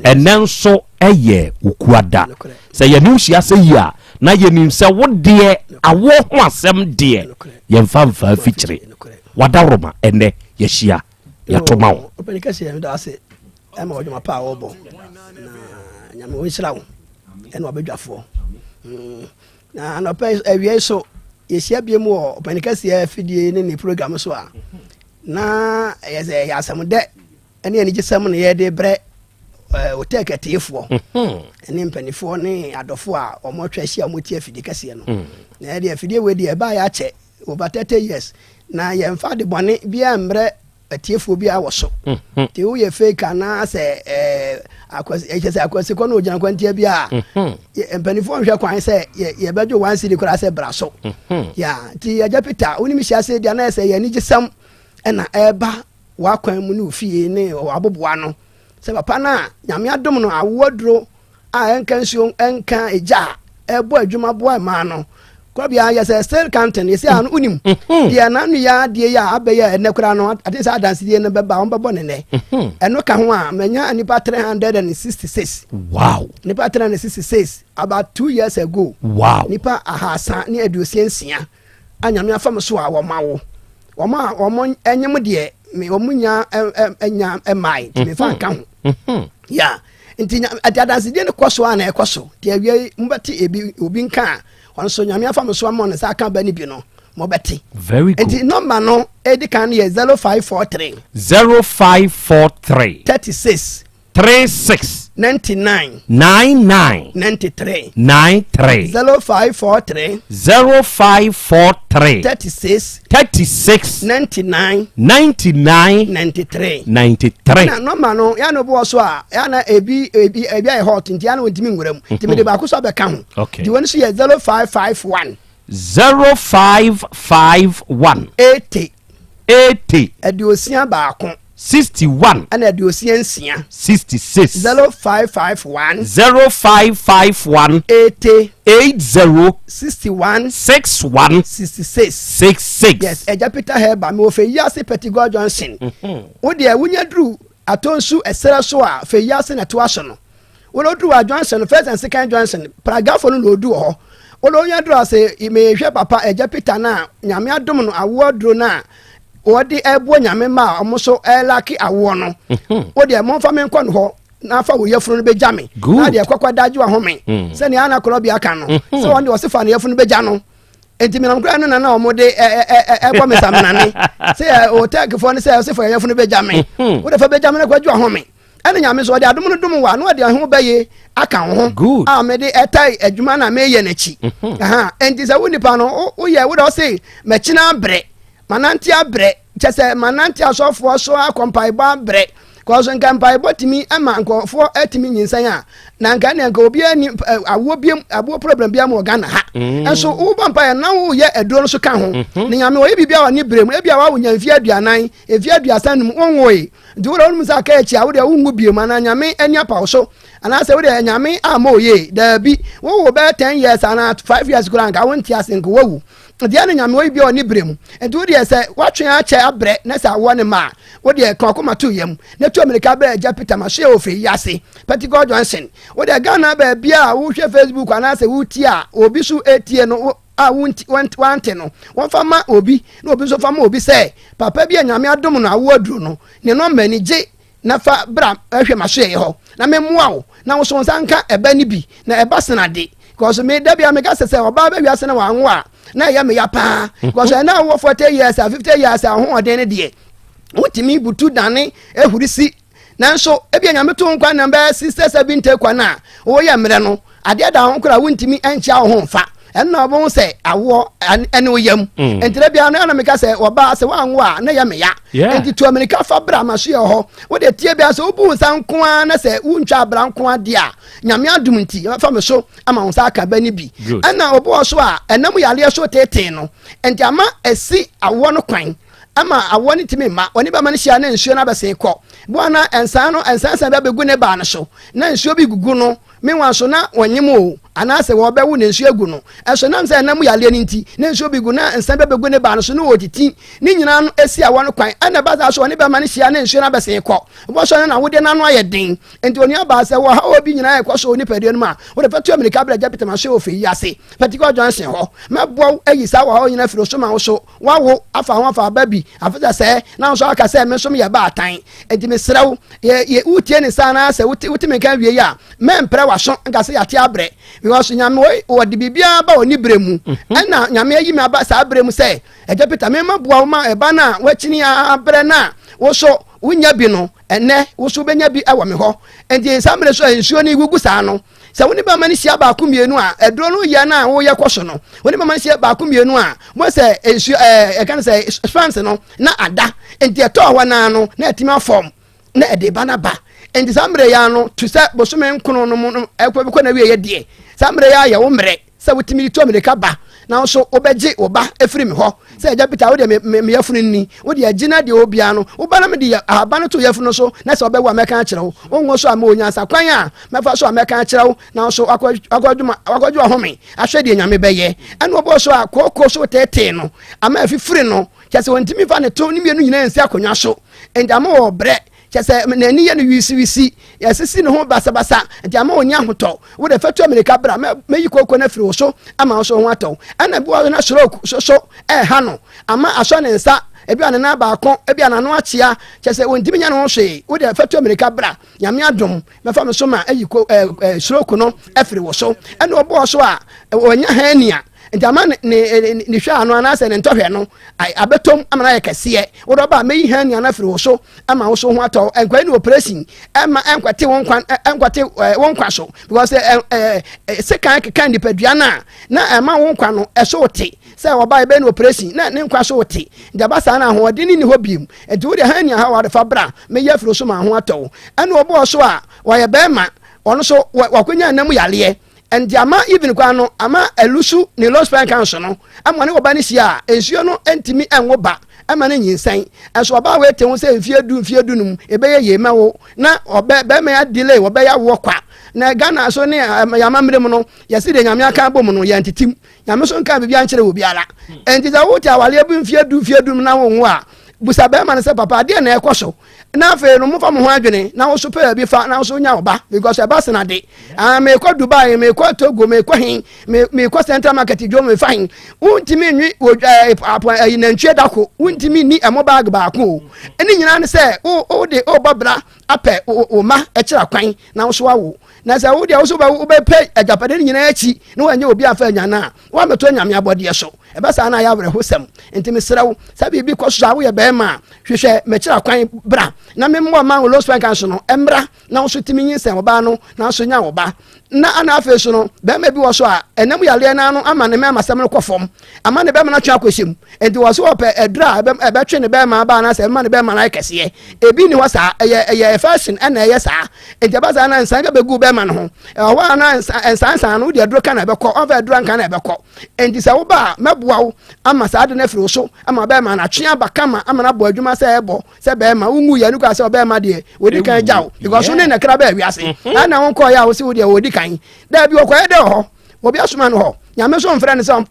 enenso eye okuada se ye ni hia se ya na ye nim se wo de awo ho asem de ye mfa fikyire wadaroma ene ye hia ye toma wo openika se me da se e ma odwuma pa wo bo na nyame wo hira wo ene obedwafo na no pe awie so ye hia bie mu openika se afidie ne program so a na ye se ya asem de ene ani gisam ne ye de bre o take tiefo ene mpanifo ne adofo a omotwa hia moti afidie kase no na ye de afidie we de ba ya che over 30 years na ye mfa de bone bia mbre atiefo bia wo so te wo ye fake na se akwase ko no gina kwantia bia mpanifo hwe kwan se ye bejo wan city kura se braso ya ti ya Peter oni mi hia se dia na se ye ni gisam na eba wa kwan mu no fie ne aboboa no se papa na nyame adom no awodro a enka nsuo enka eja ebo adwuma boa ma no Krobea yes still counting you see an unim dia na nu ya die ya abeye enekura no ati say dance die no beba on bebo ne eno ka ho a manya nipa 366 wow nipa 366 about 2 years ago wow nipa ahasa ne aduosensia anyame afam so a wo mawo wo enyem de me wo munya enya emai ti me fa ka ho ya nti dance die no kwaso a na ekoso ti awie mbati ebi obi nka onso nyame afam so amon sa aka ba ni bi no mo beti very good nti number no edi kan ye 0543 36 99 93 0543 36 99 93 na number no ya no bo so a ya na ebi ai hot nti ya na ontimi ngurem nti me de ba ko so be ka ho di woni so ye 0551 80 adiosia ba ko 61 and adiosia nsia 66 0551 80 61 66 yes eja Peter Heba me ofe yase Petigo Johnson wo de wunya dru atonsu esere so a fe yase na to aso no wo lo dru a Johnson first and second Johnson paragraph no lo du ho wo lo nya dru ase me hwe papa eja Peter na nyame adom no awo dru na wodi ebo nyame ma omoso elaki awo no wodi e monfa men kon ho na fa wo yefunu be jame na de kwakwa daji wa home se ne ana Krobea kan no se wonde wo se fa ne yefunu be ja no enti me nam kra no na omode ebo me samnane se o tag fo ne se fa yefunu be jame wo de fa be jame na kwaju wa home ene nyame so de adom no dum wa no de ho be ye aka ho a me de etai adwuma na me ye na chi enti se wo nipa no wo ye wo de se me china bre mananti abre chese mananti asofo so akompai ba bre cause nkampai botimi ama nkofo atimi nyinsan a na nka ne nka obi ani awo problem bia mo Ghana ha enso wo bampa na wo ye eduro no so ka ho ne nyame wo bibia wa ni brem ebia wa wo nyamfi aduanan efi aduasanum wonwoe ndi wo no musa ka echi a wo de wo ngu biem na nyame ani apa so ana se wo de nyame amoye da bi wo be 10 years ana 5 years kura nka won ti asenko wo dia ne nyame wo bia oni brem enti wo de se watwe ache abre na sa wo ne ma wo de kokoma to yam na to America be eja Peter ma share ofe yase Petigo Johnson wo de Ghana be bia wo hwe Facebook ana se wo ti a obi su etie no a wante no won fama obi na obi so fama obi se papa bia nyame adom no awo aduro no ne no mani je na fa bra ahwe ma share ho na memmoa wo na wo so nsanka eba ni bi na eba senade cause me da bia me ka se oba ba wiase na wanwo a na ya me ya pa cause na wo 40 years 50 years a ho odene de wotimi butu dane ehurisi nanso ebia nyame to nkwa na be 67 kwa na wo ye mre no ade da ho kura wontimi enchi a ho mfa enna obon se awo ene oyam entire bia na me ka se oba se wanwo a na ya me ya enti to America fa bra ma so ye ho wo de tie bia se obu nsan ko a na se wuntwa bra nko ade a nyame adum nti fa me so ama wo sa aka ba ni bi enna obo so a enam yale so tete no enti ama esi awo no kwan ama awoni timi ma oni ba man hia na nsuo na besen kɔ bo na ensan no ensan ba begu ne ba na so na nsuo bi gugu no menwa so na wonyem o ana se wo bɛwu ne nsuo egu no ɛso nam sɛ nam yale ni nti na nsuo bi gu na ensan ba begu ne ba na so no wotiti ni nyina no esi awon kwan ana ba za so oni ba man hia na nsuo na besen kɔ bo so na wode na no ayɛ den enti oni aba sɛ wo ha obi nyina ɛkɔ so oni pɛde no ma wo de fatu America bra Japita ma so ofe yase Petigo Johnson ho mɛboa ayi sa wo ha nyina firo so ma wo so wawo afa ho afa babi afisa se na so aka se me so me ba atan enti me srew ye utie ni sana se uti me kan wie ya me mpre wa so nka se yate abre because nyame wo de bibia ba oni bremu na nyame ayi me aba sa bremu se Japita me maboa ma eba na wachini abre na wo so wunya bi no ene wo so benya bi ewo me ho enti samre so nsuo ni gugu sa no se woni ba mani sia ba akumienu a edro no ya na wo ye koso no woni ba mani sia ba akumienu a mo se ensu e kan se fans no na ada enti eto ho na no na etima form na ede ba na ba enti samre ya no to se bosome nkono no mo ekwa bi ko na wie ye de samre ya ye wo mre se wotimi to America ba na so obeje oba efiri me ho say eja Peter wo de me yafunu ni wo de agina de obia no wo ba na me de aba no to yafunu so na se obewa meka kire wo wonwo so ama onyansa kwan a mefa so meka kire wo na so akwadwu home ahwe de nyame beye ene obo so akoko so tete no ama afifiri no kyase wontimi fa ne to ni mienu nyina ensi akonwa so endama wo bre kyase na ni ye no wisi yasisi ne ho basa ndama onya hoto wo de fatu America bra meyi koko na firi wo so ama so ho atɔ ana bi wo na stroke so ha no ama aso ne nsa ebi anana ba akɔ ebi anano akyea kyese wontimi nya no hwe wo de fatu America bra nyame adom mefa me so ma ayi ko stroke no afiri wo so ana obo so a onya hania ndama ne hwa ano anase ne ntɔhwe no abetom amana ye kɛseɛ wo do ba meyi hania na firi wo so ama wo so ho atɔ enkwai ne operation ama enkwate won kwa so because sekan kan dipadua na ama won kwa no ɛso te sɛ wo ba ebe ne operation na ne nkwa so te ndaba sa na ho de ni ho biem enti wo de hania ha wa de fa bra meyi afiri so ma ho atɔ ɛna obo so a wo ye bema ɔno so wakonya nam yale and ama even kwano ama elusu ni Los Pan Council no ama ne oba ne sia ensuo no entimi enwo ba ama ne nyinsan enso oba we te ho se mfie du num ebeye ye ma wo na oba be me ya delay oba ya wo kwa na Ghana so ne ya mamre mu no yesi de nyame aka bom no ya ntitim nyame so nka bibia nkyere obi ala enti za wo ti awale bu mfie du na wo ho a busa be ma ne se papa de na ekoso na fe no mo fa mo ho adwene na wo so pa bi fa na wo so nya oba because e ba se na de me ko Dubai me ko Togo me ko hin me ko Central Market jo me fa hin untimi nwi na ntwe dako untimi ni emo bag ba ko eni nyina ne se o de o babra apɛ o ma ɛkyira kwan na wo so wawo na sɛ wo de wo so ba wo be pɛ agapade nyina achi na wanya obi afa nya na wa meto nyame abɔde so ɛba sa na ya were hosam ntimi srawo sabi bi kɔ so awo yɛ bɛɛ ma hwehwɛ mekyira kwan bra na me mo ma wo Los Pan Council no embra na wo so timi nyinsɛn wo ba no na so nya wo ba na ana afa so no bɛɛ bi wo so a enam yale na no ama ne ma asɛm no kɔfom ama ne bɛɛ ma na twa akɔhyem enti wo so opɛ ɛdra ɛbɛtwe ne bɛɛ ma ba na sɛ ma ne bɛɛ ma na kɛseɛ ebi ni wo sa ɛyɛ fashion ana ɛyɛ saa enti ba sa na nsan ga begu bɛɛ ma no ho ɛwa na nsan no de aduro ka na bɛkɔ ɔfa aduro nka na bɛkɔ enti sɛ wo ba mɛboa wo ama saa de na firi so ama bɛɛ ma na twe aba kama ama na bɔ adwuma sɛ ɛbɔ sɛ bɛɛ ma wo ngu ya nu ka sɛ bɛɛ ma de wodi kan gyaw because ne na kra bɛɛ wiase ana won kɔ ya wo sɛ wodi wodi kan da bi okɔ de ho obi asoma no ho nyame so mfrɛ ne sɛ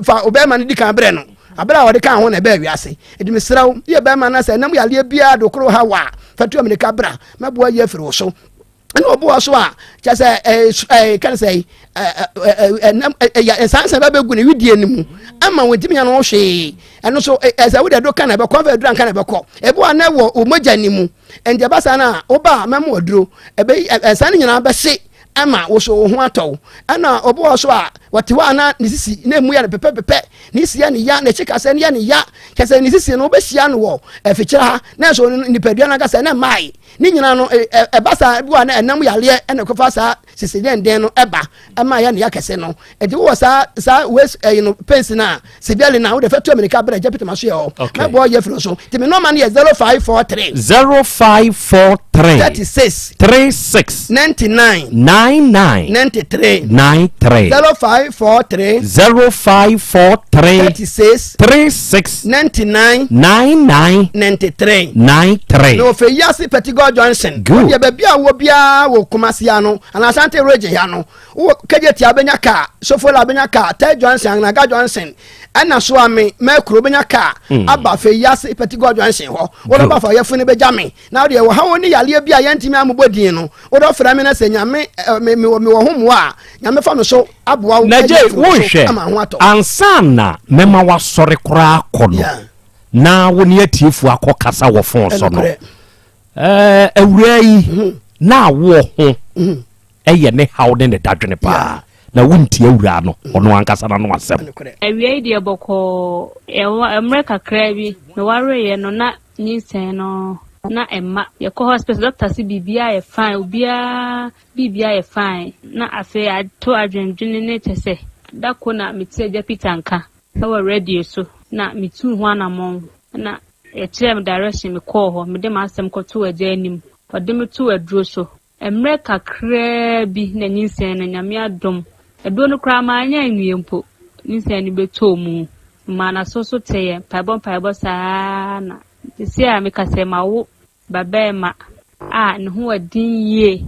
fa obɛma ne di kan brɛ no abra wodi kan ho na bɛɛ wiase edi mesraw ye bɛma na sɛ nam yale bia dokoro ha wa fatu America bra maboa ye firi wo so ɛna obo so a kyɛ sɛ kan sɛ sansa ba begu ne widie ne mu ama wotimi nya no hwe ɛno so ɛsɛ wo de do kan na bɛkɔ fa dura kan na bɛkɔ ebo ana wo o mogya ne mu ɛnde ba sa na oba memo oduro ebe ɛsan nyina bɛhye ama wo so ho atɔ ana obo so a wɔtewa na ne sisi na emu ya ne pepe ne isi ya ne ya na chika sɛ ne ya ne ya kɛsɛ ne sisi no obɛhia no wɔ afikyira ha na so nipadua na kasa na mai ne nyina no ɛbasa bi wa na ɛnam yale ɛna kofa sa sisi den no ɛba ama ya ne ya kɛsɛ no ɛde wo sa wes no pensi na sibiali na wo de fatu America bra japita maso yɛ hɔ na bɔ yɛ firo so timi no man yɛ 0543 36 99 93 0543 36 99 93 no fe yasi Petigo Johnson ye be bia wo bia wo Kumasi no Yaw Asante region ya no wo kejeti abenya ka sofola abenya ka Ted Johnson na Ga Johnson ana so ame me Krobea ka aba fe yasi Petigo Johnson ho wo ba fa yefuni be jame na wo de wo ha woni yale bia yantimi amobodin no wo do fra me na se nyame me wo homo a nyame fa no so aboa wo na je wo hwe ansana mema wasore kora kono na woni atiefu akokasa wo fon so no awura yi na wo ho eye ne hawde ne dadwene pa na wunti awura no ono ankasa na no asem awia yi de boko America krabi no wareye no na nyinsen no na emma ye ko hospital doctor si bibia ye fine obia bibia ye fine na afi ato adwendwene ne tese da ko na metie Peter nka na radio so na mitu ho anamon na ekyerem direction me call ho me de ma asem ko to agya anim ode me to aduro so America kra bi na nyinsen na nyame adom edo no kra ma anya nwiempo nsia ni beto mu mana so teye paibon saa na tisi a me kase ma wo babema a ne ho adin ye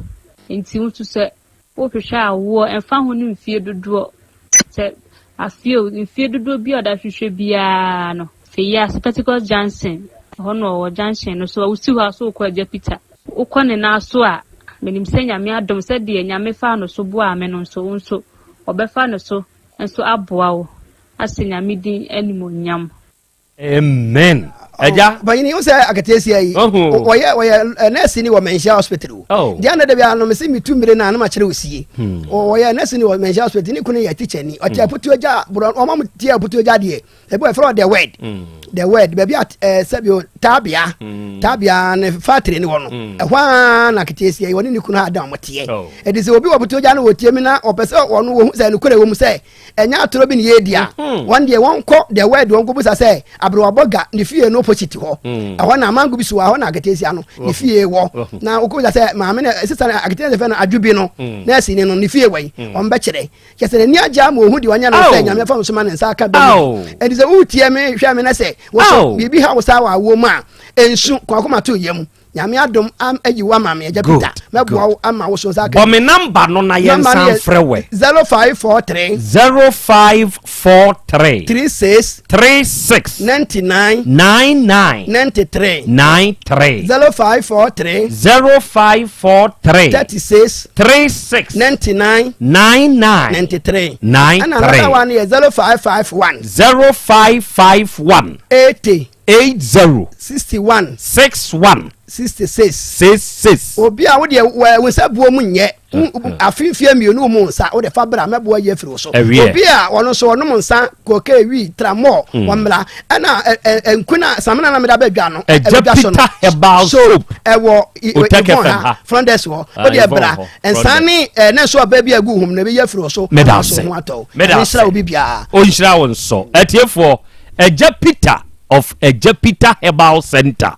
nti wutu se wo hwehwe awo emfa ho ne mfie dodo se afio mfie dodo bi oda hwehwe bia no fe ya Spectacles Johnson hono wo Johnson no so wusi ho aso ko agya Peter ukone na aso a menim se nyame adom se de nyame fa no so bo a me no so nso obefa no so nso aboa wo ase nyame din animonyam. Amen. Eja bayini o se akatesi ayi oye nurse ni wo menhia hospital dia na da bia no me se mitu mire na ma kire osie oye nurse ni wo menhia hospital ni kunu ya teacher ni o tia putu oja o ma tia putu oja de e boy from the word baby at sabio tabia ne factory ni wono e hwa na akatesi ayi woni ni kunu adam motie e de se obi wo putu oja na wotie mi na opese wono wo se no kure wo mu se enya atoro bi ne ye dia one day won ko the word won ko busa se abro aboga ni fie no opposite ho ahọ na mango bi so ahọ na agatesi ano ni fie wo na okuza se maame na sister agatesi fe na adwubi no na asi ni no ni fie wai on be kire kese ni agya ma ohudi wanya na se nyame fa so ma ne nsa aka be and say utie me hwa me na se wo bibi ha wo sa wa wo ma ensu kwakoma to yam nyame adom am ayiwa maame agya Peter mebo ama wo so nsa aka bo me number no na yen san frewe 0543 36 99 93 0543 36 99 93 and another one is 0551 80 61 66 obi a wo de we sabuo mu nye afifie mienu mu nsa wo de fabra mebo ye firi so obi a wono so wono mu nsa koke wi tramo wamla ana enkuna samana na meda badwa no ejapita hebal soap ewo from this wo de bra ensani na so aba bi agu hum na be ye firi so so ho ato nisra obi bia o nhira won so etiefo ejapita of Ejapita Herbal Center.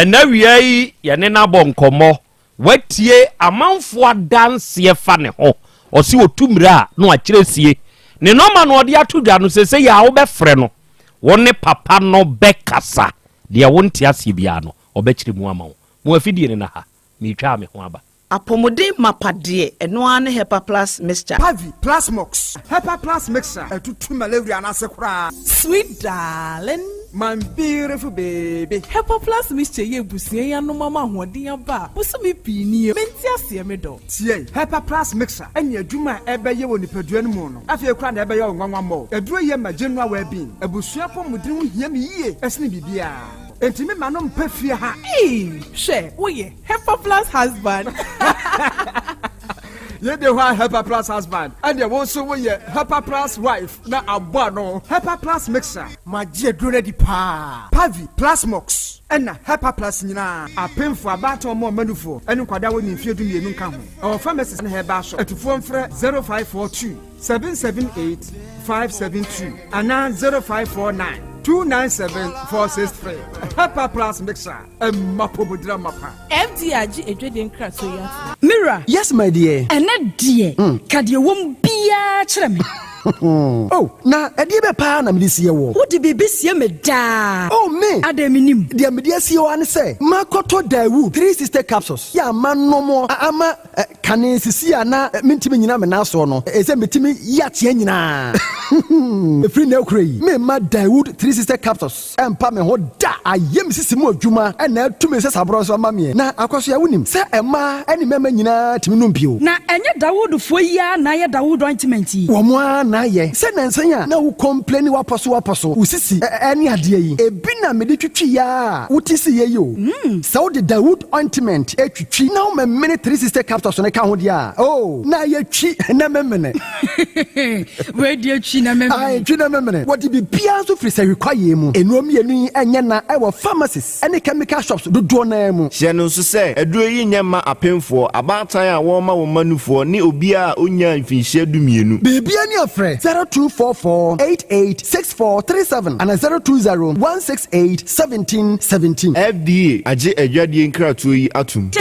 Na wiai ya ne na bonkomo watie amanfo dance ye fa ne ho osi otumira no akyeresie ne noma no ode atodwa no sese ya wo be frɛ no wone papa no bekasa de wonte asie bia no obekire mu ama wo mo afidie ne na ha metwa me ho aba apomodin mapade eno ane Hepa Plus mixture Pavi Plus Mox Hepa Plus mixture etutu malaria na sekura sweet darling my beautiful baby Hepa Plus mixture ye busie ya no mama hoden aba busumi pini menti ase me do tie Hepa Plus mixture enya adwuma ebeye wo nipadua no mu no afie kura na ebeye wo nwanwa mo eduro ye magenua wa bin abusua pomodin ho hia me yie esne bibia Enti me manom pefie ha. She, oye, Hepa Plus husband. Ye de wa Hepa Plus husband. And ye won so ye Hepa Plus wife na abua no. Hepa Plus mixer. Ma je duro di pa. Pavi Plus Mox. Ena Hepa Plus nyina. Apemfo abato mo manufo. Enu kwada woni mfie du mienu nka ho. Our pharmacist na heba so. Etufo mfre 0542 778 572 ana 0549 297-463. Hepa Plus mixer. Mapobudra mapa. FDRG edweden krato ya. Mira. Yes, my dear. Ene dear. Kadie wom bia kyerɛ me. Oh, na edie be pa na me sie wo. Wo de bebe sie me da. Oh me. Adaminim. De me die sie wo an say. Makoto Dawood 360 capsules. Ya manomo ama kane sisi ana mentimi nyina me na so no. Ese metimi ya tie nyina. Free na okrai. Me ma Dawood 360 capsules. Empa me ho da. Ayem sisi mu adwuma na atumi se sabro so ma me. Na akoso ya wonim. Se ema ani mema nyina timi no mpio. Na enye Dawood fo ya na ye Dawood ointment yi. Wo mo na ye. Se nansanya na wo complain waposo. Usisi ani ade yi. Ebi na me de twitwi ya. Utisi ye yo. Se wo de Dawood ointment etwitwi na wo me 360 capsules ne ka ho dia. Oh, na ye twi na memene. We de twi na memene. Ai twi na memene. What be bia so free say require mu. Enuom yenu enye na e wo pharmacies any chemical shops do na mu. Hye no so say eduro yi nyama apemfo abatan a wo ma wo manufo ni obi a onya mfinhye dumienu. Bibia ni afre 0244886437 and 02016871717. FDA aje adwadie nkratoyi atum.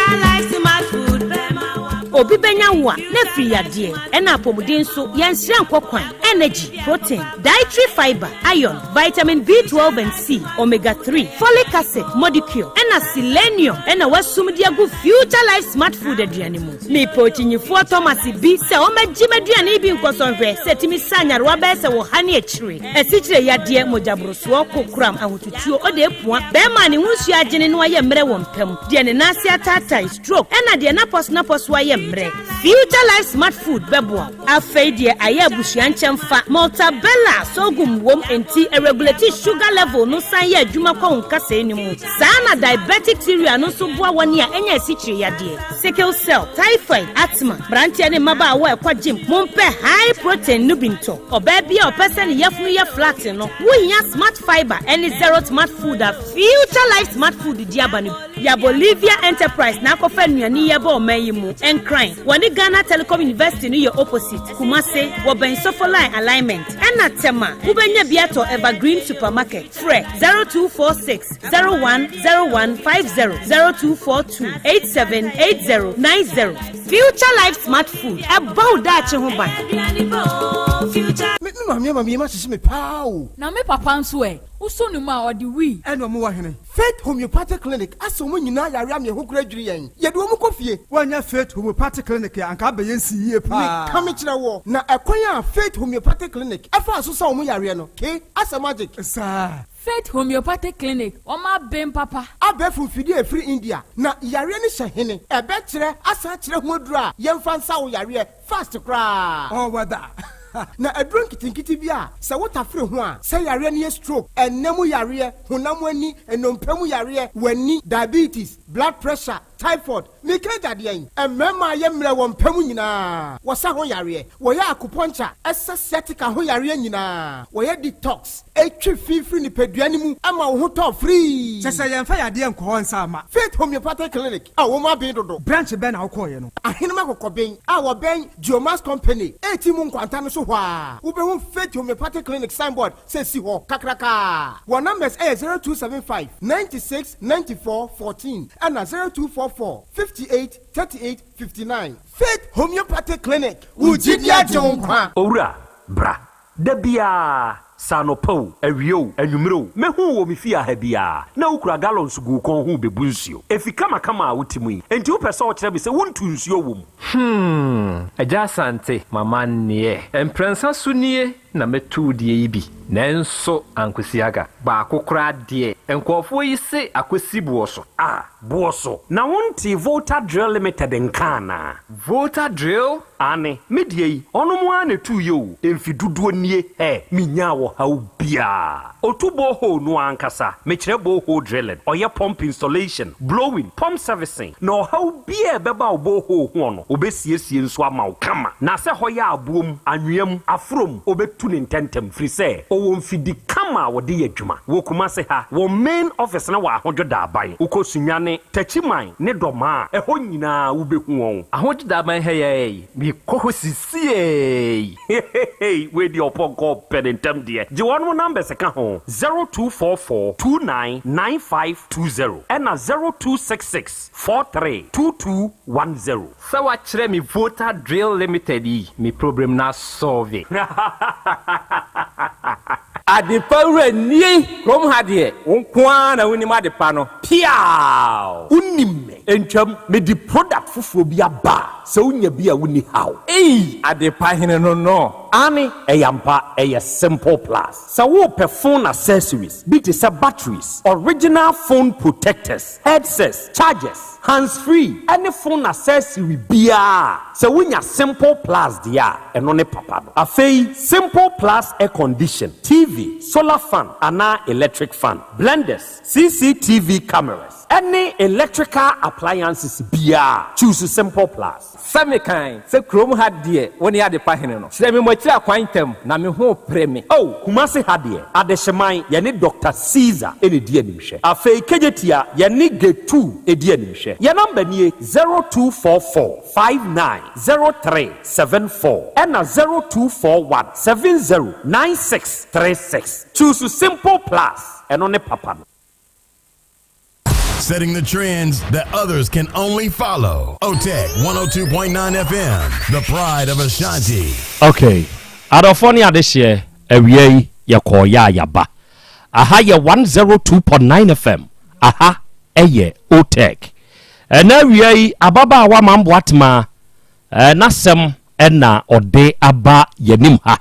obi benya wo a na firi yade ena apomuden so yɛnsira nkɔkwan energy protein dietary fiber iron vitamin B12 and C omega 3 folic acid molecule ena selenium ena wasum de agu future life smart food aduane mu me pochinyifo Thomas bi se o magye maduane bi nkosonhwe se timi sanyarwa ba se wo hane akire esikyire yade mojabroso kokram ahotutuo o de epua be ma ne hunsu agene no aye mre wo mpam de ne nase atata stroke ena de napos aye mre future life smart food bebo afei de aye abusua nkyemfa Maltabella sogum wom enti a regulate sugar level no san ye adwuma kwa nkasa enimu sana diabetic theory no so boa woni a enya esikyire yade sickle cell typhoid asthma brantia ne maba wa ekwa gym mompe high protein no binto oba bia opese ne yafunu ye flat no wohia smart fiber any zero smart food a future life smart food di abani ya Bolivia enterprise na akofa nuani ye ba omayimu encrine woni Ghana Telecom University no ye opposite Kumase wo ben sofo line alignment ena tema ubenya biato evergreen supermarket fre 0246 010150 0242 878090 future life smart food about that ho ban me mama ma sisi me pao na me papa nso usonu ma odi wi eno mo wa hene Faith Homeopathic Clinic aso mo nyina yare am ye hokura dwiri yen ye de mo kofie wanya Faith Homeopathic Clinic ya anka be yensi yie pa ka me kire wo na ekwan a Faith Homeopathic Clinic afa so sa mo yare no ke asa magic sa Faith Homeopathic Clinic oma bem papa abefu fidi e free India na yare ni hye ebe kire asa kire ho dura yemfa nsa wo yare fast kra oh wada na adron kitinkiti bia se wotafre ho a se yare ne stroke enemu yare honam ani enompam yare wani diabetes blood pressure typhoid mikeja de yen emema ye mre wo mpam nyina wo sa ho yare wo ya acupuncture sciatica ho yare nyina wo ya detox etwi fifiri ni peduane mu ama wo ho to free sese ye mfa yade enko nsa ama Faith Homeopathic Clinic a wo ma ben dodo branch ben na wo ko ye no ahenema kokoben a wo ben Geomas Company etimu nkwanta no so hwa wo be ho Faith Homeopathic Clinic signboard say si ho kakraka wo numbers 0275 96 94 14 and 0244 58 38 59 Faith Homeopathic Clinic Ujidia Jonkwa Owura bra dabia sanopo awio anwumro mehu wo mefia ha bia na ukura gallons gu kon hu bebu nsuo efika makama wutimu enti wo pese wo kire be se wontu nsuo wo mu Yaw Asante mama nie emprensa sunie na metu die ibi nanso ankosiaga ba akokra de enkofo yi se akosibuo so boso na wonti Volta Drill Limited nkana Volta Drill ane medie ono mo ane tu yo emfiduduo nie minya wo ha bia otubo ho no ankasa mekire bo ho drilling oye pump installation blowing pump servicing no ha bia beba obo ho ho no obesiesie nso ama kama na se hoya abuom anwem afrom obetu ne ntentem firi se owo mfidi kama wode yadwuma wo kuma se ha wo main office na wa ahojoda aban ukosunyane tachiman ne doma eho nyina wo behu won ahojoda aban heye mi kohosie we di oponko penentem de je wonu number se ka ho 0244299520 and 0266432210 sawa kire mi Volta Drill Limited mi problem na solve Adipawre ni rom hade wonkwa na woni madepa no piao unimme entwam me di product fufuo bi aba se unya bi a woni haw adepa hene no ani eyampa simple plus so wo phone accessories be to batteries original phone protectors headsets chargers hands free any phone accessory bia so wunya simple plus dia eno ne papa no afei simple plus air condition TV solar fan ana electric fan blenders CCTV cameras any electrical appliances bia choose simple plus Samikan se krom hadie woni ade pahene no se me mwatira kwantem na me ho preme kumase hadie adehyeman ye ne Dr. Caesar ene die nimhwe afei kejetia ye ne Getu edie nimhwe ye number nie 0244590374 and 0241709636 choose simple plus eno ne papa no setting the trends that others can only follow. OTEC 102.9 FM, the pride of Ashanti. Okay, Adofoni adehye awie ye koya yaba. Aha ye 102.9 FM. Aha eye OTEC. Na awie ababa wa mambo atma nasem na ode aba yenim ha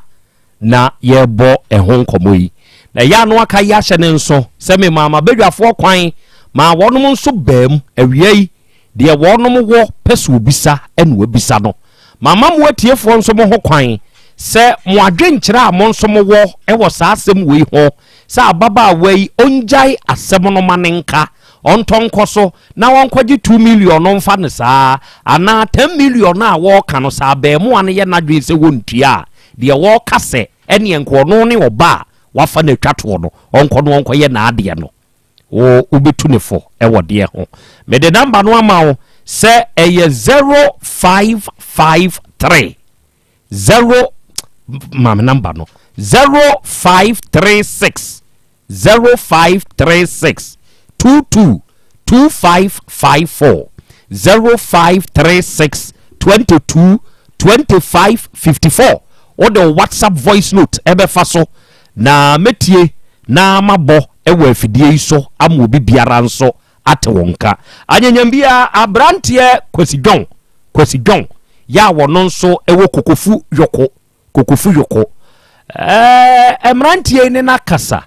na yebo ehon komoyi. Na ya no aka ya hye ne nso se me mama bedwafo kwan ma wonom nso bam awie de wonom wo peso obisa ene obisa no mama mo atiefo nso mo ho kwan se mo adwenkyere a mo nso mo wo e wo saa asem wei ho se ababa wei onjai asem no manenka ontonkoso na wonkwaji 2 million no mfa ne saa ana 10 million na wo ka no saa ba mo ane ye nadwen se wontua de wo kase ene enko no ne oba wafa na twato no onko no onko ye na ade no wo ubetu ne fo e wode ho me de number no ama wo se eye 0553 0 mam number no 0536 0536 22 2554 0536 22 2554 or the WhatsApp voice note ebe faso na metie na mabo ewe afidie iso amu obi biara nso ate wonka anyanyambia abrantie kwesi don ya wono nso ewo kokofu yoko emrantie ne nakasa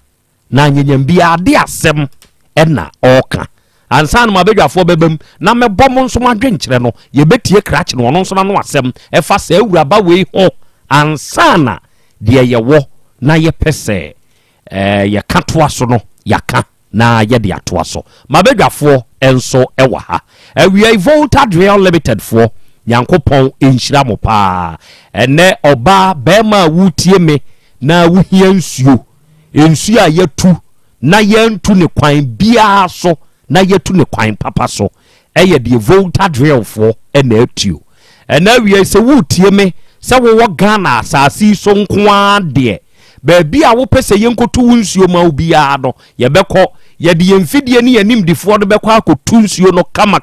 na anyanyambia ade asem ena oka ansan ma bedwafo bebam na mebom nso madwenkyere no ye betie krach no wono nso na no asem efa sa awuraba wei ho ansana de ye wo na ye pese ye katoa so no yaka na ye de atoa so mabedwafo enso ewa ha awie Volta Real Limited fo yankopon enhyira mo pa ene oba bema wutie me na wuhia nsuo a yetu na yentu ne kwan bia so na yetu ne kwan papa so eye de Volta Real fo ene atio ene awie se wutie me se wo Ghana asasi so nkoa de baabi a wo pese yenkotu nsuo ma obia no ye beko ye de yemfidie ne yanimdifo do beko akotu nsuo no kama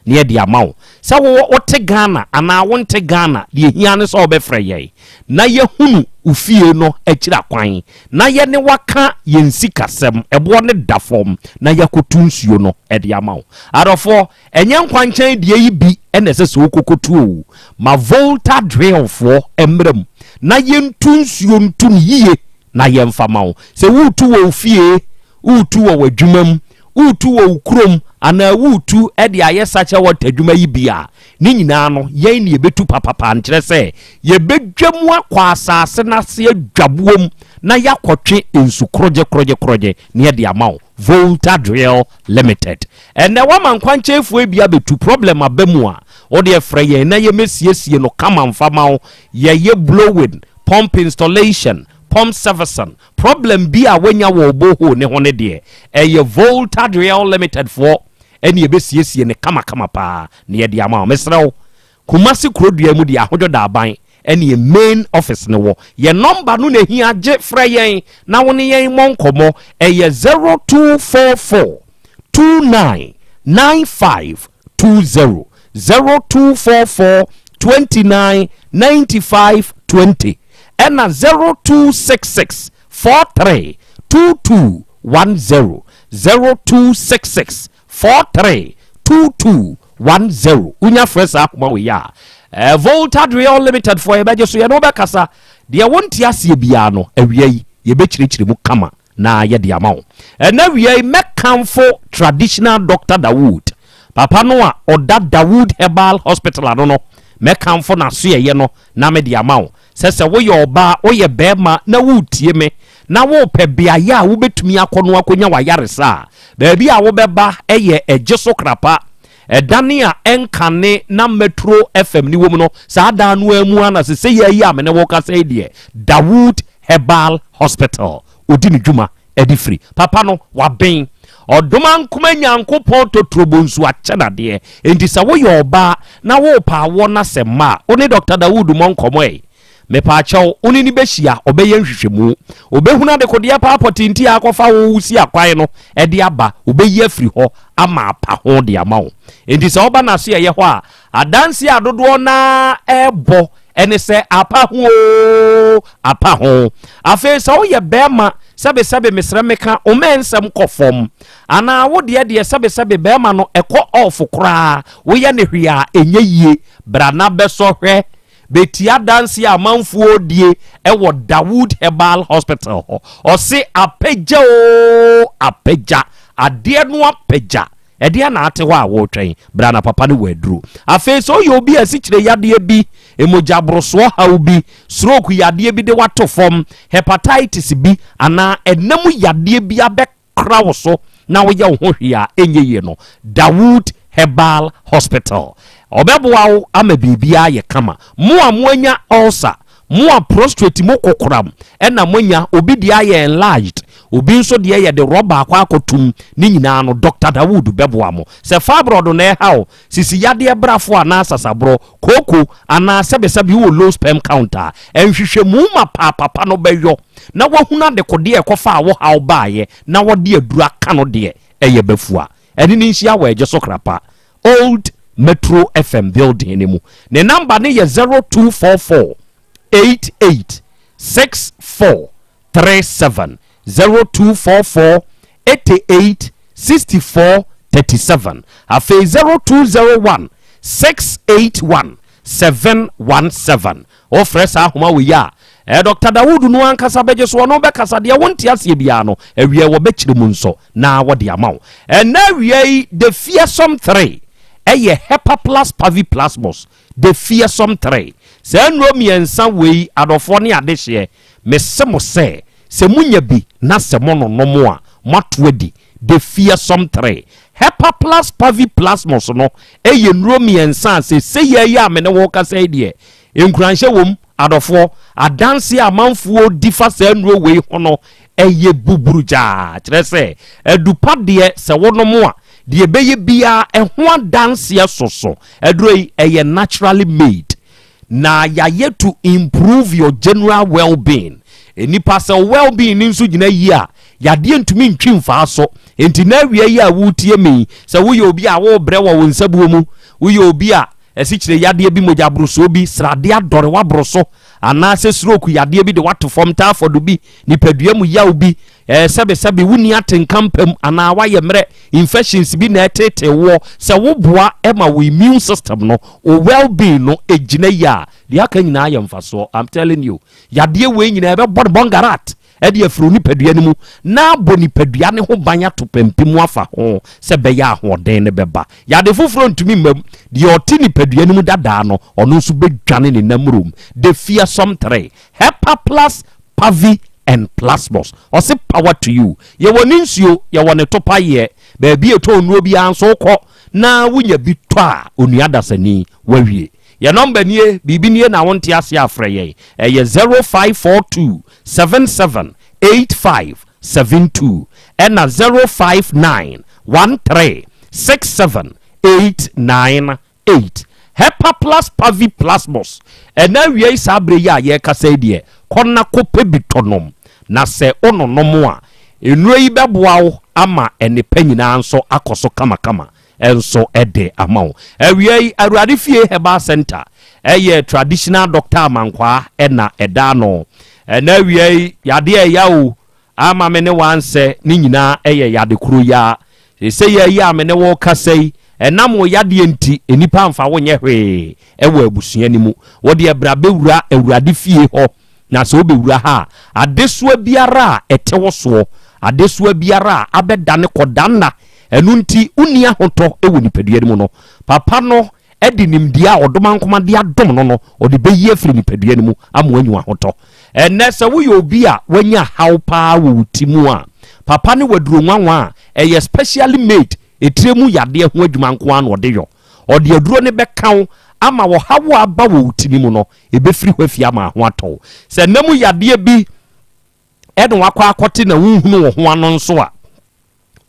ne ye de amawo se wo te Ghana ana wo nte Ghana de hia ne so obefre ye na ye hunu ufie no akira kwan na ye ne waka yensikasem ebo ne dafom na yakotu nsuo no e de amawo adofo enye nkwanchan de yi bi ene sese okokotu ma Volta Real fo emrem na yentu nsuo ntu yie na yemfama wo se wutu wo fie wutu wo wadwumam wutu wo ukrom ana wutu e de ayesache wo tadwuma yi bia ni nyina no yen ne yebetu papapa nkyere se yebedwamu akwa asase na se adwabuom na yakotwe ensu kroje ne de amawo Volta Real Limited ene wa mankwanchefu ebia betu problem abamu a o de freye na ye mesiesie no kama mfama ye blowing pump installation pump servicing problem bi a wanya wo boho ne ho ne de ye Volta Real Limited for ene ye besiesie ne kama pa ne ye de ama mesrew Kumasi Krobea mu de ahodo da aban ene ye main office ne wo ye number no na hi age freye na wo ne yen monkomo ye 0244 299520 0244 299520 and 0266 43 2210 0266 43 2210 unya fresa akuma we ya Volta Real Limited for ebeje so ye no be kasa de wonti ase bia no awiei ye be chirichiri mu kama na ye de amawo na awiei mekamfo traditional Dr. Dawood papa no a oda Dawood Herbal Hospital no mekamfo na so ye no na me de amawo sese wo ye oba wo ye bema na wutie me na wo pe bia ya wo betumi akono akonya wa yaresa ba bia wo beba eye ejeso krapa edane a enkane na Metro FM ni wo mu no saa da no amu ana sese ye yi amene wo ka sai de Dawood Herbal Hospital odi ni dwuma edi free papa no wa ben odoma nkoma nyankopon totrobonsu achena de enti sa wo ye oba na wo pa wo na sema oni Dr. Dawood monkomo me pa chaw oni ni behia obeye nhwehwemu obehuna de kodia pa potinti akofa wo wusi akwan no e de aba obeyi afiri ho ama apa ho de ama wo enti se oba na so ye ho a adanse adodo na ebo ene se apa ho afi se wo ye bema sabe mesra meka o mensem kofom ana wo de sabe bema no ekọ off kra wo ye ne hwia enye yie brana beso hwe betia dansi amanfuo die ewo Dawood Herbal Hospital o se apagya ade no apagya ede na ate ho a wo twen brana papa ne waduru afi so yo bi asikire yade bi emoja broso ha bi stroke yade bi de wato fom hepatitis bi ana enam yade bi abekra wo so na wo ye ho hwia enye ye no Dawood Herbal Hospital obeboa wo ama bibia ye kama mo amoanya ulcer mo prostate mo kokoram ena monya obi dia ye enlarged obi nso de ye de rubber akwa akotum ni nyina no Dr. Dawood beboa mo se fibroid na ha o sisi yade brafo ana sasabro koko ana sebe wo low sperm counter enhwehwe mu ma papa no beyo na wahuna de kode e kofa wo ha obaaye na wode aduru aka no de eye bafua eni ni nhia wa eje so krapa Old Metro FM building anymore. The number ni 0244 886437 0244 886437 afi 0201 681 717 o fresa ahoma we ya Dr. Dawood no ankasa beje so no be kasa de wonti ase bia no awie wo be kire mu nso na wo de amaw na awie the fearsome 3 eye Hepa plus Pavi plasmos the fearsome 3 se nro miensa wei adofo ne adehye mesemo se munya bi na se mono no mo a matwadi the fearsome 3 Hepa plus Pavi plasmos no eye nro miensa se ye ya me ne wo kasa die enkuranhye wom adofo adanse amanfuo difa se nro wei hono eye buburuja kire se edupa de se wono mo a de beye bia ehho adanse soso edroi eye naturally made na ya yet to improve your general well-being enipa se well-being nso gina yi a yade ntumi ntwi mfa so enti na wie yi a wutie mi se wo ye obi a wo bre wo nsabuo mu wo ye obi a esikire yade bi moja broso bi srade adore wa broso ana se stroke yade bi de wato form ta fodo bi nipadua mu yaw bi sebe wuni atenkampam ana wa ye mre infections bi na etete wo se wo boa ema wo immune system no o well-being no ejina ya de aka nyina ya mfaso I'm telling you yade we nyina be bod bongarat ede afro nipadua ne mu na bo nipadua ne ho banya to pempem afa ho se be ya ahoden ne beba yade foforo ntumi mam de oti nipadua ne mu dada no ono nso be dwane ne namrum the fearsome 3 Hepa plus Pavi and plasmos or say power to you ye woninsuo ye wone topa ye ba bi eto onuo bi anso kọ na wunya bi to a onua dasani wawie ye number nie bibi nie na wonte ase afre ye 0542 778572 and 059 136788 Hepa plus Pavi plasmos and now we sabre ya ye kasa die konna kope bitonom na se ono nomo a enuro yi beboa wo ama ene panyina nso akoso kama enso ede amawo awie Awurade fie Herbal Center eye traditional doctor amankwa ena eda no na awie yade yawo ama me ne wanse ni nyina eye yade kuro ya se ye ya me ne wo kasai enam wo yade enti enipa amfa wo nye hwe ewo abusua ni mu wo de brabe wura Awurade fie ho na so bewura ha adesua biara etewo so adesua biara abedane kodanna enunti unia hoto ewo nipadua mu no papa no edi nimdia odomankoma dia dom no odi beyi afiri nipadua mu amoanyu hoto enese wo ye obi a wanya hawpa wo timu a papa ne waduro nwanwa eye specially made etiremu yade ho adwumanko an ode yo ode aduro ne bekawo ama wo hawo aba wo utini mu no ebefiri hwafi ama ho ato se namu yade bi edon wakwa akote na hunhunu wo ho anon so a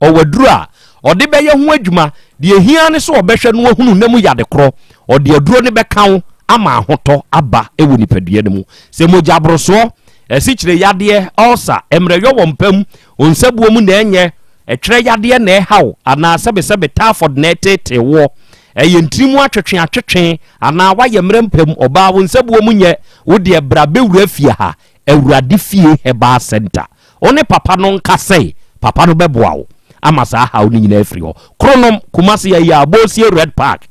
owaduru a ode beye ho adwuma de ehia ne so obehwe no hunu namu yade kro ode aduro ne bekawo ama ahoto aba ewo nipadua ne mu se mogya broso esikyire yade ulcer emreyo wompam onsabuo mu na enye etwere yade na ehaw ana sebe Taford na etete wo eyentirimu atwetwe ana waye mrempam oba wonsabuo mu nye wo de brabe wura fie ha awurade fie heba center one papa no nkasei papa no beboa wo ama sa ha wo nyina afiri ho kronom kumase ya abosie Red Park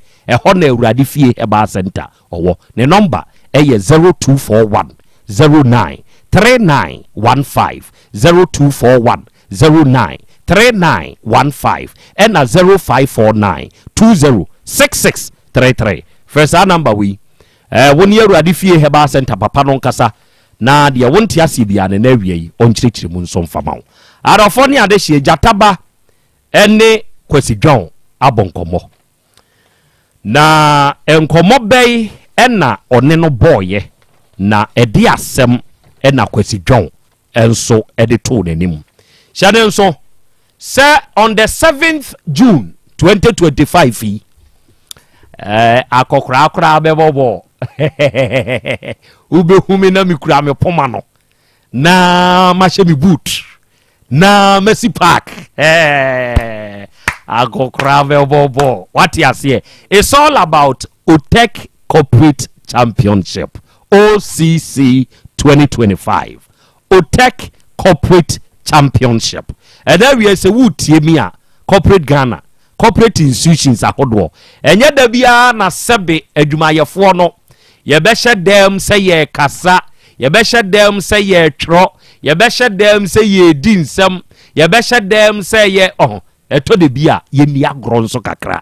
ho na awurade fie heba center owo ne number eye 0241 09 3915 0241 09 3915 and 0549 206633 first number we woni awurade fie heba center papa no nkasa na de wonte asibia ne na awie onkyirikyiri mu nso mfamaw arofo ne ade hie jataba ene kwasi dwon abonkomo na enkomo bei ena one no boye na edi asem ena kwasi dwon enso ede to nanim hyade nso say on the 7th June 2025 akokra bebobo ube humi na mikura me poma no na mahye mi boot na Messi Park akokra bebobo what you say it's all about OTEC Corporate Championship OCC 2025 OTEC Corporate Championship and then we say wutie mi a corporate Ghana corporate institutions ahodo enye da bia na sebe adwumayefo no ye be hye dem say ye kasa ye be hye dem say ye tro ye be hye dem say ye di nsem ye be hye dem say ye eto de bia ye ni agro nso kakra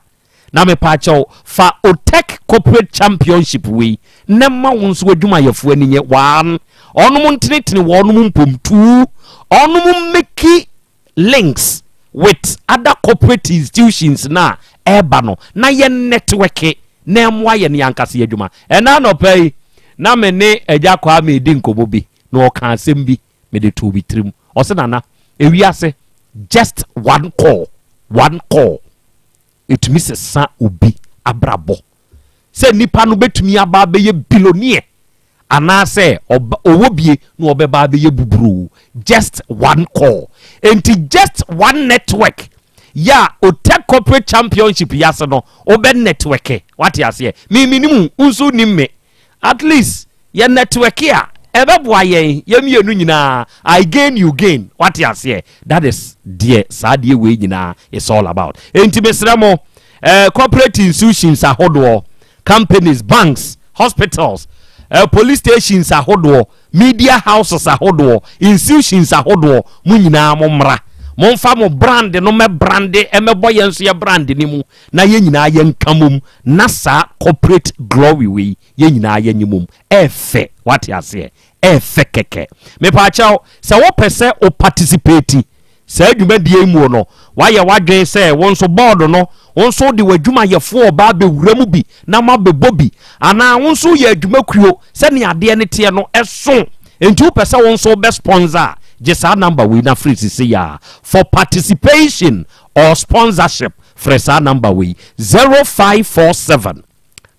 na me pa chew fa OTEC Corporate Championship we ne ma wonso adwumayefo ani nye 1 onum ntinitini wo onum mpom 2 onum meki links with other corporate institutions na eba no na ye network na emwa ye ne yankase adwuma ena no pay na me ne agya kwa me di nkobo bi na o kan asem bi me de to bi trim o se nana ewiase just one call it misses sa obi abrabo se nipa no betumi aba be ye billionaire ana say owobie no obeba be ye buburu just one call and just one network ya OTEC Corporate Championship yase no obe network what you say me minimum unsu nimme at least ye network ya ebeboa ye mienu nyina I gain you gain what you say that is dear sadie we nyina it's all about intimesramo corporate institutions ahodo companies banks hospitals police stations ahodo media houses ahodo institutions ahodo mu nyina momra momfa mo brand no me brand emebo yenso ye brand ni mu na ye nyina ye nkamum na sa corporate glory we ye nyina ye nyimum efe what you say efe keke me pa chaw se wo pese o participate se adwuma die mu no waye wadwen se wonso board no wonso de wadwuma yefo ba be wuramu bi na ma be bobi ana wonso ye adwuma kuo se ne ade ne te no eso enti pese wonso be sponsor just our number we na free see ya for participation or sponsorship fresh our number we 0547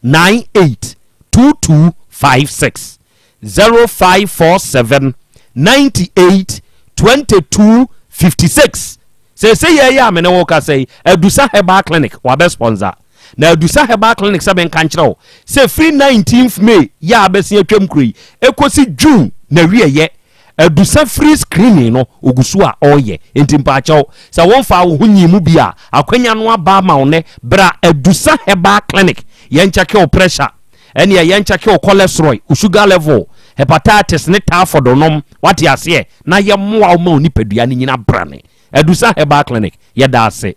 982256 0547 982256 say ya me ne wo ka say Adusa Herbal Clinic wa be sponsor na Adusa Herbal Clinic se ben kan kire say free 19th May ya be se atwam kuri ekosi June na wieye Adusa free screening no ogusu a oye entimpa chaw sa won fa wo hunyimu bia akwanya no aba ma one bra Adusa Herbal Clinic yen check your pressure ene yen check your cholesterol sugar level hepatitis ne Taford nom what you say na ye moa o ma onipadua ni nyina brane Adusa Herbal Clinic ye da se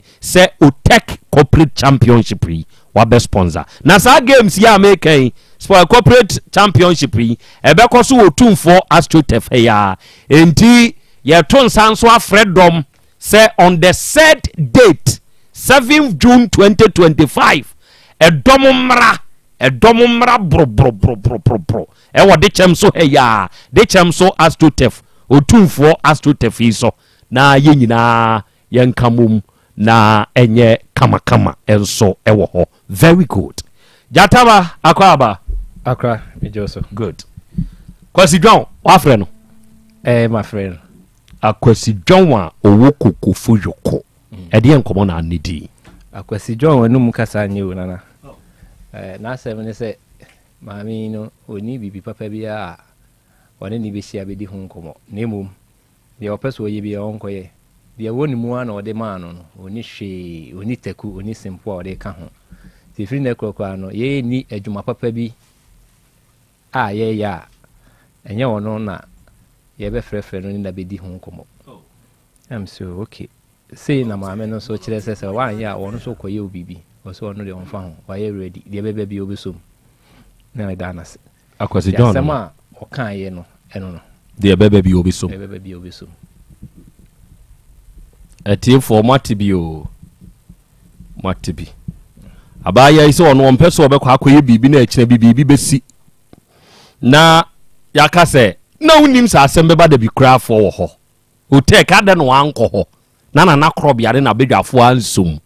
OTEC Corporate Championship wa be sponsor na sa games ya make for Corporate Championship ebeko so otumfo astrotef ya enti ye ton sanso afredom say on the said date 7th June 2025 edomumra bro e wo de chem so ya de chem so astrotef otumfo astrotef iso na ye nyina yenkamum na enye kama enso ewo ho very good jataba akwaba Akra, me Joseph. Good. Kwasi John, wa friend no? My friend. Akwasi John wa owo kokofo yoko. E de enkomo na anidi. Akwasi John wanu mu kasa nyi wo nana. Na asem ne se maami no oni bibi papa bia wone ni besi abedi ho nkomo. Na emum de opeso ye bia onkoye. De woni mu ana ode ma no no oni hwe oni taku oni simpo ode ka ho. Ti free na krokwa no ye ni adwuma papa bi ye ya enye wono na ye be frefre no ni na bedi ho nkomo. I'm so okay. Say na maame no so kire sese wan ya wono so koye obibi. O so wono de on fa ho. Wa ye ready. De be bi obesom. Na da na se. Akwasi John. Sama o kan ye no eno no. De be bi obesom. De be bi obesom. Etie for matibi o. Matibi. Abaya ise ono ompeso obekwa akoye bibi na ekina bibi besi. Na yaka se na unim sa Asem Beba Dabi kra fo wo ho. O take ada no anko ho. Na Krobea de na bedwafo ansum.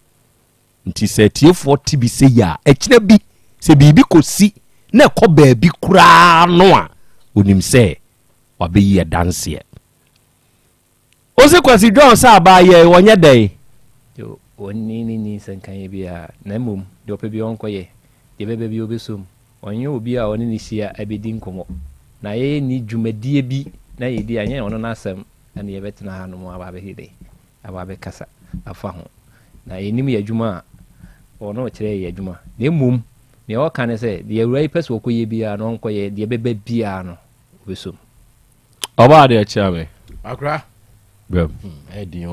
Nti se tie for tibi se ya ekina bi se bibi kosi na ekọ baabi kra no a unim se wabeyi e dance ye. Ose Kwasi John sa abaye wonye dai. Yo oni sankan ye bia na mum de opa bi onkoye de bebe bi obesum onye obi a oni ni sia abedi nkomo na ye ni dwumadie bi na ye di anya ono na asem na ye betena ha no mo aba hide aba be kasa afa ho na ye nim ye adwuma ono kire ye adwuma na mum ne o kan se de awurai pese okoye bia no onkoye de bebe bia no obesum oba de chiame Akra bro Eddie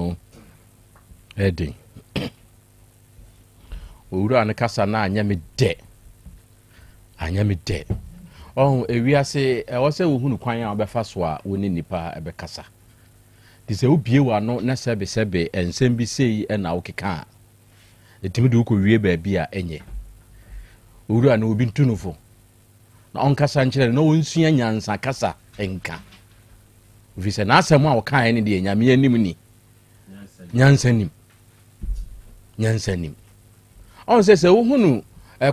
Owura ne kasa na anya me de ewiase wose wo hunu kwan a obefa so a woni nipa ebe kasa dise obie wa no na sebe ensem bi sei na wokeka etimi de ko wie ba bi a enye owura na obi ntunufo na onkasa nkyere na wonsua nyansa kasa enka vise na asem a wokan ne de nyame anim ni nyansa nim on se wo hunu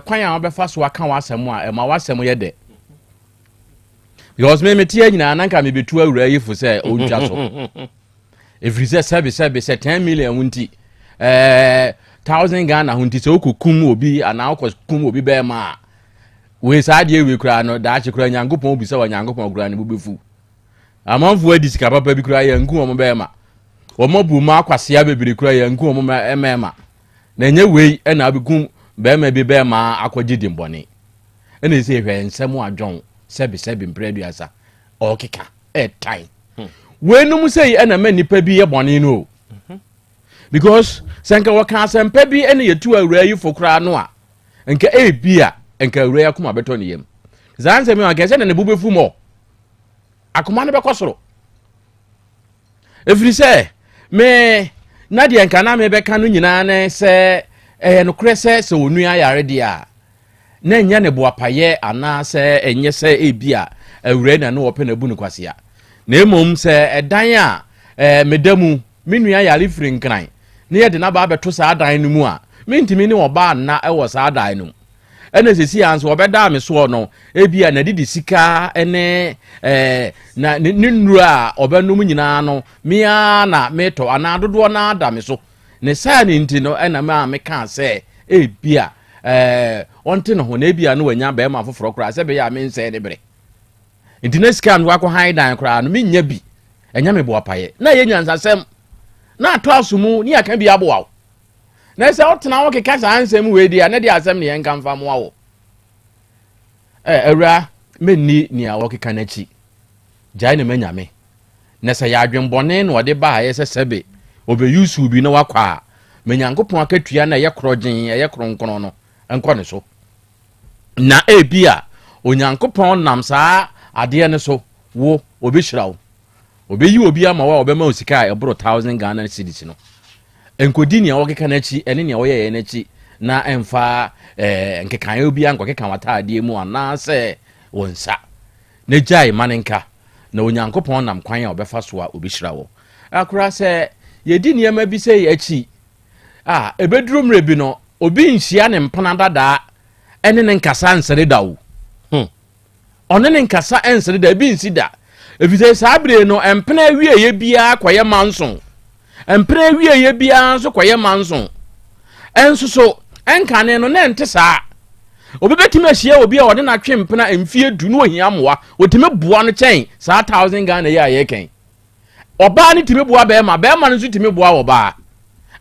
kwan a obefa so aka wasem a ma wasem ye de because me tie nyina nanka me betu awura yifu se odwa so every say 10 million wunti 1000 Ghana hunti se okukum obi ana okukum obi be ma we sa de we kura no da che kura nyankopon obi se wa nyankopon kura ne bubefu amanfo adi sika papa bi kura yanku omo be ma omo bu ma akwase abebiri kura yanku omo ma na nye we na abikum be ma bi be ma akogidi mbone ene se hwe nsem adwon sebi mpreduasa okeka time we no mu sei ena ma nipa bi ye bone no because senka waka asempa bi ene yetu awura yi fokra no a enka bia enka awura ya kuma beto ne yem zanse me waka se na ne bubefu mo akoma ne bekosoro every say me na de enka na me beka no nyina ne se no krese se onua yare dia na nya ne boapaye ana se enye se bia awura na no ope na bu ne kwase a na emom se edan a medamu menua yare firi nkran na ye de na ba beto sa adan no mu a mentimi ne oba na ewo sa adan no ene sesi anso obeda me so no bia na didi sika ene na nnuru a obenum nyina no mia na meto ana dodo na ada me so ne sa ni nti no ena ma me ka se bia onte no ho na bia no wanya ba ma foforo kra se be ya me nse de bere nti na sika no akọ han dan kra no menya bi enya me bo apaye na ye nyansasem na ato asumu ni aka bi aboa na se otena wo keka sa ansem we dia na dia asem ne yen kan fa mo awo awura menni ni a wo keka na chi jai ne menya me na se ya adwenbone no de ba ye se sebe obe yusu bi na wakwa menyankopon akatua na ye krogyen ye kronkron no enko ne so na bia onyankopon nam saa ade ne so wo obi hyirawo obi yi obi ama wa obema osika ebro 1000 Ghana cedis no enkodi ne awokeka na chi ene ne awoye na chi na emfa nkekan obi anko keka wata ade mu ana se wonsa ne jai manenka na onyankopon nam kwan a obefa so a obi hyirawo akura se yedi niema bi se achi ebeduru mre bi no obi nhia ne mpana dada ene ne nkasa nsere dawo ɔne ne nkasa ɛnsere da bi nsi da efisɛ saa bere no empena wie ye bia kwaye manson empena wie ye bia nso kwaye manson enso so enkane no na ente saa obi betimi ahia obi a ɔde na twe mpena emfie du no ohia moa otimi boa no kyɛn saa 1000 Ghana ye aye ken oba ne timi boa be ma no nso timi boa oba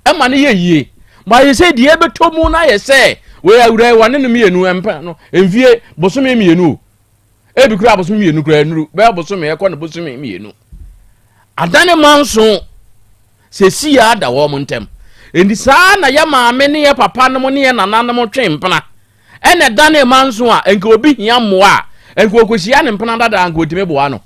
ema ne ye yie ma ye sɛ die betomu na ye sɛ we awura wane no mienu empena no emfie bosome mienu ebi kura bosom mienu kura nuru be bosom e ko na bosom mienu adane manso se si ya da wo mo ntem endi saa na ya maame ne ya papa no mo ne ya nana mo twe mpena ene dane manso a enka obi hia moa enka okosia ne mpena dada anka otime boa no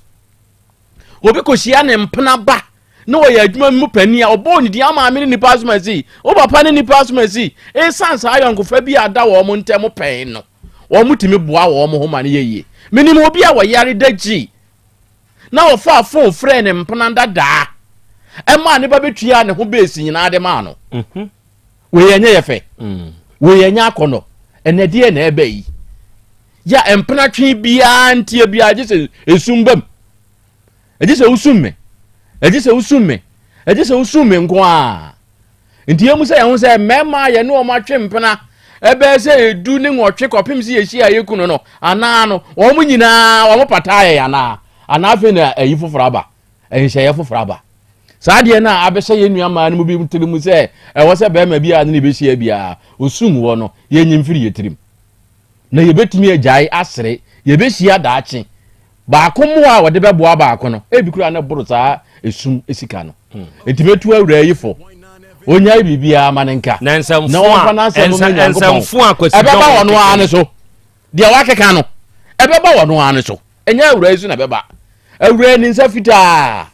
obi kosia ne mpena ba na wo ya adwuma mu pani a obo ni dia maame ne nipa asomasi o papa ne nipa asomasi e sansa ayonko fa bi ada wo mo ntem pen no wo mo time boa wo mo ho ma ne yeye minim obi a wo yare dagyi na wo fa fon frɛ ne mpena dada ema ne ba betua ne ho besi nyina de ma no we yenye yefe we yenye akono enede na ebe yi ya empena twi bia ntie bia gye esumbam egye se usumme nko a ntie mu se ye ho se mema ye ne o ma twe mpena ebe se edu ne nwotwe kopim se ye hia yekunu no ana no wo mu nyina wo pata ye ana afe na ayi fofraba ehye ye fofraba saade na abehye ye nuama no bi mutirimu se wo se be ma bia ne be hia bia osum wo no ye nyimfiri yetirim na ye betumi agyae asere ye be hia daache ba komo a wode be boa ba kono e bi kura na boro saa esum esika no entimetu awura yifo onya bibia manenka na nsɛmfo akwasi ɛbɛba wɔno ane so deɛ wakeka no ɛbɛba wɔno ane so ɛnya awura isu na bɛba awura ni nsa fitaa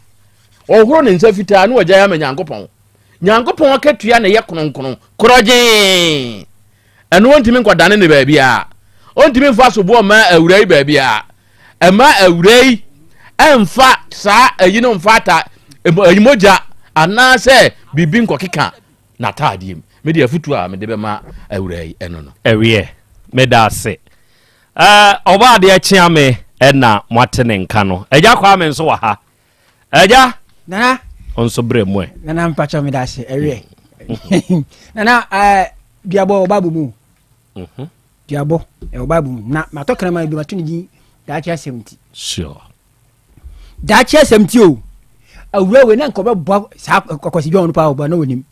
ɔhoro ni nsa fitaa no wagya ya ma nyankopɔn akatua na yɛ kronkron korɔgye ɛno ontimi nkɔdane ne baabia ontimi mfa so boɔ ma awura yi baabia ɛma awura yi ɛmfa saa ayi no mfa ta ayimogya anase bibi nkokeka na taadiem me de afutu a me de be ma awura yi eno no ewie me da ase oba de akia me na mwatene nka no eja kwa me nso wa ha eja nana onso bremu nana mpacho me da ase ewie nana diabo babu mu diabo babu mu na matokra ma bi matuni di da chia 70 sure da chia 70 o awura we na nko be bo sa kokosi bi on pa oba na wonim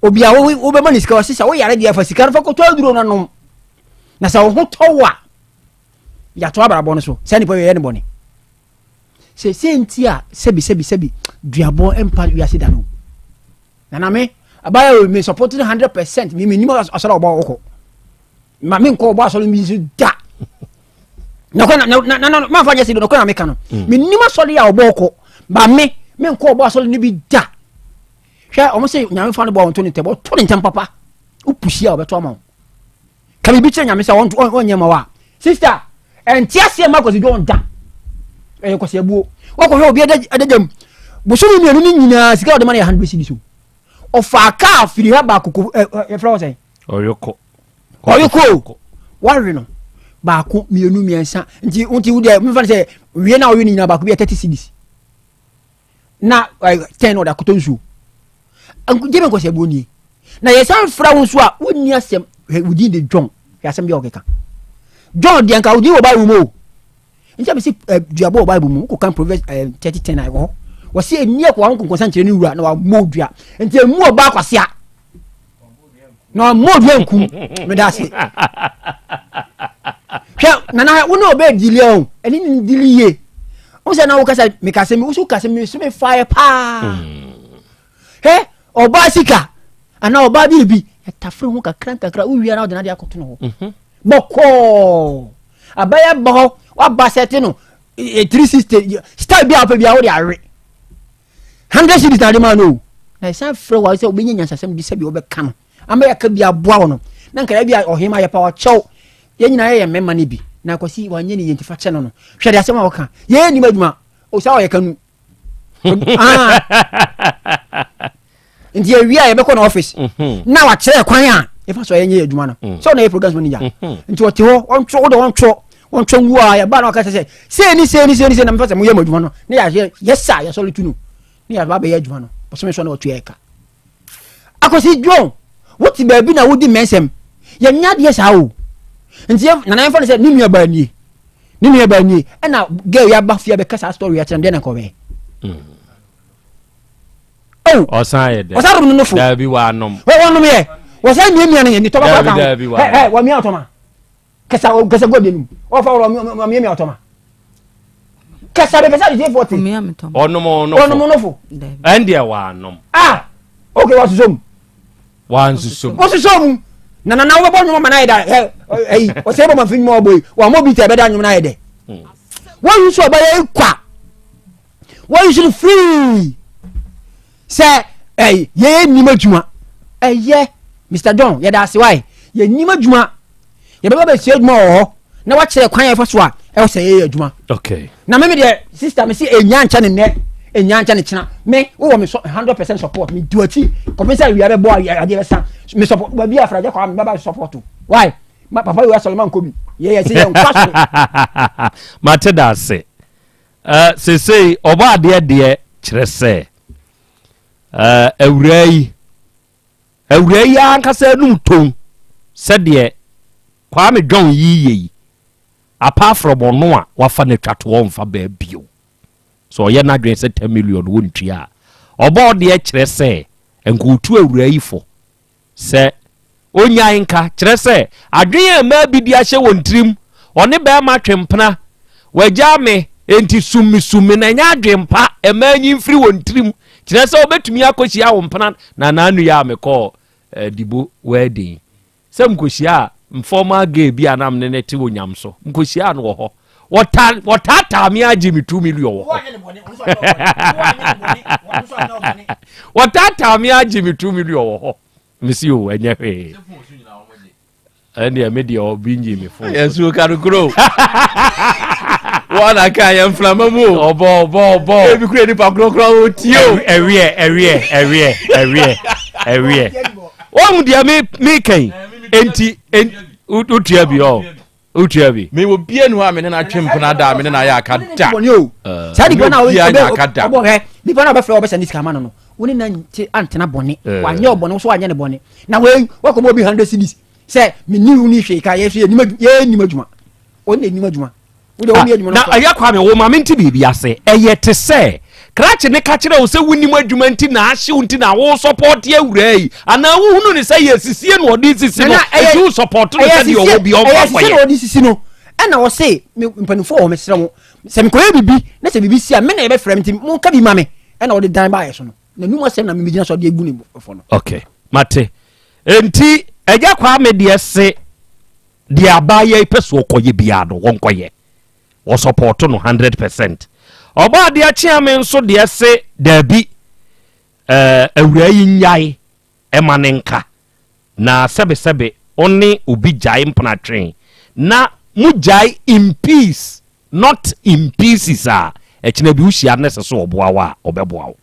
obi a wo be mani sika osisa wo yare dia fa sika fa ko to aduro na no na sa wo ho towa ya to abara bo no so se ni po ye ne boni se nti a sebi duabo empa wi ase da no na me abaya we me support 100% me ni mo asara oba woko ma me nko oba asoro mi da na ko na ma fa je se do ko na me ka no me ni ma sori ya oba woko ba me nko oba asoro ni bi da hwa o mo se nyame fa no bo wonto ni tebo to ni ntam papa upushi a obeto ama ka bi kire nyame se wonye ma wa sister entia se ma ko se don da ko se buo wo ko obi adagam busuru mienu ni nyina sika o de ma na 100 cedis o fa ka firi ha ba kokko e fro say oyoko wari no ba ko mienu miensa nti wo de me fa say wie na o wi ni nyina ba ko bi 30 cedis na 10 oda kotonsu anku jeme ko se buo ni na yesan fra wo so a wonni asem wudi de John yasem bi okeka John de anka wudi wo ba wo mo nti be si duabo Bible mu ko kan Proverbs 30:10 ai go wo se eni ko wan ko san kire ni wura na wa mo dua nti emu oba kwase a na mo dua nku me da se hwa nana wo no oba dili o eni ni dili ye o se na wo kasa me kasa me wo so kasa me so me fire pa he oba sika ana oba bibi etafre ho kakra uwia na o de na de akoto no boko abaya bo wa basete no 360 style bia pa bia wo de awe 100 cedis na de ma no na san fre wa se obenya nyansasem di se bia obeka no ama ya ka bia boa wo no na nkara bia ohima ya pa wa chew ye nyina ye memma ne bi na kwasi wanye ni yentifa che no no hwe de asema wo ka ye ni maduma o sa o ye kanu ndi e wi a ye be ko na office na wa kire kwan a e fa so ye nye adwuma no so na ye programs manager nti o te ho on tro on chongwa ya bana wakati say na mfasa mu ye madwuma no na ya yes sir ya solo tunu ni ya baba ye adwuma no boso me so na otu eka akosi dwon woti ba bi na wodi mensem ya nya de sa o nti na na mfa say ni nua ba ni e na girl ya ba fia be kasa story ya tende na ko be Osan no fo da bi wa nom ye osan ni no ye ni to ba ka wa mi automa kasa go de num o fa wo mi automa kasa de 40 mi am to onom no fo endia wa nom okay wa susum wa susum na wo bo nyoma na ida o se bo ma fin mo boy wa mo bi te be da nyoma na ide wa yu so ba ye kwa wa yu should free say ye ni madwuma ye Mr. John ye da se why ye ni madwuma ye be ba se adwuma ho na wa kire kwan ye fa so a e say ye adwuma okay na me de sister me see enya ncha ne china me wo me 100% support me do ati commissioner we are boy ade be san me support ba bi afra je kwa me ba support why ma papa we Solomon Kobi ye say ye nkwaso mate da se say oba ade de kire se awurai ankasa num ton se de kwa me dwon yiye apart from ono a wafa na twato won fa ba bio so ye na dwen se 10 million won tua oba de kire se enkutu awurai fo se onya nka kire se adwen ma bi dia hye won trim one ba ma twempena wagya me enti sumi na nya adwen pa ema nyi mfiri won trim kire se obetumi akohia wo mpena na nanu ya me call dibo wedding se mkohia informal gay bi anam ne neti wonyam so mkohia no ho wotata me agi me 2 million wo wotata me agi me 2 million wo misi o enye hwe ande media obinji me fo yesu karukuro wana ka ya mflama mu obo ebi kure ni pa krokro o tio ewie o mu dia me kan enti utua bi utua bi me wo bie nu ha me na twempena da me na ya aka da sadi bona o obo he bi bona ba fre obesa niska ma no woni na antena bone wa nya obone so wa nya ne bone na we ko mo bi 100 cedis say me ni uni hwe ka ye hwe ni madwuma o ne ni madwuma na aya kwa me wo ma menti bibia se eye te se krache ne ka kire wo se wuni madwuma nti na ahye nti na wo support ye wurai ana wo hunu ne se ye sisie no odi sisi no e wo support no se de wo bi o kwa kwa ye odi sisi no na wo se mpanifo wo me sere mo se me koye bibi na se bibi sia me na ye be frem nti mo ka bi ma me na wo de dan ba ye so no na numa se na me gina so de egu ne fo no okay mate enti eja kwa me de se de abaye peso koye bia do won koye wo support no 100%. Oba de achiame nso de se dabi awurai nyai emanenka na sebe oni obi jai mpana train na mujai in peace not in pieces echina bi uhia na seso oboa wa obeboa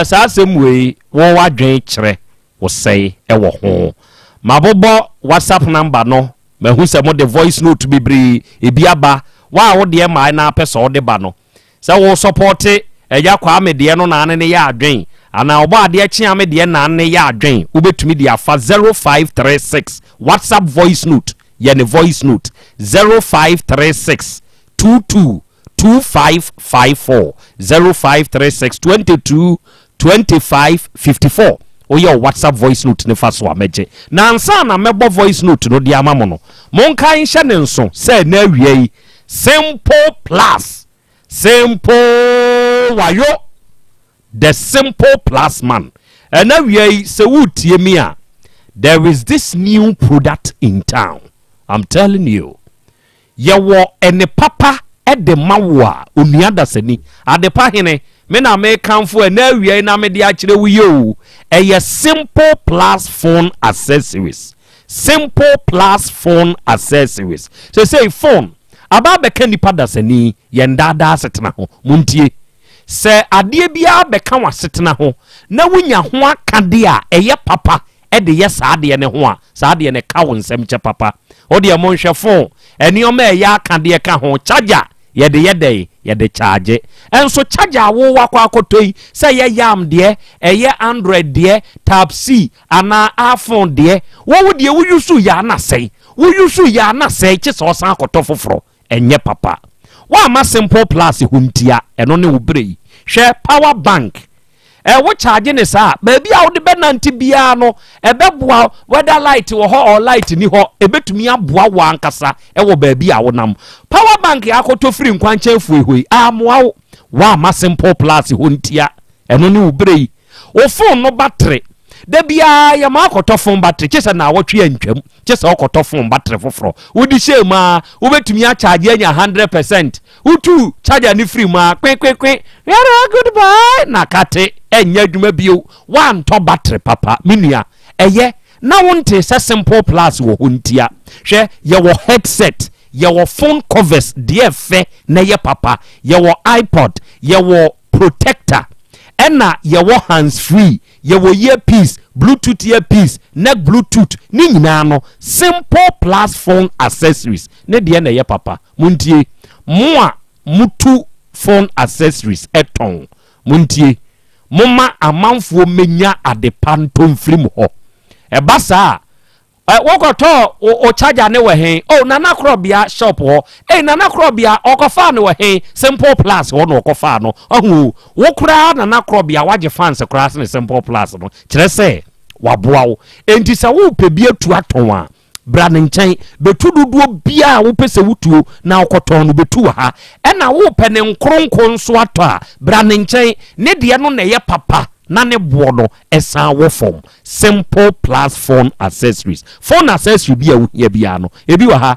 sa asemwe wo wadwen kire wo sei ewo ho mabobo WhatsApp number no mahu se mo de voice note bibri ebiaba wa wo de ma na pesa wo de ba no sa wo support eja kwa me de no na ne ya adwen ana obo ade chia me de na ne ya adwen ubetumi de afa 0536 WhatsApp voice note ye ne voice note 0536 222554 0536 222554 oye WhatsApp voice note ne fa so ameje na ansa na mebo voice note no de amamo no monka nhye ne nso say na awie simple plus simple wayo the simple plus man and awie se wutie mi a there is this new product in town I'm telling you yewo ene papa ede mawa onuada sani adepa hene me na me kanfo na awie na me de akire wo yo eye simple plus phone accessories simple plus phone accessories so say phone aba beka nipa dasani yendada setena ho muntie se ade bia beka wasetena ho na wunya ho akade a eye papa de ye saa de ne ho a saa de ne ka wo nsem che papa o de mo nhwe phone eni o ma ya aka de ka ho charger ye de charge enso charger wo wakwa akotoi say ye yam de eye Android de Type C ana iPhone de wo de wo yusu ya na sei wo yusu ya na sei che so san akoto foforo enye papa wa ma simple plus huntia eno ne wo brei hwe power bank wo charge ne sa baby a wo de benanti bia no beboa whether light wo ho or light ni ho ebetumi aboa wo ankasa wo baby a wo nam power bank akoto free nkwanche fuehoi amoa wa ma simple plus huntia eno ne wo brei wo phone no battery da bia ya ma akoto phone battery chese na wotwe antwam chese akoto phone battery foforo wodi shema wo betumi a charge anya 100% utu charger ni free ma kwe goodbye na kate enya dwuma bio one to battery papa minua eye na wonte se simple plus wo hontia hwe ye wo headset ye wo phone covers de fe na ye papa ye wo iPod ye wo protector ena ye wo hands free ye wo earpiece bluetooth earpiece neck bluetooth ni nyina no simple plus phone accessories ne de na ye papa muntie moa mutu phone accessories eton muntie moma amanfo menya adepanto mfrim ho ebasa wokoto o charger ne we hen o nana Krobea shop ho nana Krobea okofa ne we hen simple plus ho no okofa no ohu wo kura nana Krobea waje fans kura ne simple plus no kire se waboa wo enti se wo pebi atu aton a bra ne nchen betu duduo bia wo pese wutuo na okoton no betu ha na wo pe ne nkronkron so ato a bra ne nchen ne de no na ye papa na ne bono esan wo form simple plus phone accessories bia wo hia bia no ebi wa ha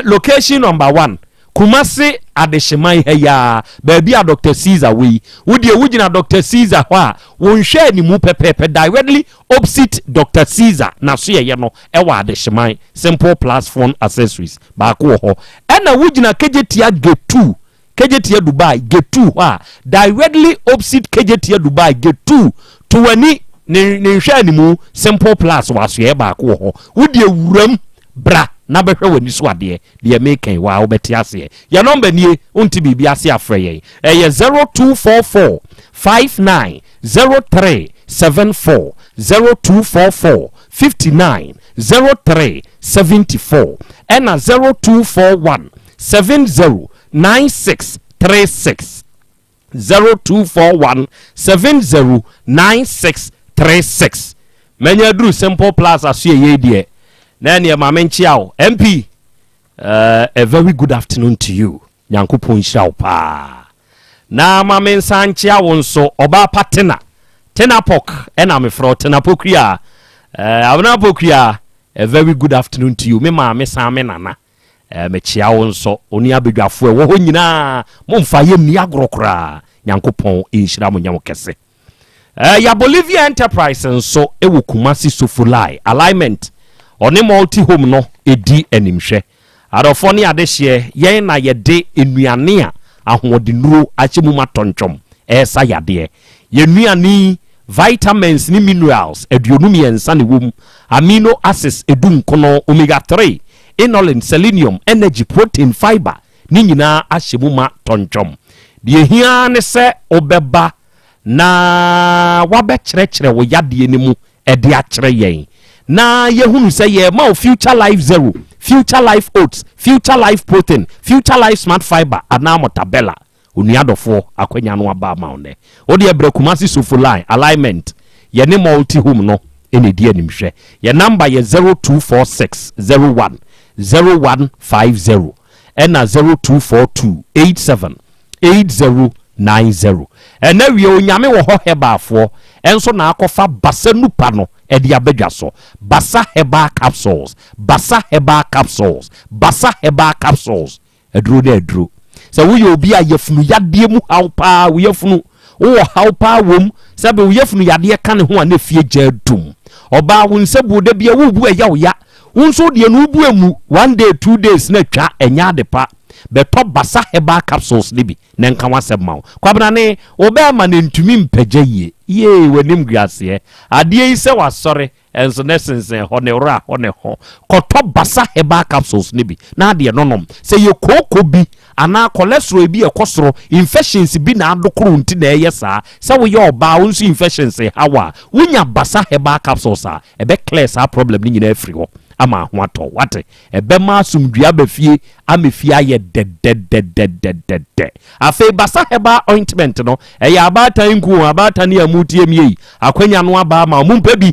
location number 1 Kumasi adeshimai heya baby a Dr. Caesar we wudi ewugina Dr. Caesar ho a won hwe ni mu pepepe directly opposite Dr. Caesar na so ye no ewa adeshimai simple plus phone accessories ba ko ho ena wugina kejetia G2 kejetia Dubai G2 ho a directly opposite kejetia Dubai G2 to wani ne hwe ni mu simple plus waso ye ba ko ho wudi ewuram bra na behwe wani so ade de make wa obeti ase ya number nie unti bibia ase afre ye 0244 590374 0244 590374 and 0241 709636 0241 709636 menya dru simple plus aso ye die Nani ya mamenchiao MP a very good afternoon to you Nyankopon shao pa na mamensanchia wonso oba patena tenapok ena mefro tenapokria abnapokria a very good afternoon to you me ma me san me nana me chia wonso oni abedwafo wo ho nyina momfa ye mi agrokra Nyankopon inshira mo nyamo kese ya Bolivia Enterprise nso ewo Kumasi Sofulai alignment oni multi home no edi animhwe adofo ne adehye yen na yede enuane a ahodenuro achemu matontwom esa yade yenuane vitamins ni minerals aduonum yensa ne wom amino acids edum kono omega 3 inulin selenium energy protein fiber ni nyina achemu matontwom de hia ne se obeba na wabekyerekere wo yade ni mu ede akere yen na yehunu say ye ma future life zero future life oats future life protein future life smart fiber ana motabella onuadofo akwanya no aba ma one odi ebre Kumasi Sofulai alignment ye ne multi home no ene di animhwe ye number ye 0246 010150 and 0242878090 ena wie onyame wo ho hebafo enso na akofa basa nupa no edi abedwaso basa heba capsules edro de edro so we obi ayefunu yade mu hawpa we yefunu wo hawpa wom sabe we yefunu yade ka ne ho a na fie jadum oba hunsebu de bia wo bu eya wo ya unso de no bu emu 1 day 2 days na twa enya de pa beto basa heba capsules libi na nka wasem mawo kwabna ne oba ma ne ntumi mpagye ye wanim guase ade yi se wasore enso nesense ho ne ora ho ne ho koto basa heba capsules ne bi na ade nonom se ye koko bi ana cholesterol bi ekosoro infections bi na adokoro nti na eyesa se wo ye oba wo nso infections hawa wunya basa heba capsules a ebe clear sa problem ni nyina afiri ho ama ho ato wate ebe ma asumdua bafie amefia ye de afi basa heba ointment no eya abatan ku abatan ya mutie mie akwanya no aba ma mumpa bi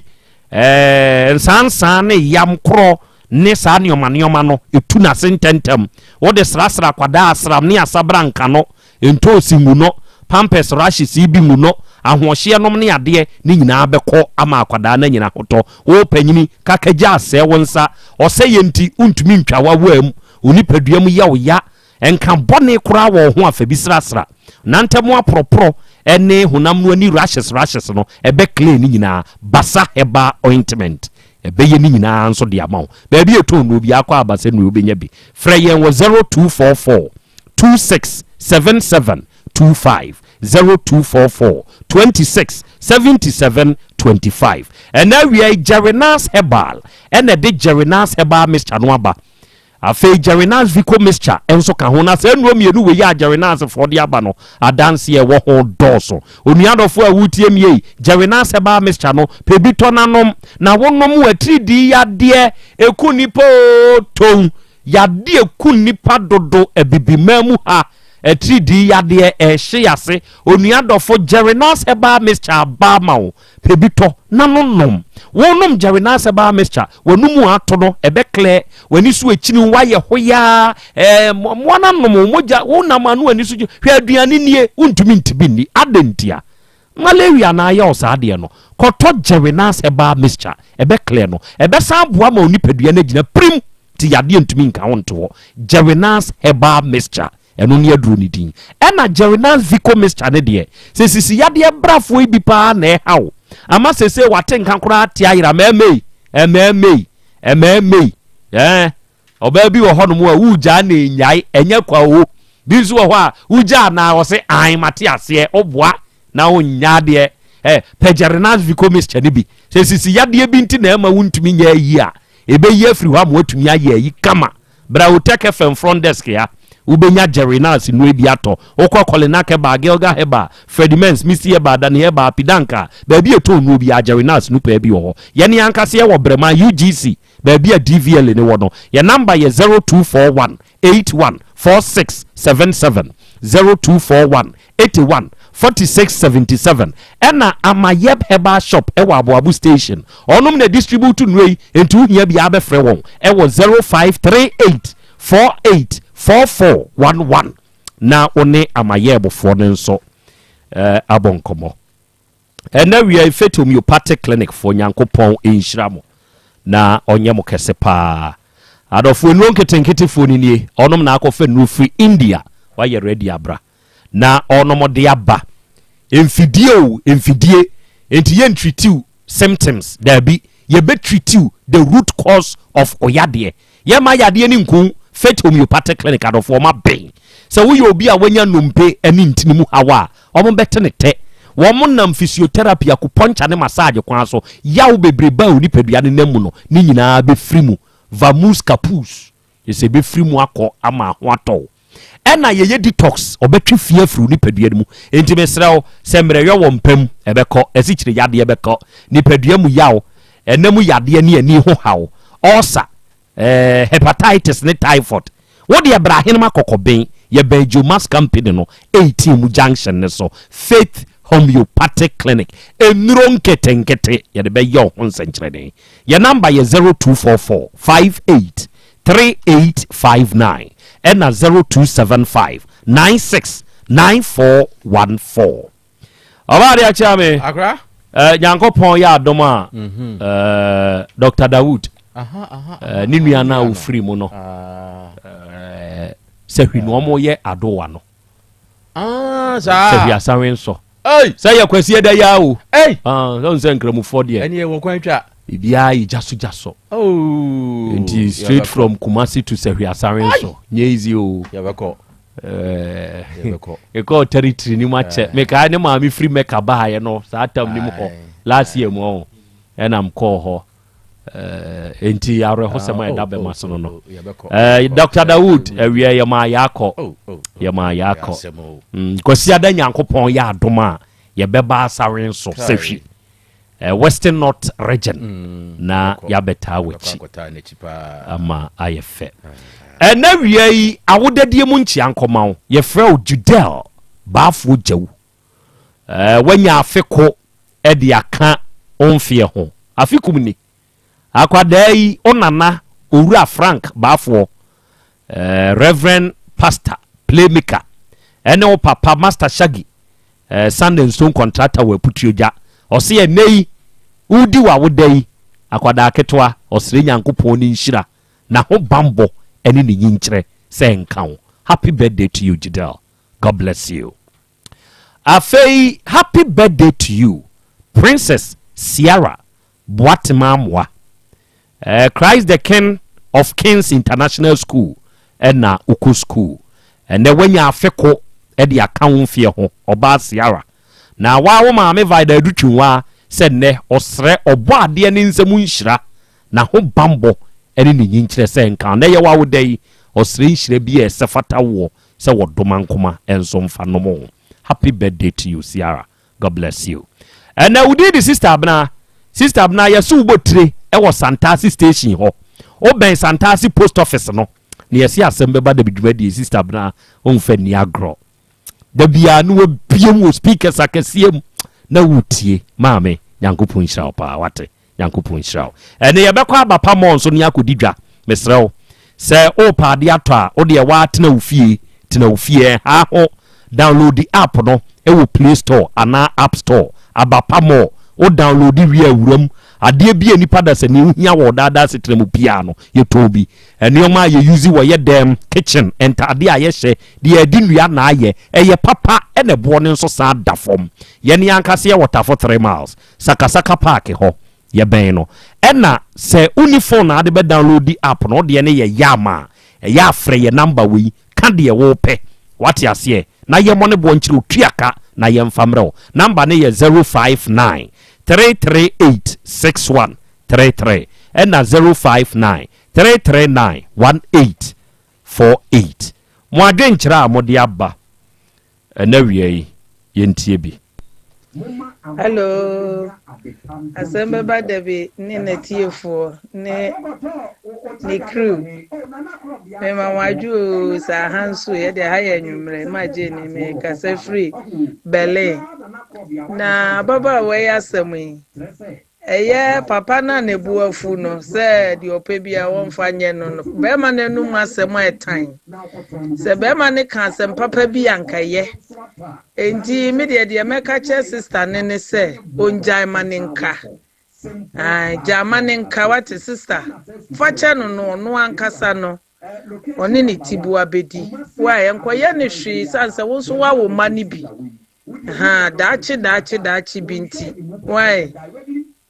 sansan ne yam kro ne sa neoma no etu na sententem wo de srasra kwada asram ne asabranka no ento singu no pampers rashes bi mu no ahohye nom ne ade ne nyina beko ama akwada na nyina hoto wo panyini kakaja ase wonsa ose yenti untumi ntwawa wam onipaduam ya enka bone kura wo ho afa bi srasra nantemo apropro ene honam no ani rashes no ebe clean ni nyina basa heba ointment ebe ye ni nyina nso de amaw ba bi eto no bi akwa abase no obenya bi freyen wo 0244 267725 0244 267725 and now we are Jerinas Herbal and the Jerinas Herbal Mr. Nwaba afi Jerinas Vico Mr. enso ka ho na se no mienu we ya Jerinas for the aba no adanse e wo ho doso onuadofo awutie mie Jerinas Herbal Mr. no pebito nanom na wonom watridi yade ekunipo ton yade ekunipa dodo ebibimamu ha etridi yade ehye yase onuadofo Jerinas Herbal Mr. Bamao pebito nanom wonom Jerinas Herbal Mr. wonumu atono ebe clear wani su echini waye hoya mwana nomo moja wonam anu ani su hwe aduane nie untumi ntibini adentia malaria na ya osade no koto Jerinas Herbal Mr. ebe clear no ebe san boa ma onipadua na gina prim ti yade ntumi nka wonto Jerinas Herbal Mr. eno ne aduru ni din ena Jerinas Vico Mr. ne de se sisi yade brafo ibi pa na haw ama sese waten kankura tia yira memei oba bi wo hono mu a wuja na enyai enya kwa wo bi nso wo a wuja na wo se an mate ase oboa na onya de pe Jerinas Vico Mr. ne bi se sisi yade bi nti na ma wuntumi nya yi a ebe yi afiri ho am watumi aye yi kama bra wo take from front desk ya ubenya Jerinas no ebi ato okọ kolena ke ba gelga heba Fredimens misi heba dan heba pidanka ba bi eto no bi Jerinas no pa bi ho ye ne ankase ye wo brema UGC ba bi a DVL ne wo no ye number ye 0241 814677 0241 814677 ena amayeb heba shop ewa aboabu station onum na distribute no yi entu hia bi abefre won ewo 0538 4411 na one amayebofo ne nso abonkomo ena we are fit homeopathic clinic for nyankopon enhiramo na onye mo kese pa adofo enu nketenkete fo ni nie onom na akofa nu free India wa ye ready abra na onom de aba emfidie enti ye treat symptoms there be ye be treat the root cause of oyade ye ma yade ni nkun fit homeopathic clinic adofo ma ben so we obi a wanya nompe ani ntinimu hawa omo betene te wo mo nam physiotherapy akupuncha ne massage kwa so yawo bebreba oni pedua ne namu no ni nyina be frimu vamus capus yese be frimu akọ ama ho atọ ena ye detox obetwe fie afru ni pedua mu enti mesrew se mreyo wo mpam ebekọ esikyire yade ebekọ ni pedua mu yawo enamu yade ne ani ho hawo ulcer hepatitis ne typhoid what the Abraham makokoben ye Benjomas company no 18 mu junction ne so Faith Homeopathic Clinic enuro nketenkete ye de be yo honsenkyerede ye number ye 0244 58 3859 and 0275 96 9414 Obadi achame akra nyankopon ya adoma Dr. Dawood ninu na wo free mu no se hwinu mo ye adowa no sa se hwi asanwe nso ei se ye kwasi eda ya o ei so nse nkramu for de ene ye wo kwantwa bibia yi jaso oh and straight from Kumasi to se hwi asanwe nso nye easy o ya beko Eko territory ni mache meka ne ma me free meka ba ye no sa atam ni mo last year mo enam call ho enti arwe ho sema e da be maso no Dr. Dawood ewie ye ma yakọ kosi ada nyankopon ya adoma ye beba asare so sehwi Western North region na ya beta wechi ama ayefe na wiei awodadie mu nchi ankoma ye frɛ Judel baafo jawu wanya afeko e de aka onfie ho afikum ni akwadai onana owura Frank baafo Reverend Pastor Playmaker ene o papa Master Shaggy Sunday Stone contractor we putuoja ose ye nei udi wa wodai akwada ketwa osire nyankopon ni nhira na ho bambo ene ni nyinkyere se nkan. Happy birthday to you, Jidel. God bless you. Afei, happy birthday to you, Princess Sierra Boatimamwa. Christ the King of Kings International School na Uku School. And then when you afeko edi account fie ho oba Sierra. Na wa wo ma me vida edutwa said ne osre obo ade ne nsemu nhira na ho bambo ene ni nyinkyere se nkan. Na ye wa wo dai osre nhire bi e se fata wo se wo domankoma enso mfa no mo. Happy birthday to you, Sierra. God bless you. And now we did the sister abna yesu botire e wo Santasi station ho. O ben Santasi post office no. Ni yesi Asem Beba Dabi dwadi sister abna on fa ni agro. Da bia no biem wo speakers akasiem na wutie maame Nyankopon hira pa wate Nyankopon hira. Ene ye bekwa abapa mo nso ni akodidwa mesrew. Se o pa de ato a o de wa tena ofie ha ho download the app no ewo Play Store ana App Store abapa mo o download wi awuram ade bia nipa da se ni hia wo dada setremu pia no ye tobi ene oma ye use wo ye dem kitchen enter ade a ye hye de adinua na aye eye papa ene bo ne nso sa da fom ye ne ankase ye water for 3 miles sakasaka park ho ye ben no ena se uniform na ade be download the app no de ne ye yama ye afre ye number we ka de wo pe what ya say na ye mo ne bo nchiro tuaka na ye mfamre number ne ye 059 338 6133 and 059 339 1848. Mo adwenkyira amode aba na wiei yentie bi. Hello. Asem Beba Dabi ni netiefo ne crew. Me mawaju sa hansu ye de haye nwumre ma je ni me kasa free bele. Na baba we asem eye papa na nebuafu no se di opebia wonfa nye no be ma nenu asem etan se be ma ne kan asem papa bi ankaye enti me de meka che sister ne se onjai maninka jamaninka what sister facha no ankasa no oni ni tibu abedi wa enkoye ne hwi sanse wo so wa wo mani bi dachi binti why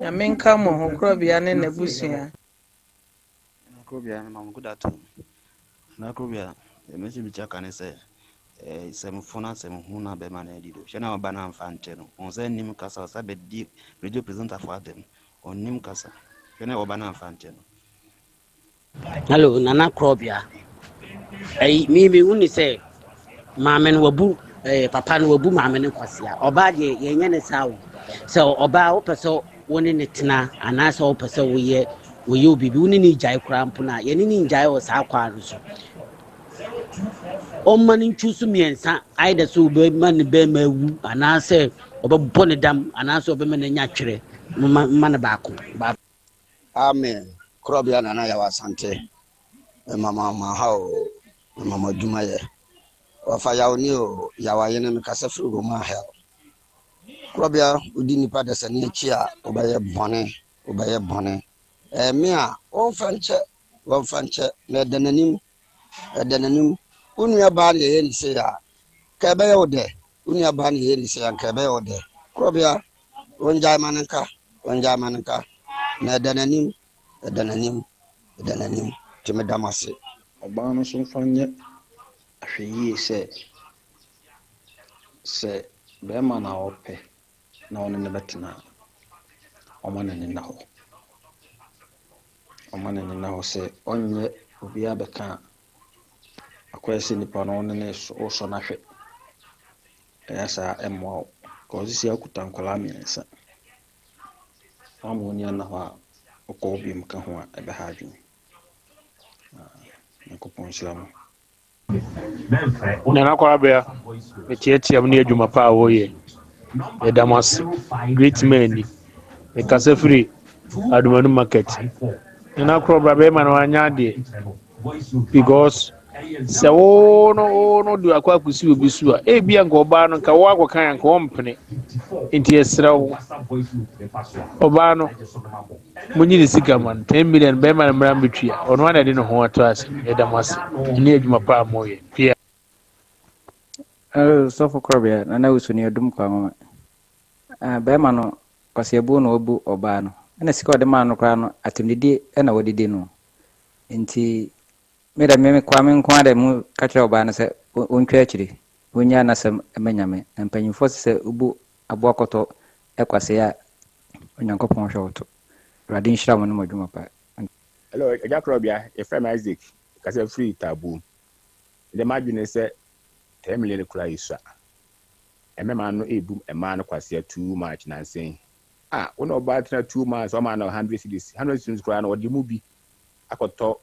Yamenka mo Krobea ne nebusia. Krobea na good at na Krobea emechi bicha kan say sem fona sem huna be man edido. Shena bana mfante no. On say nim kasa sa be di radio presenter for them. On nim kasa. Shena obana mfante no. Hello Nana Krobea. Me uni say maame no wabu papa no wabu maame ne kwasia. Oba de ye nya ne sawo. So oba wo peso woni ne tena anasa wo pese wo ye obibi woni ni jai krampo na ye ni jai wo sa kwa no so o mani nchusu miensa aida so be man be mawu anasa obabu ne dam anasa obe me nya twere man ba ko amen Krobea na Yaw Asante mama hao mama Jumaye o fa yaw ni o yawaye ne me kasa fru go ma hell Krobea udi nipa da sani echi a obaye bone me a won fanche na dananim unu aba na ye ni se ya ka be yo de unu aba na ye ni se ya ka be yo de Krobea wonja mananka na dananim timedamase oba no so fanye ahwɛ yie sɛ bɛrima na ɔpɛ na ɔne ne bɛtena ɔma ne nena hɔ sɛ ɔnyɛ obiara bɛka akɔyɛ sɛ nipa no ɔne ne wosɔ no ahwɛ ɛyɛ saa ɛmmoa wo ka ɔsisi akuta nkɔlaa mmiɛnsa ama ɔni ana hɔ a wokɔ wo biom ka ho a ɛbɛha adwene nyankopɔn nhyira mo Nana Krobea, the Tiam near Juma Power, the Damas, great man, the Casafri, Adumanu Market. Nana Krobea, man, because no do a quack with you, Bisua, a be and go ban on Kawako kind company into a straw. Obano, Munini Sikaman, 10 million Beman and Brambitria, on one I didn't know what to ask, the Damas, near Juma Power, Pierre. So for Krobea, na usu ni odum kwa mama. Bema no kwasi ebu no obu oba no. Na sika ode ma no kra no atimdidi e na wodidi no. Nti me kwa me nko ade mu ka kire oba no se ontwa akiri. Onya na sem emanyame. Mpanyimfo se ubu aboakoto ekwase ya onyankopon hwewoto. Radin shira mo no modwuma pa. Hello, Krobea, a friend Isaac, kase free taboo. The margin say 10 million kura isha. Man no ebu a man kwase too much na saying. One about 2 months or man 100 cities, 100 cities kura or the movie. I could talk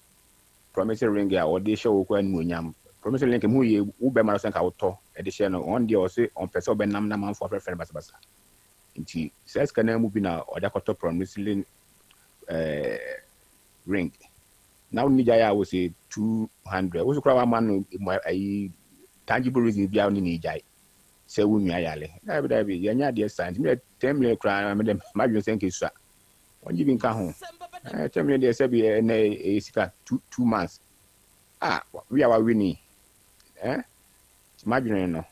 promissory ring or they show when munyam. Promissory link mu ye ube man sank out to edition on the or say on person benam na man for friend basa. Inti says can move na or that could promissory ring. Now Nijaya was say 200. Was a man I tangible reason be out in Nijay. Say we ayale. Dabi yanya dear signs. Me 10 million crown. I made them imagine saying kiss. When you been come home, 10 million dear say be a 2 months. We are winning. Imagine no.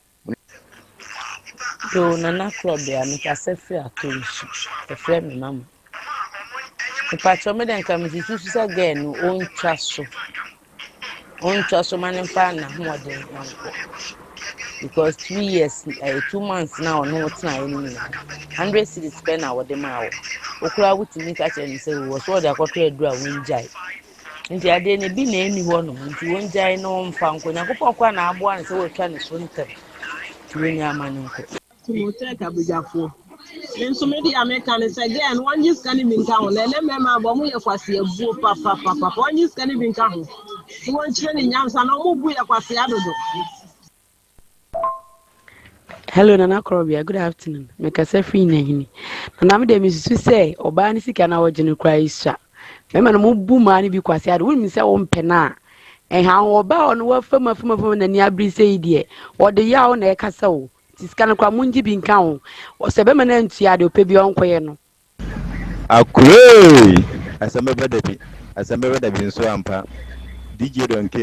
So Nana Krobea, me kase free attention. The friend me mama. The patron me then come to choose again. Own trust man and partner more than because 2 years, 2 months now, no time. 100 cities spend our demand. Okra would meet at and say, was what I got to do a wind jay. And the idea be anyone, and you won't jay no found when I go for one hour and so we're trying to swim to win your man. Take a big fool. Then so many Americans again, one just can't even count. Let them remember when you was here, papa, one just can't even count. You want training yams and no more was the other. Hello, Nana Krobea. Good afternoon. Make us a free name. And I'm the Miss to say, or Barney can our general Christ. Remember, no boom money because I had women say on penna. And how about on what from the near breeze idea or the yaw on a castle. This kind of Munji being count or Sebeman to Yado Pebion Queno. Akure! Asem Beba Dabi. Asem Beba Dabi so ampa. DJ don't care.